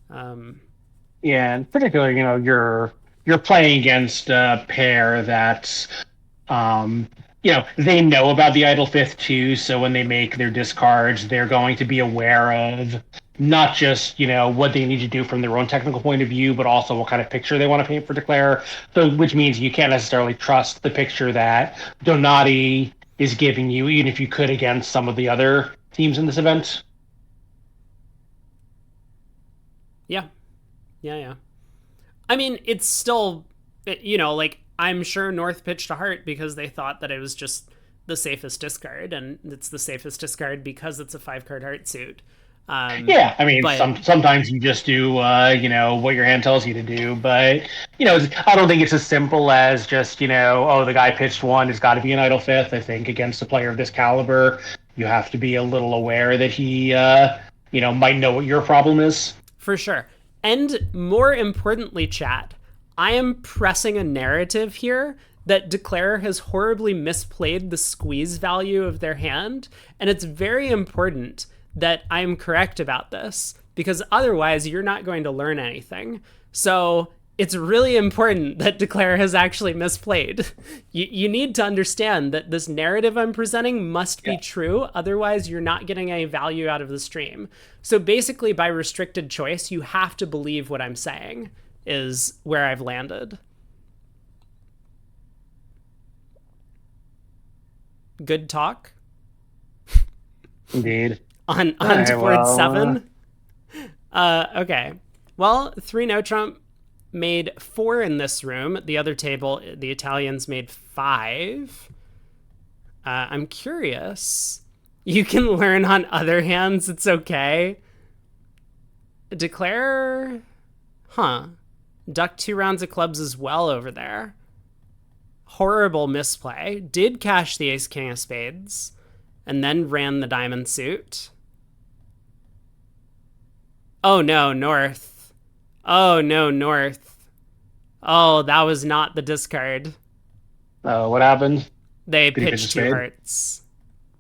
Yeah, and particularly, you're playing against a pair that's, they know about the idle fifth too. So when they make their discards, they're going to be aware of not just what they need to do from their own technical point of view, but also what kind of picture they want to paint for declare. So which means you can't necessarily trust the picture that Donati is giving you, even if you could against some of the other teams in this event. Yeah, yeah. I mean, it's still, like I'm sure North pitched a heart because they thought that it was just the safest discard, and it's the safest discard because it's a 5 card heart suit. Yeah, I mean, But sometimes you just do, what your hand tells you to do, but I don't think it's as simple as just, oh, the guy pitched one, it's got to be an idle fifth. I think against a player of this caliber, you have to be a little aware that he, might know what your problem is. for sure. And more importantly, chat, I am pressing a narrative here that Declare has horribly misplayed the squeeze value of their hand, and it's very important that I'm correct about this because otherwise you're not going to learn anything. So it's really important that Declare has actually misplayed. You need to understand that this narrative I'm presenting must be Yeah. true, otherwise you're not getting any value out of the stream. So basically, by restricted choice, you have to believe what I'm saying is where I've landed. Good talk Indeed. All on right, to board well, 7. Okay. Well, 3 no trump made 4 in this room. The other table, the Italians made 5. I'm curious. You can learn on other hands. It's okay. Declare. Huh. Duck 2 rounds of clubs as well over there. Horrible misplay. Did cash the ace king of spades. And then ran the diamond suit. Oh no, North. Oh no, North. Oh, that was not the discard. what happened? They Did he pitch a pitched 2 spade? hearts.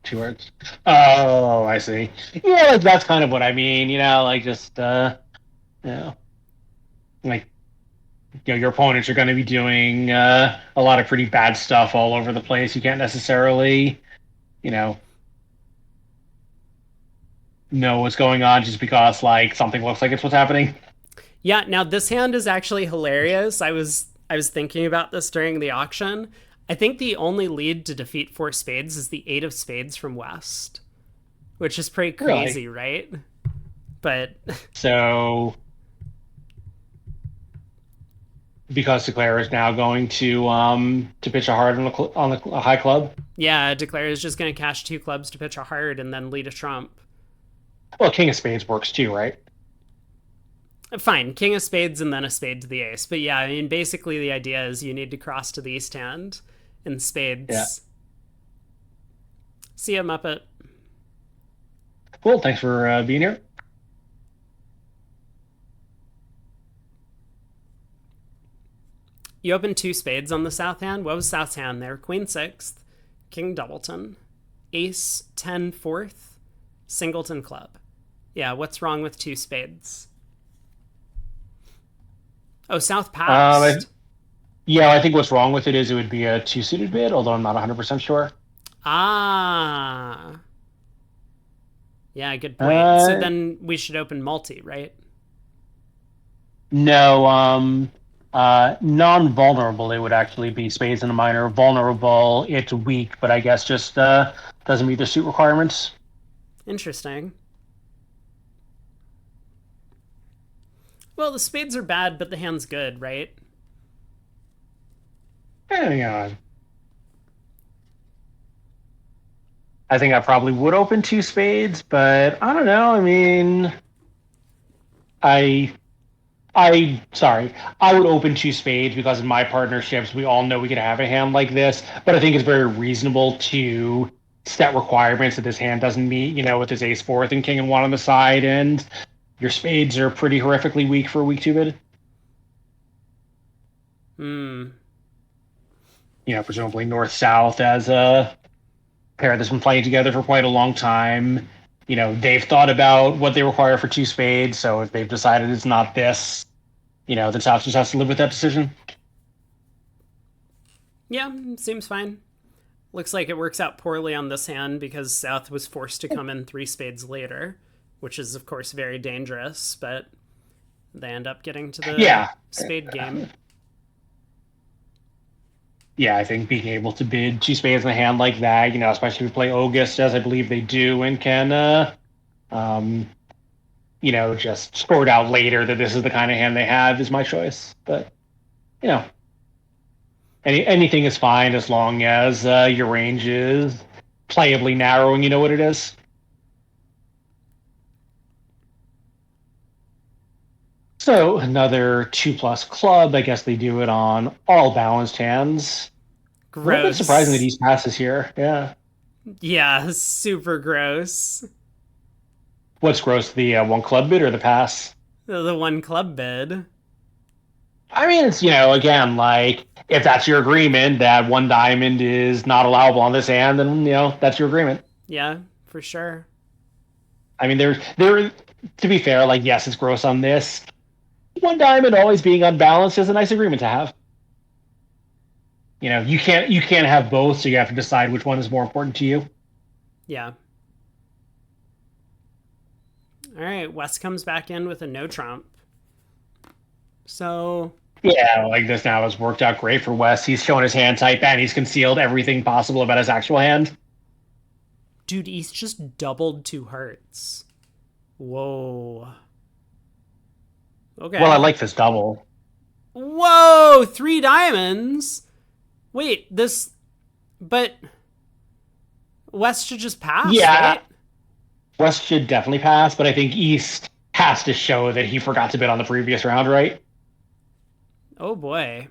2 words. Oh, I see. Yeah, like that's kind of what I mean. Like just like your opponents are going to be doing a lot of pretty bad stuff all over the place. You can't necessarily, you know what's going on just because like something looks like it's what's happening. Yeah, now this hand is actually hilarious. I was thinking about this during the auction. I think the only lead to defeat 4 spades is the 8 of spades from West, which is pretty Really. crazy, right? But So because Declare is now going to pitch a hard on a high club. yeah, Declare is just going to cash 2 clubs to pitch a heart and then lead a trump. Well, King of Spades works too, right? Fine, king of spades and then a spade to the ace. But yeah, I mean, basically the idea is you need to cross to the east hand in Yeah. spades. See ya, Muppet. Cool. Thanks for being here. You opened 2 spades on the south hand. What was south hand there? Queen sixth, king doubleton, ace 10 fourth, singleton club. Yeah, what's wrong with 2 spades? Oh, south I, passed. yeah, I think what's wrong with it is it would be a two suited bid, although I'm not 100% sure. Ah. Yeah, good point. So Uh, then we should open multi, right? no, non-vulnerable. It would actually be spades in a minor. Vulnerable, it's weak, but I guess just doesn't meet the suit requirements. Interesting. Well, the spades are bad, but the hand's good, right? Yeah, I think I probably would open two spades, but I don't know. I mean, I sorry, I would open two spades because in my partnerships, we all know we could have a hand like this. But I think it's very reasonable to set requirements that this hand doesn't meet, with his ace fourth and king and one on the side, and your spades are pretty horrifically weak for a weak two bid. Hmm. Presumably north south as a pair that's been playing together for quite a long time. They've thought about what they require for two spades, so if they've decided it's not this, then South just has to live with that decision. Yeah, seems fine. Looks like it works out poorly on this hand because South was forced to come in 3 spades later, which is, of course, very dangerous, but they end up getting to the Yeah. spade game. yeah, I think being able to bid two spades in a hand like that, especially if we play August, as I believe they do, and can, um, just sort out later that this is the kind of hand they have is my choice. But, you know, anything is fine as long as your range is playably narrow and you know what it is. So another 2+ club. I guess they do it on all balanced hands. A little bit surprising that Gross. East passes here. Yeah. Yeah, super gross. What's gross, the one club bid or the pass? The one club bid. I mean, it's, again, like, if that's your agreement that one diamond is not allowable on this hand, then, that's your agreement. Yeah, for sure. I mean, to be fair, like, yes, it's gross on this. One diamond always being unbalanced is a nice agreement to have. You can't have both, so you have to decide which one is more important to you. Yeah. All right, West comes back in with a no trump. So, Yeah, like this now has worked out great for Wes. He's shown his hand type and he's concealed everything possible about his actual hand. dude, East just doubled two hearts. Whoa. Well, I Okay. like this double. Whoa, three diamonds. Wait, this. But West should just pass, Yeah, right? West should definitely pass, but I think East has to show that he forgot to bid on the previous round, right? Oh boy.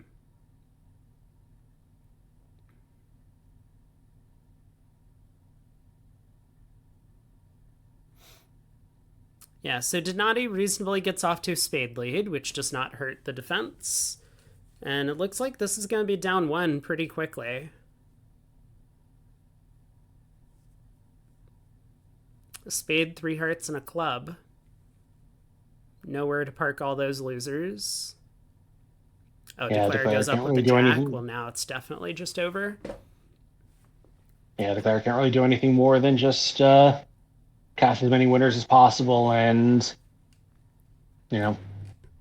Yeah, so Donati reasonably gets off to a spade lead, which does not hurt the defense. And it looks like this is going to be down one pretty quickly. A spade, three hearts, and a club. Nowhere to park all those losers. Oh, Yeah, Declare Declare goes can't up with really the do jack. anything. Well, now it's definitely just over. Yeah, Declare can't really do anything more than just cash as many winners as possible you know,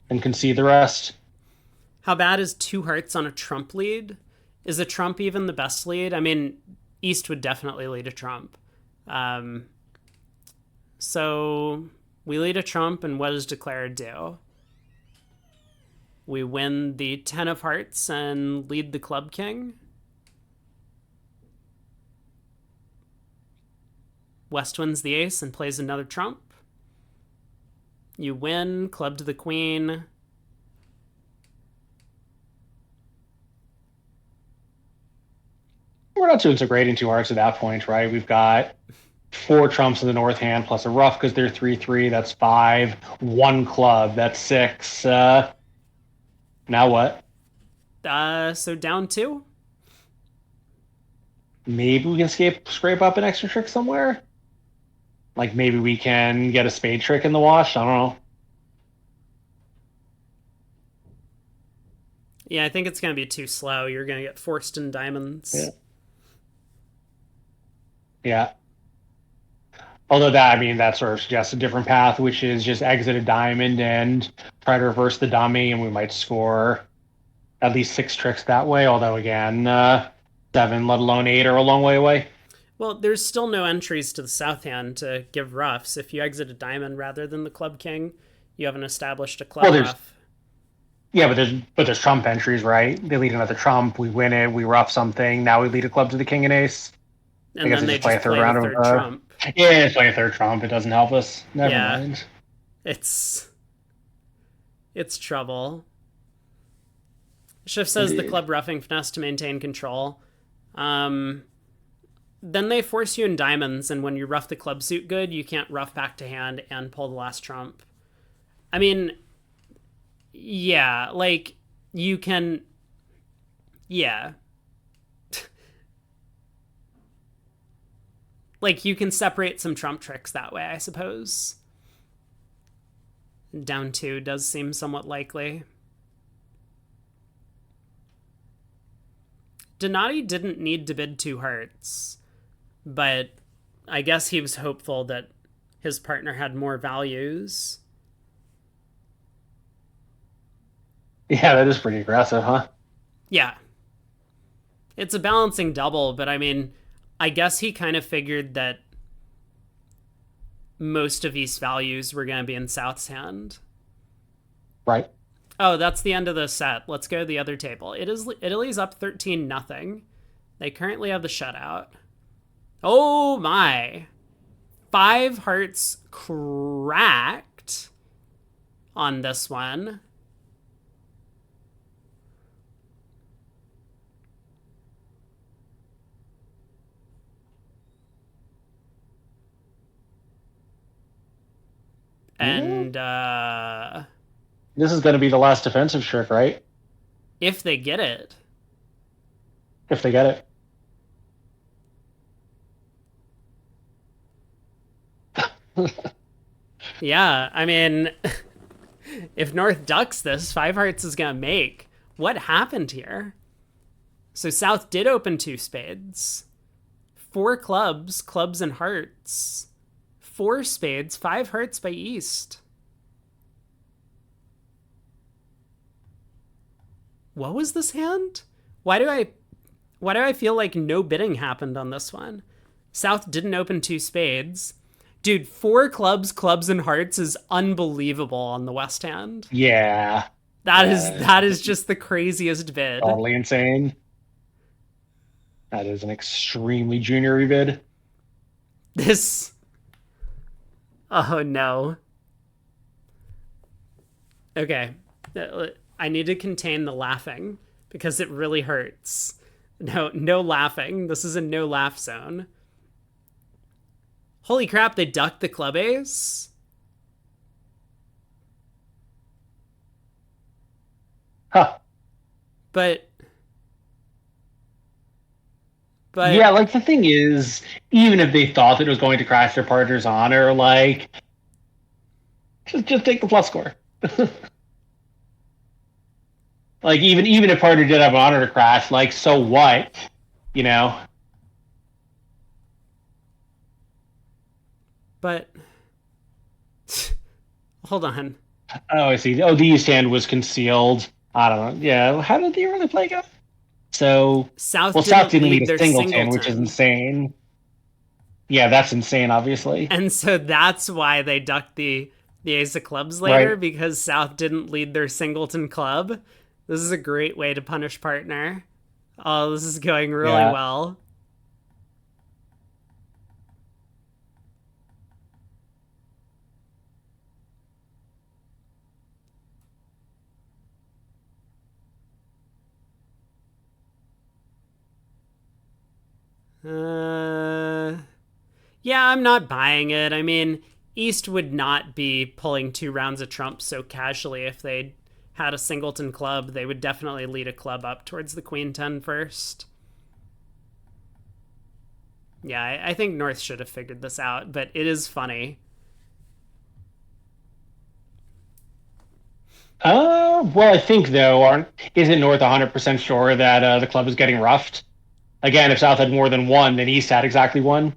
and concede the rest. How bad is two hearts on a trump lead? Is a trump even the best lead? I mean, East would definitely lead a trump. Um, so we lead a trump, and what does Declare do? We win the 10 of hearts and lead the club king. West wins the ace and plays another trump. You win, club to the queen. We're not doing so great in two hearts at that point, right? We've got four trumps in the north hand plus a ruff because they're 3-3. That's five. One club. That's six. Now what? So down two. Maybe we can scrape up an extra trick somewhere. Like maybe we can get a spade trick in the wash. I don't know. Yeah, I think it's going to be too slow. You're going to get forced in Yeah. diamonds. Yeah. Although that, I mean, that sort of suggests a different path, which is just exit a diamond and try to reverse the dummy, and we might score at least six tricks that way. Although, again, seven, let alone eight, are a long way away. Well, there's still no entries to the south hand to give ruffs. If you exit a diamond rather than the club king, you haven't established a Well, club there's ruff. yeah, but there's trump entries, right? They lead another trump, we win it, we rough something. Now we lead a club to the king and ace. I And guess then I they just play a just third play the round of third trump. yeah, play a third trump. It doesn't help us. Never Yeah, mind. it's trouble. Schiff says the Indeed. club roughing finesse to maintain control. Um, then they force you in diamonds, and when you rough the club suit good, you can't rough back to hand and pull the last trump. I mean, yeah, like you can, yeah, like you can separate some trump tricks that way, I suppose. Down two does seem somewhat likely. Donati didn't need to bid two hearts, but I guess he was hopeful that his partner had more values. Yeah, that is pretty aggressive, huh? Yeah. It's a balancing double, but I mean, I guess he kind of figured that most of East values were going to be in South's hand. Right. Oh, that's the end of the set. Let's go to the other table. Italy's up 13-0. They currently have the shutout. Oh my. Five hearts cracked on this one. Yeah. And This is going to be the last defensive trick, right? if they get it, If they get it. yeah, I mean, if North ducks this, five hearts is going to make. What happened here? So South did open two spades. Four clubs, clubs and hearts. Four spades, five hearts by East. What was this hand? Why do I feel like no bidding happened on this one? South didn't open two spades. Dude, four clubs, clubs and hearts is unbelievable on the West hand. Yeah. That is just the craziest bid. Totally insane. That is an extremely junior bid. This Oh no. Okay. I need to contain the laughing because it really hurts. No laughing. This is a no laugh zone. Holy crap, they ducked the club ace? Huh. But Yeah, but like the thing is, even if they thought that it was going to crash their partner's honor, like just take the plus score. Like even if partner did have an honor to crash, like so what? You know? but hold on. Oh, I see. Oh, the East hand was concealed. I don't know. Yeah, how did the early play go? So, South well, South didn't didn't lead lead a their singleton, which is singleton. insane. Yeah, that's insane, obviously. And so that's why they ducked the ace of clubs later, Right. because South didn't lead their singleton club. This is a great way to punish partner. Oh, this is going really Yeah. well. Uh, yeah, I'm not buying it. I mean, East would not be pulling two rounds of trump so casually if they had a singleton club. They would definitely lead a club up towards the queen 10 first. Yeah, I think North should have figured this out, but it is funny. Well, I think though, aren't isn't North 100% sure that the club is getting roughed? Again, if South had more than one, then East had exactly one,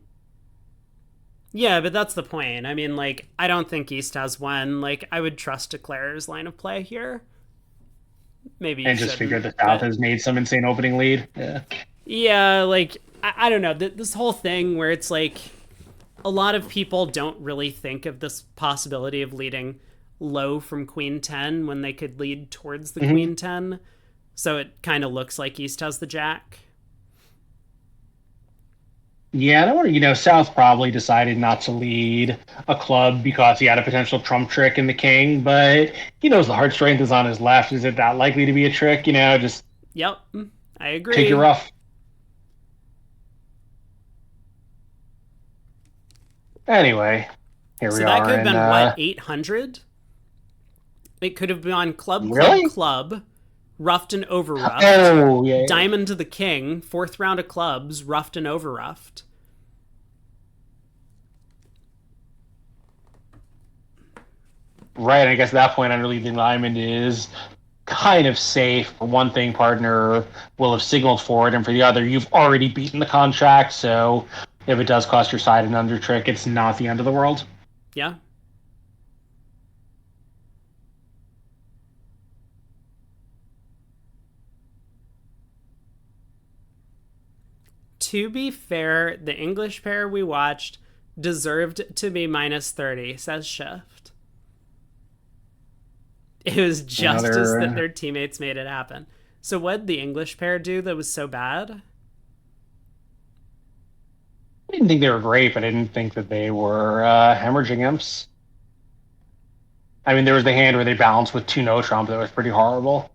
Yeah, but that's the point. I mean, like, I don't think East has one. Like, I would trust Declare's line of play here. Maybe you and just figured shouldn't, the South but has made some insane opening lead. Yeah. yeah, like, I don't know. This whole thing where it's like a lot of people don't really think of this possibility of leading low from Queen 10 when they could lead towards the Mm-hmm. Queen 10. So it kind of looks like East has the Jack. Yeah, and I wonder, South probably decided not to lead a club because he had a potential trump trick in the king, but he knows the heart strength is on his left. Is it that likely to be a trick? Just Yep, I take it agree. rough. Anyway, here we So that could are, have and been what, 800? It could have been on club, club, really? club, roughed and over roughed, Oh, yeah. diamond to the king, fourth round of clubs, roughed and over roughed. Right, I guess at that point, underleading diamond is kind of safe. For one thing, partner will have signaled for it, and for the other, you've already beaten the contract, so if it does cost your side an under trick, it's not the end of the world. Yeah. To be fair, the English pair we watched deserved to be minus 30, says Shift. It was You know, justice they're that their teammates made it happen. So, what did the English pair do that was so bad? I didn't think they were great, but I didn't think that they were hemorrhaging imps. I mean, there was the hand where they balanced with two no trump that was pretty horrible.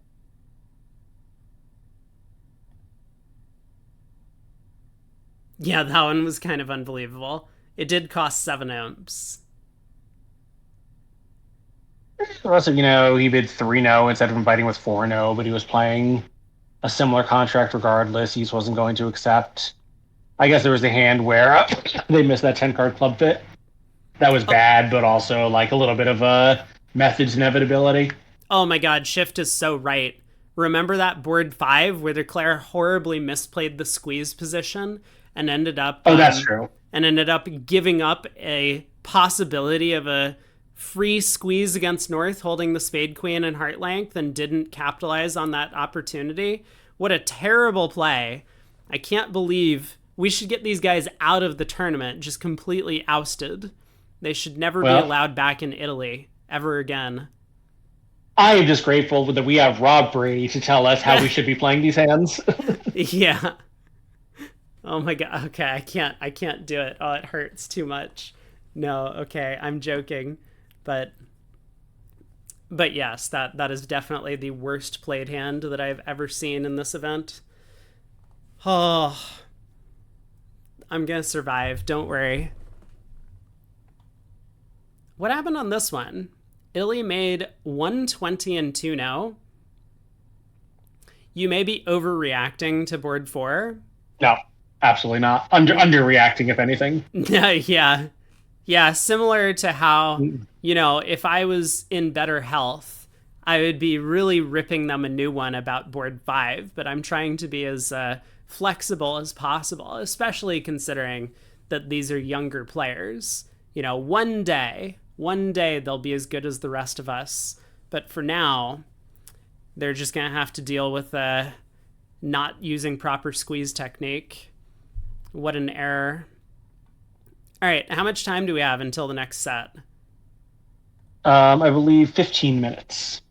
Yeah, that one was kind of unbelievable. It did cost 7 imps. The rest of, he bid 3 no instead of inviting with 4 no, but he was playing a similar contract regardless. He just wasn't going to accept. I guess there was the hand where they missed that 10 card club fit. That was Oh, bad, but also like a little bit of a methods inevitability. oh my god, Shift is so right. Remember that board 5 where Declare horribly misplayed the squeeze position and Oh, that's true. ended up giving up a possibility of a free squeeze against North holding the Spade Queen and Heart Length and didn't capitalize on that opportunity. What a terrible play. I can't believe we should get these guys out of the tournament, just completely ousted. They should never be Well, allowed back in Italy ever again. I am just grateful that we have Rob Brady to tell us how we should be playing these hands. Yeah. Oh my god. Okay, I can't do it. Oh, it hurts too much. No, okay, I'm joking. But yes, that is definitely the worst played hand that I've ever seen in this event. Oh, I'm going to survive. Don't worry. What happened on this one? Italy made 120 and 2 no. You may be overreacting to board 4. No, absolutely not. Underreacting, if anything. Yeah. Yeah, similar to how, if I was in better health, I would be really ripping them a new one about board 5, but I'm trying to be as flexible as possible, especially considering that these are younger players. One day they'll be as good as the rest of us, but for now, they're just going to have to deal with not using proper squeeze technique. What an error. All right, how much time do we have until the next set? I believe 15 minutes.